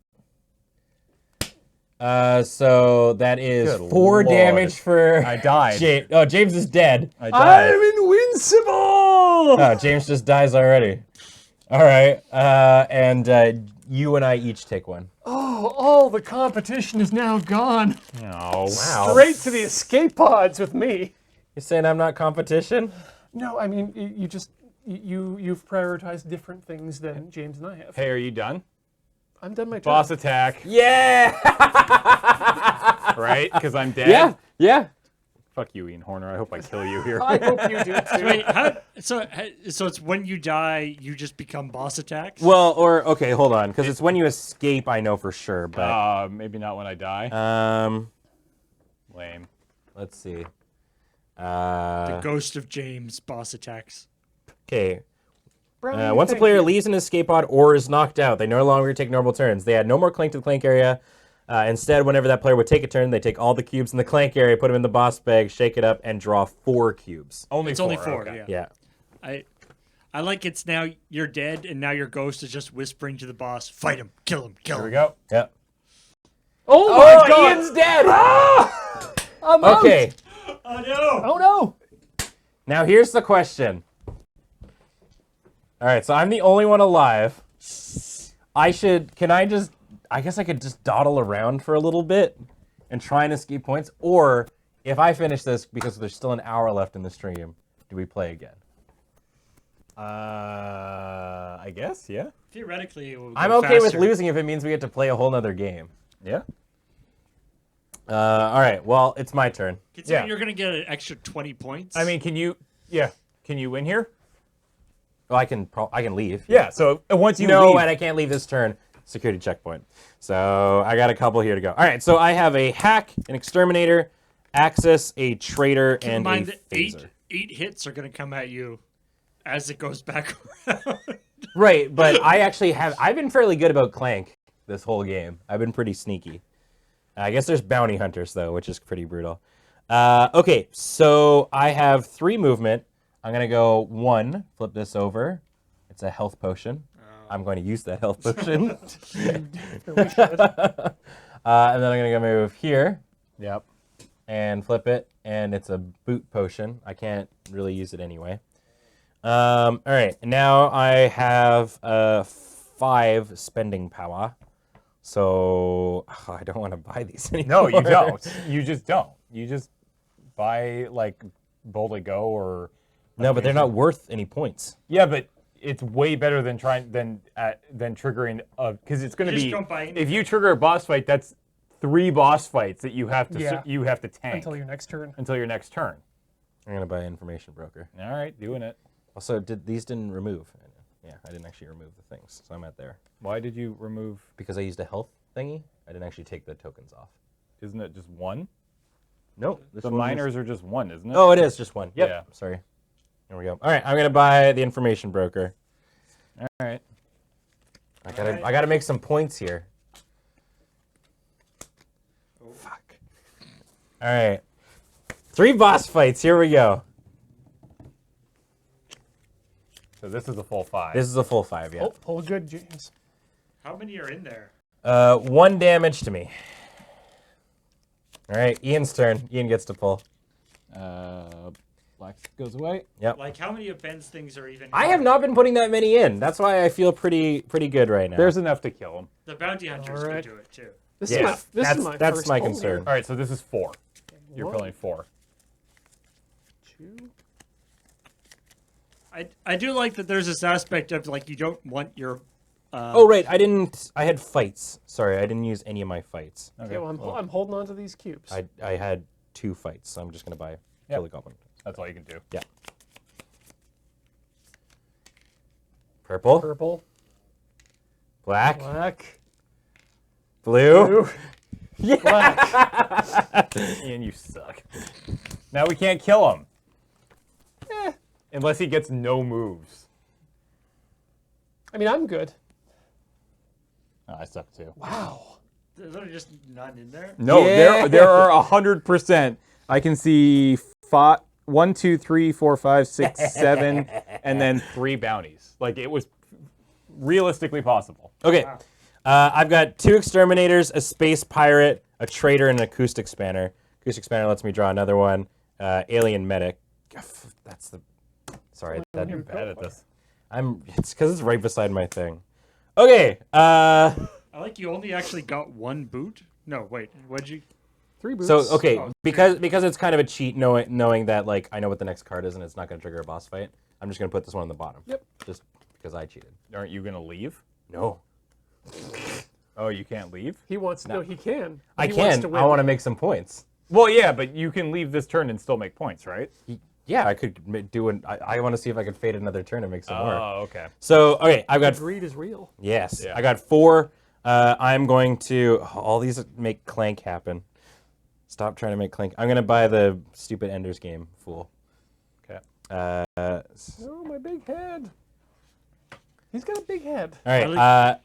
So that is Good 4 Lord. damage for I died. James. Oh, James is dead. I died. invincible! Oh, James just dies already. All right. And you and I each take 1. Oh, all the competition is now gone. Oh, Wow. Straight to the escape pods with me. You're saying I'm not competition? No, I mean you've prioritized different things than James and I have. Hey, are you done? I'm done my job. Boss attack, Yeah. right? Because I'm dead. Yeah. Yeah. Fuck you, Ian Horner. I hope I kill you here. I hope you do too. Wait, so it's when you die, you just become boss attacks? Well, or okay, hold on, because it's when you escape. I know for sure, but Maybe not when I die. Lame. let's see. The Ghost of James boss attacks. Okay. Brownie, Once a thank player you. leaves an escape pod or is knocked out, they no longer take normal turns. They add no more Clank to the Clank area. Instead, whenever that player would take a turn, they take all the cubes in the Clank area, put them in the boss bag, shake it up, and draw 4 cubes. It's only four, okay. yeah. Yeah. I like it's now you're dead, and now your ghost is just whispering to the boss, fight him, kill him, kill Here we him. go. Yeah. Oh my God! Ian's dead! I'm out. Okay. Oh no! Oh no! Now here's the question. All right, so I'm the only one alive. I guess I could just dawdle around for a little bit and try and escape points. Or if I finish this, because there's still an hour left in the stream, do we play again? I guess, yeah. Theoretically, it will go I'm okay with faster. losing if it means we get to play a whole nother game. Yeah. All right, well, it's my turn. Considering Yeah. you're gonna get an extra 20 points. I mean, can you win here? Well, I can leave. Yeah, so once you No, leave. and I can't leave this turn. Security checkpoint. So I got a couple here to go. All right, so I have a hack, an exterminator, axis, a traitor, keep in and mind a that phaser. eight hits are gonna come at you as it goes back around. Right, but I've been fairly good about Clank this whole game. I've been pretty sneaky. I guess there's bounty hunters though, which is pretty brutal. Okay, so I have 3 movement. I'm gonna go 1, flip this over. It's a health potion. I'm going to use that health potion. And then I'm gonna go move here Yep. and flip it, and it's a boot potion. I can't really use it anyway. All right, now I have 5 spending power. So I don't want to buy these anymore. No, you don't. You just don't. You just buy like Bold to Go or. No, but they're not worth any points. Yeah, but it's way better than triggering because it's going to You just be don't buy anything. if you trigger a boss fight, that's 3 boss fights that you have to Yeah. tank Until your next turn. until your next turn. I'm gonna buy information broker. All right, doing it. Also, these didn't remove? Yeah, I didn't actually remove the things, so I'm at there. Why did you remove? Because I used a health thingy, I didn't actually take the tokens off. Isn't it just 1? No, this The one was- miners are just 1, isn't it? Oh, it is just 1. Yep. Yeah. Sorry. There we go. All right, I'm gonna buy the information broker. All right. I gotta make some points here. Fuck. All right. 3 boss fights. Here we go. So this is a full 5. This is a full 5. Yeah. Oh, pull good, James. How many are in there? 1 damage to me. All right, Ian's turn. Ian gets to pull. Black goes away. Yep. Like, how many of Ben's things are even? I have not been putting that many in. That's why I feel pretty good right now. There's enough to kill him. The bounty hunters Alright. could do it too. This Yeah, is my, this is my that's first my pull concern. here. All right, so this is 4. You're One. pulling 4. 2. I do like that there's this aspect of like you don't want your. Oh right, I had fights. Sorry, I didn't use any of my fights. Okay, well, I'm holding on to these cubes. I had 2 fights, so I'm just gonna buy kill the goblin. That's all you can do. Yeah. Purple, Purple, black, black, blue. blue, black. Ian, you suck. Now we can't kill him. Unless he gets no moves. I mean, I'm good. Oh, I suck too. Wow. There's literally just none in there. No, Yeah. there are 100%. I can see 1, 2, 3, 4, 5, 6, 7, and then 3 bounties. Like it was realistically possible. Okay, I've got 2 exterminators, a space pirate, a traitor, and an acoustic spanner. Acoustic spanner lets me draw another one. Alien medic. That's the. Sorry, You're bad at this. It's because it's right beside my thing. Okay. I like you only actually got 1 boot. No, wait. What'd you? 3 boots. So okay, Oh. because it's kind of a cheat, knowing that like I know what the next card is and it's not going to trigger a boss fight. I'm just going to put this one on the bottom. Yep. Just because I cheated. Aren't you gonna leave? No, Oh, you can't leave? He wants. No, he can. I He wants can. to I win. want to make some points. Well, yeah, but you can leave this turn and still make points, right? Yeah, I could do an. I want to see if I could fade another turn and make some more. Oh, okay. So okay, I've got Greed is real. yes, Yeah. I got 4. I'm going to all these make Clank happen. Stop trying to make Clank. I'm gonna buy the stupid Ender's Game, fool. Okay. All Oh, my big head. He's got a big head. right.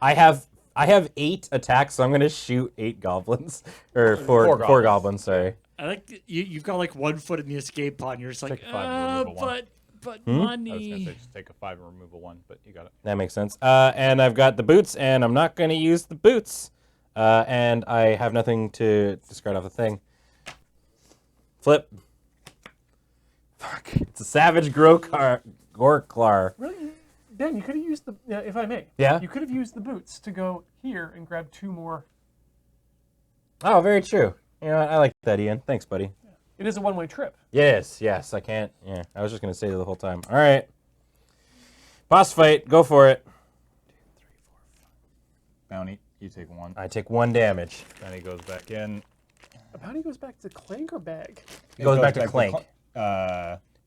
I have 8 attacks, so I'm gonna shoot 8 goblins or 4 Four goblins. Sorry. I like you've got like 1 foot in the escape pod, and you're just like, Take a 5 and remove a 1. but I was money. gonna say just take a 5 and remove a 1, but you got it. That makes sense. And I've got the boots, and I'm not going to use the boots. And I have nothing to discard off the thing. Flip. Fuck. It's a Savage Gorklar. Really? Dan, you could have used the, if I may. Yeah? You could have used the boots to go here and grab 2 more. Oh, very true. You know, I like that, Ian. Thanks, buddy. It is a one-way trip. Yes, I can't. Yeah, I was just going to say that the whole time. All right. Boss fight. Go for it. Bounty, you take 1. I take 1 damage. Bounty goes back in. How do you goes back to Clank or Bag? It goes back to Clank.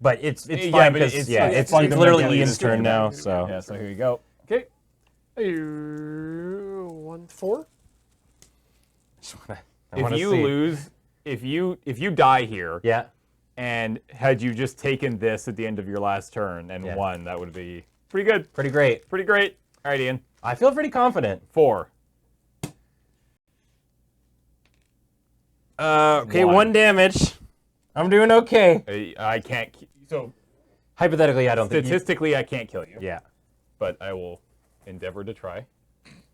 But it's Yeah, fine but because it's- yeah, it's it's fine to literally make it Ian's easy. turn now. So Yeah, so here you go. Okay. 1, 4. I wanna If you see. lose, if you die here, Yeah. and had you just taken this at the end of your last turn and Yeah. won, that would be pretty good. Pretty great. Pretty great. All right, Ian. I feel pretty confident. 4. Okay, 1. 1 damage. I'm doing okay. I can't. So Hypothetically, I don't think. statistically, I can't kill you. Yeah. But I will endeavor to try.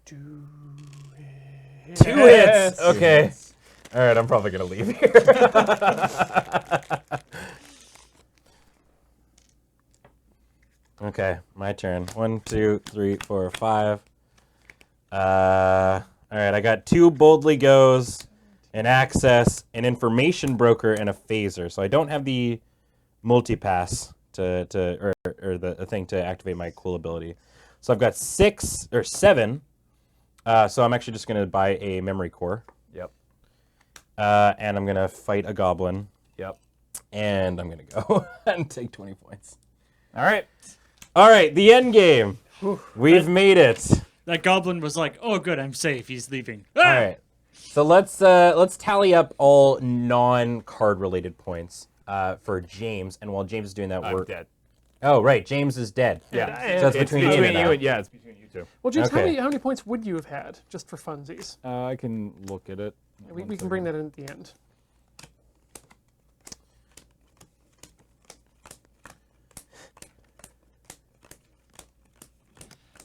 2 2 hits. Okay. All right, I'm probably gonna leave here. Okay, my turn. 1, 2, 3, 4, 5. All right, I got 2 boldly goes, an access, an information broker, and a phaser. So I don't have the multipass or the thing to activate my cool ability. So I've got 6 or 7. So I'm actually just gonna buy a memory core. Yep. And I'm gonna fight a goblin, Yep. and I'm gonna go and take 20 points. All right. All right, the end game. We've made it. That goblin was like, "Oh, good, I'm safe. He's leaving." All right, so let's tally up all non-card related points for James, and while James is doing that, I'm we're dead. Oh right, James is dead. Yeah. So it's It's between Ian and I. yeah, it's between you two. Well, James, Okay. how many points would you have had, just for funsies? I can look at it. We can bring that in at the end.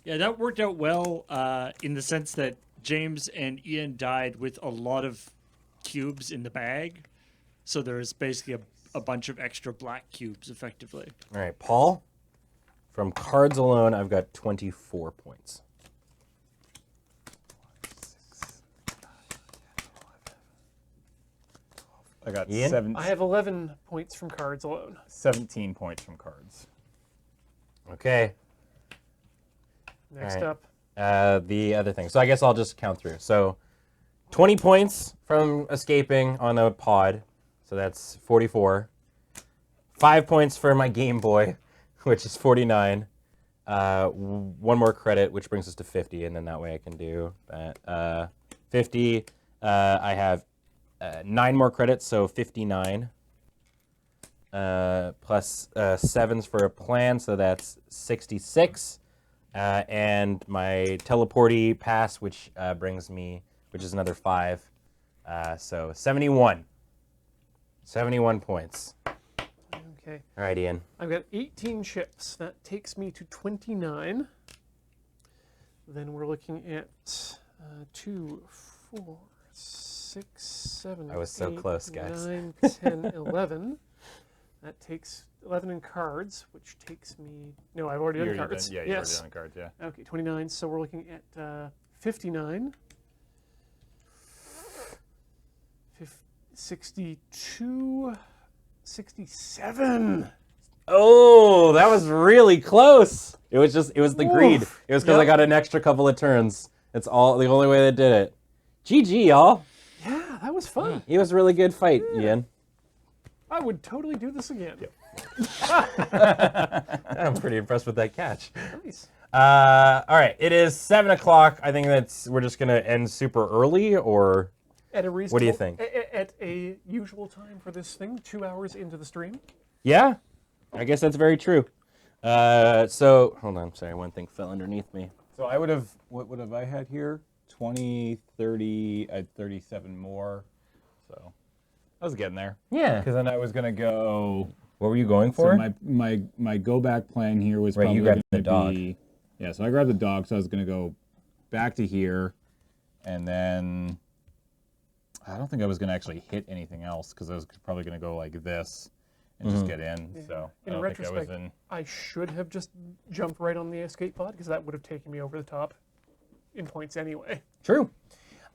Yeah, that worked out well in the sense that James and Ian died with a lot of cubes in the bag. So there's basically a bunch of extra black cubes, effectively. All right, Paul. From cards alone, I've got 24 points. I got Ian? I have 11 points from cards alone. 17 points from cards. Okay. Next All right. up. The other thing. So I guess I'll just count through. So 20 points from escaping on a pod. So that's 44. 5 points for my Game Boy, which is 49. 1 more credit, which brings us to 50, and then that way I can do that. 50. I have 9 more credits, so 59. Plus 7s for a plan, so that's 66. And my teleporty pass, which brings me, which is another 5. So 71. 71 points. Okay. All right, Ian. I've got 18 chips. That takes me to 29. Then we're looking at 2, 4, 6, 7, I was so 8, close, guys. 9, 10, 11. That takes 11 in cards, which takes me... No, I've already done cards. Yeah, you yes. already done cards, yeah. Okay, 29. So we're looking at 59. 62. 67. Oh, that was really close. It was the greed. Oof. It was because I Yep. got an extra couple of turns. It's the only way they did it. GG, y'all. Yeah. that was fun. It was a really good fight, Ian. I would totally do this again. I'm pretty impressed with that catch. Nice. All right, it is 7 o'clock. I think we're just gonna end super early, or At a reasonable, what do you think? At a usual time for this thing, 2 hours into the stream. Yeah, I guess that's very true. So hold on, sorry, one thing fell underneath me. So I would have, what would have I had here? 20, 30, I had 37 more. So I was getting there. Yeah. Because then I was going to go. What were you going So for? my go back plan here was Right, probably you grabbed going the to dog. be. Yeah, so I grabbed the dog, so I was going to go back to here. And then I don't think I was going to actually hit anything else because I was probably going to go like this and just get in. So I In don't think I was retrospect, in. I should have just jumped right on the escape pod because that would have taken me over the top in points anyway. True.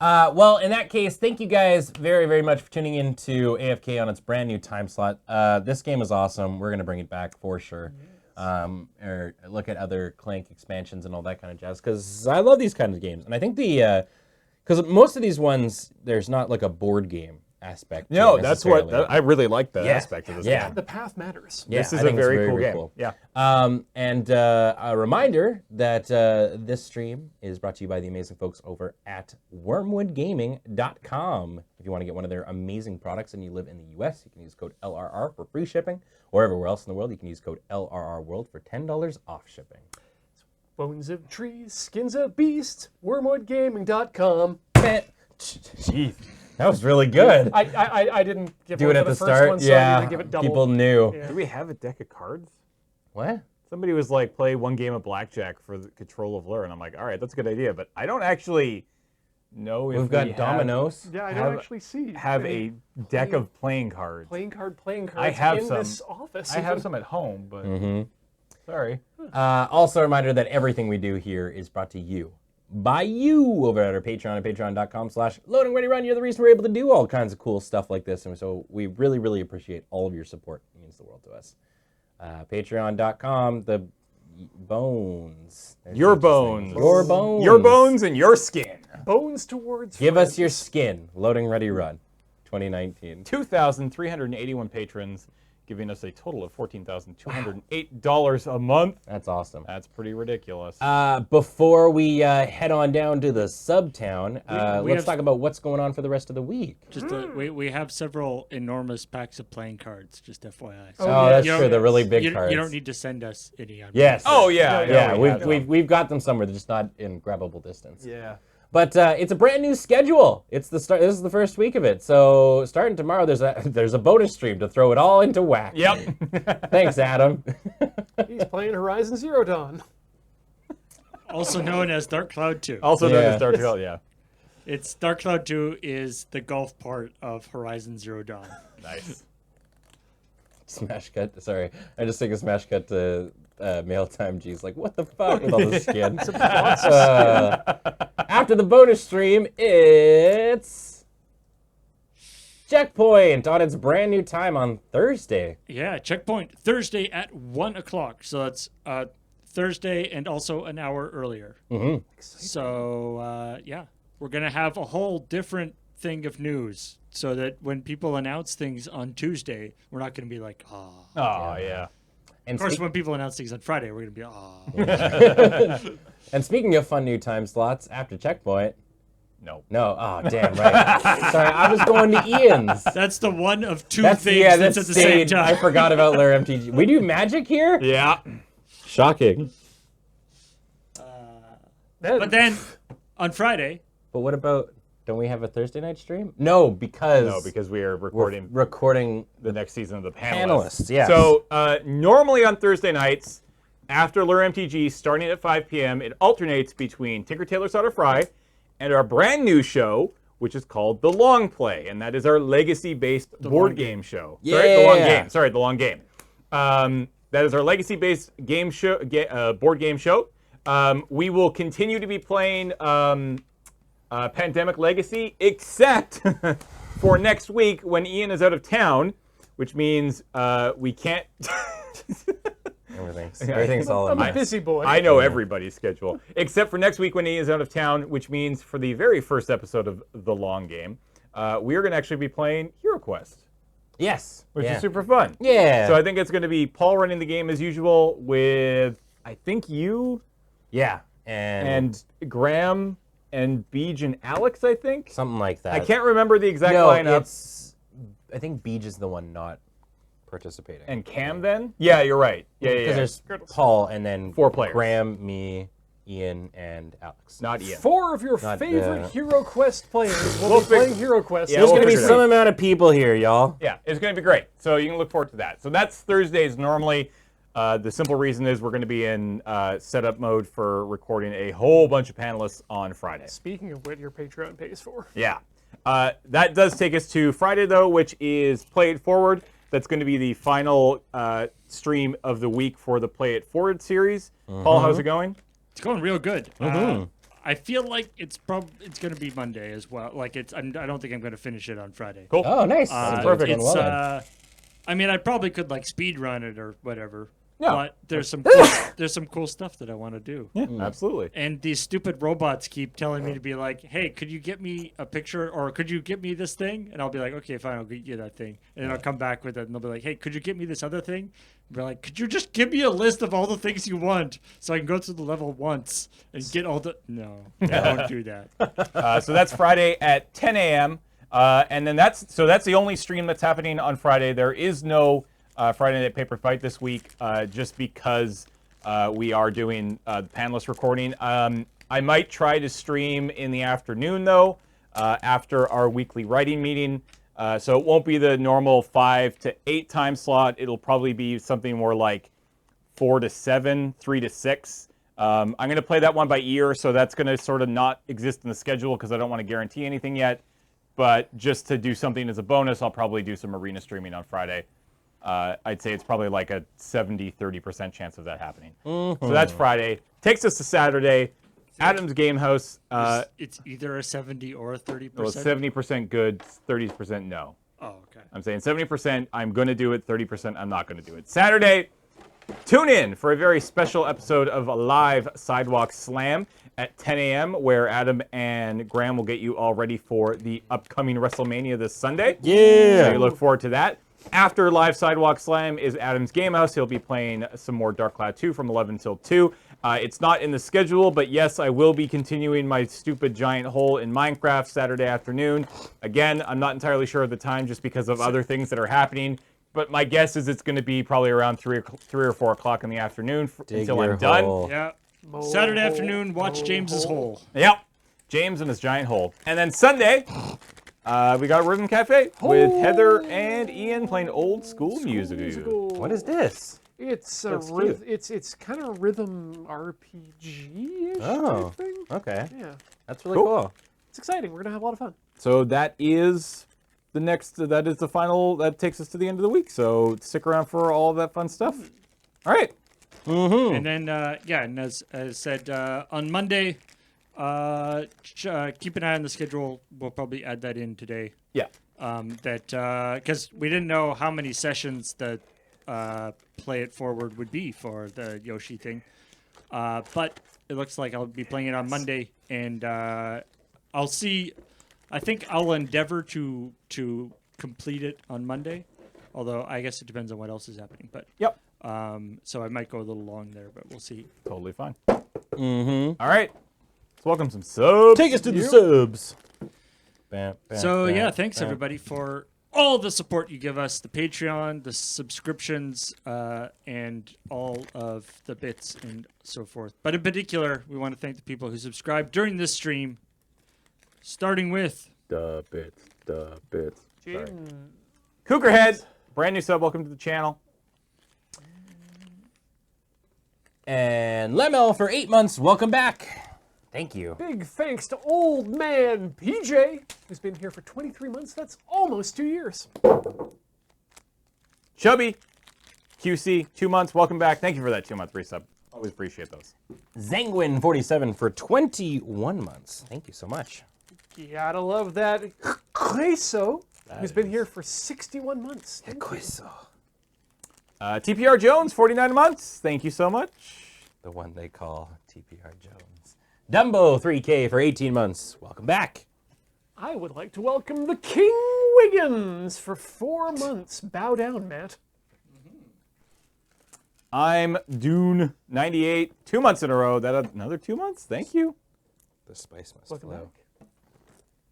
Well, in that case, thank you guys very, very much for tuning in to AFK on its brand new time slot. This game is awesome. We're going to bring it back for sure. Or look at other Clank expansions and all that kind of jazz, because I love these kinds of games. And I think because most of these ones, there's not like a board game aspect. to No, it that's what necessarily. I really like that Yeah. aspect of this Yeah. game. The path matters. Yeah, This is I a think it's very cool game. cool. Yeah. And a reminder that this stream is brought to you by the amazing folks over at wormwoodgaming.com. If you want to get one of their amazing products and you live in the US, you can use code LRR for free shipping. Or everywhere else in the world, you can use code LRRWorld for $10 off shipping. Bones of trees, skins of beasts, wormwoodgaming.com. Jeez, that was really good. I didn't give Do one it for at the first start. one, so I Yeah, need to give it double. people knew. Yeah. Do we have a deck of cards? What? Somebody was like, play one game of blackjack for the control of lure, and I'm like, all right, that's a good idea, but I don't actually know if We've got dominoes. Yeah, I don't actually see. have any a deck of playing cards. playing cards I have in some. this office. I have some at home, but sorry. Also, a reminder that everything we do here is brought to you by you over at our Patreon at patreon.com/loadingreadyrun. You're the reason we're able to do all kinds of cool stuff like this, and so we really, really appreciate all of your support. It means the world to us. Patreon.com, the bones. There's Your such a thing. bones. Your bones. Your bones and your skin. Bones towards Give us friends. your skin. Loading Ready Run 2019. 2,381 patrons, giving us a total of $14,208 a month. That's awesome. That's pretty ridiculous. Before we head on down to the Subtown, we let's have- talk about what's going on for the rest of the week. Just we have several enormous packs of playing cards. Just FYI. So Oh, that's you true. don't- The really big you, cards. you don't need to send us any. Yes. Oh, yeah. Yeah, we have we've got them somewhere. They're just not in grabbable distance. Yeah. But it's a brand new schedule. It's the start. This is the first week of it. So starting tomorrow, there's a bonus stream to throw it all into whack. Yep. Thanks, Adam. He's playing Horizon Zero Dawn. Also known as Dark Cloud 2. Also known Yeah. as Dark Cloud, yeah. It's Dark Cloud 2 is the golf part of Horizon Zero Dawn. Nice. Smash cut. Sorry, I just took a smash cut to mail time. G's like, what the fuck with all the skin. After the bonus stream, it's Checkpoint on its brand new time on Thursday. Yeah, checkpoint Thursday at 1 o'clock. So that's Thursday and also an hour earlier. Mm-hmm. So yeah, we're gonna have a whole different thing of news, so that when people announce things on Tuesday, we're not gonna be like, ah. Oh, yeah. And Of course, speak- when people announce things on Friday, we're gonna be, ah. and speaking of fun new time slots, after Checkpoint. No. No, oh damn right. Sorry, I was going to Ian's. That's the one of two That's things that's that's at the same stage. I time. forgot about Lure MTG. We do magic here? Yeah. Shocking. But then on Friday, But what about? Don't we have a Thursday night stream? No, because No, because we are we're recording recording. the next season of the Panelists, yes. So normally on Thursday nights, after Lure MTG, starting at 5 p.m., it alternates between Tinker Tailor Solder Fry and our brand new show, which is called The Long Play, and that is our legacy-based board game show. Sorry, The Long Yeah. Game. Sorry, The Long Game. That is our legacy-based game show, board game show. We will continue to be playing Pandemic Legacy, except for next week when Ian is out of town, which means we can't. Everything's all in I'm a my. busy boy. I know everybody's schedule, except for next week when Ian is out of town, which means for the very first episode of The Long Game, we are going to actually be playing Hero Quest, Yes. which yeah. is super fun. Yeah. So I think it's going to be Paul running the game as usual with, I think, you yeah. and Graham and Beej and Alex, I think. Something like that. I can't remember the exact No, lineup. I think Beej is the one not participating. And Cam then? Yeah, you're right. Yeah, yeah, Because yeah. there's Paul and then 4 players. Graham, me, Ian, and Alex. Not Ian. 4 of your Not favorite the- Hero Quest players will We'll be playing figure- Hero Quest. Yeah, There's we'll going to be figure it some out. amount of people here, y'all. Yeah, it's going to be great. So you can look forward to that. So that's Thursdays normally. The simple reason is we're going to be in setup mode for recording a whole bunch of panelists on Friday. Speaking of what your Patreon pays for. Yeah. That does take us to Friday, though, which is Play It Forward. That's going to be the final stream of the week for the Play It Forward series. Paul, how's it going? It's going real good. I feel like it's going to be Monday as well. Like I don't think I'm going to finish it on Friday. Cool. Oh, nice. perfect. It's It's well then. I mean, I probably could like speed run it or whatever. Yeah. But there's some cool stuff that I want to do. Yeah, absolutely. And these stupid robots keep telling me to be like, "Hey, could you get me a picture, or could you get me this thing?" And I'll be like, "Okay, fine, I'll get you that thing." And then I'll come back with it, and they'll be like, "Hey, could you get me this other thing?" And be like, "Could you just give me a list of all the things you want, so I can go through the level once and get all the?" No, I don't do that. So that's Friday at 10 a.m. And then that's the only stream that's happening on Friday. There is no Friday Night Paper Fight this week, just because we are doing the panelist recording. I might try to stream in the afternoon, though, after our weekly writing meeting. So it won't be the normal 5 to 8 time slot. It'll probably be something more like 4 to 7, 3 to 6. I'm going to play that one by ear, so that's going to sort of not exist in the schedule because I don't want to guarantee anything yet. But just to do something as a bonus, I'll probably do some arena streaming on Friday. I'd say it's probably like a 70-30% chance of that happening. So that's Friday. Takes us to Saturday. Adam's Game House. It's either a 70 or a 30%. Well, 70% good, 30% no. Oh, okay. I'm saying 70% I'm going to do it, 30% I'm not going to do it. Saturday, tune in for a very special episode of a live Sidewalk Slam at 10 a.m. where Adam and Graham will get you all ready for the upcoming WrestleMania this Sunday. Yeah. So you look forward to that. After live Sidewalk Slam is Adam's Game House. He'll be playing some more Dark Cloud 2 from 11 till 2. It's not in the schedule, but yes, I will be continuing my stupid giant hole in Minecraft Saturday afternoon. Again, I'm not entirely sure of the time just because of other things that are happening, but my guess is it's going to be probably around 3 or 4 o'clock in the afternoon until I'm done. Yeah. Saturday afternoon, watch James's hole. Yep. James and his giant hole. And then Sunday, we got Rhythm Cafe with Heather and Ian playing old school music. What is this? It's a That's cute. it's kind of rhythm RPG-ish Oh, type thing. okay. Yeah, That's really cool. it's exciting. We're gonna have a lot of fun. So that is the final, that takes us to the end of the week. So stick around for all of that fun stuff. All right. And then, and as said, on Monday, keep an eye on the schedule. We'll probably add that in today. Yeah. Because we didn't know how many sessions the Play It Forward would be for the Yoshi thing. But it looks like I'll be playing it on Monday, and I'll see. I think I'll endeavor to complete it on Monday, although I guess it depends on what else is happening. But Yep. so I might go a little long there, but we'll see. Totally fine. All right. Let's welcome some subs. Take us to the subs. So yeah, thanks everybody for all the support you give us, the Patreon, the subscriptions, and all of the bits and so forth. But in particular, we want to thank the people who subscribed during this stream, starting with The bits. Sorry. Jaden, Cookerhead, brand new sub. Welcome to the channel. And Lemel for 8 months. Welcome back. Thank you. big thanks to old man PJ, who's been here for 23 months. That's almost 2 years. Chubby, QC, 2 months. Welcome back. Thank you for that 2-month resub. Always appreciate those. Zanguin 47 for 21 months. Thank you so much. You gotta love that. Queso, who's been here for 61 months. Thank you. TPR Jones, 49 months. Thank you so much. The one they call TPR Jones. Dumbo 3K for 18 months. Welcome back. I would like to welcome the King Wiggins for 4 months. Bow down, Matt. I'm Dune98, 2 months in a row. That another 2 months? Thank you. The spice must Welcome flow. back.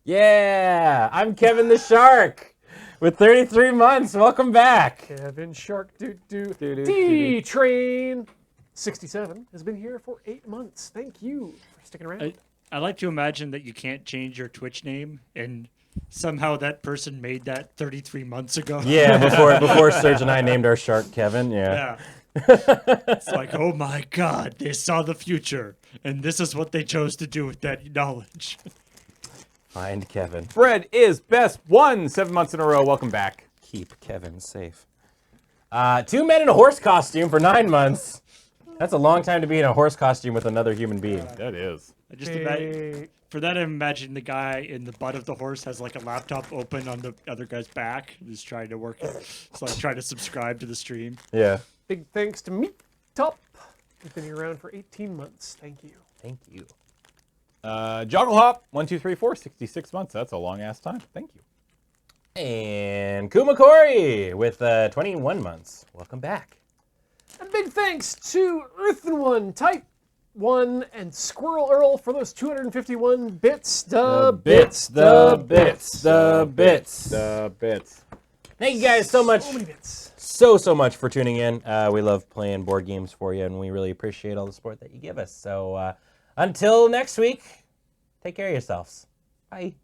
Yeah, I'm Kevin the Shark with 33 months. Welcome back. Kevin Shark Do, D-Train 67 has been here for 8 months. Thank you for sticking around. I like to imagine that you can't change your Twitch name, and somehow that person made that 33 months ago. Yeah, before Serge and I named our shark Kevin. Yeah. Yeah. It's like, oh my God, they saw the future, and this is what they chose to do with that knowledge. Find Kevin. Fred is best 7 months in a row. Welcome back. Keep Kevin safe. 2 men in a horse costume for 9 months. That's a long time to be in a horse costume with another human being. That is. I just imagine, for that, I imagine the guy in the butt of the horse has like a laptop open on the other guy's back, who's trying to work it. It's like trying to subscribe to the stream. Yeah. Big thanks to Meat Top. He's been around for 18 months. Thank you. Thank you. Joggle Hop, 1, 2, 3, 4, 66 months. That's a long ass time. Thank you. And Kumakori with 21 months. Welcome back. And big thanks to Earthen One, Type 1, and Squirrel Earl for those 251 bits. The bits. Thank you guys so much. So many bits. So much for tuning in. We love playing board games for you, and we really appreciate all the support that you give us. So until next week, take care of yourselves. Bye.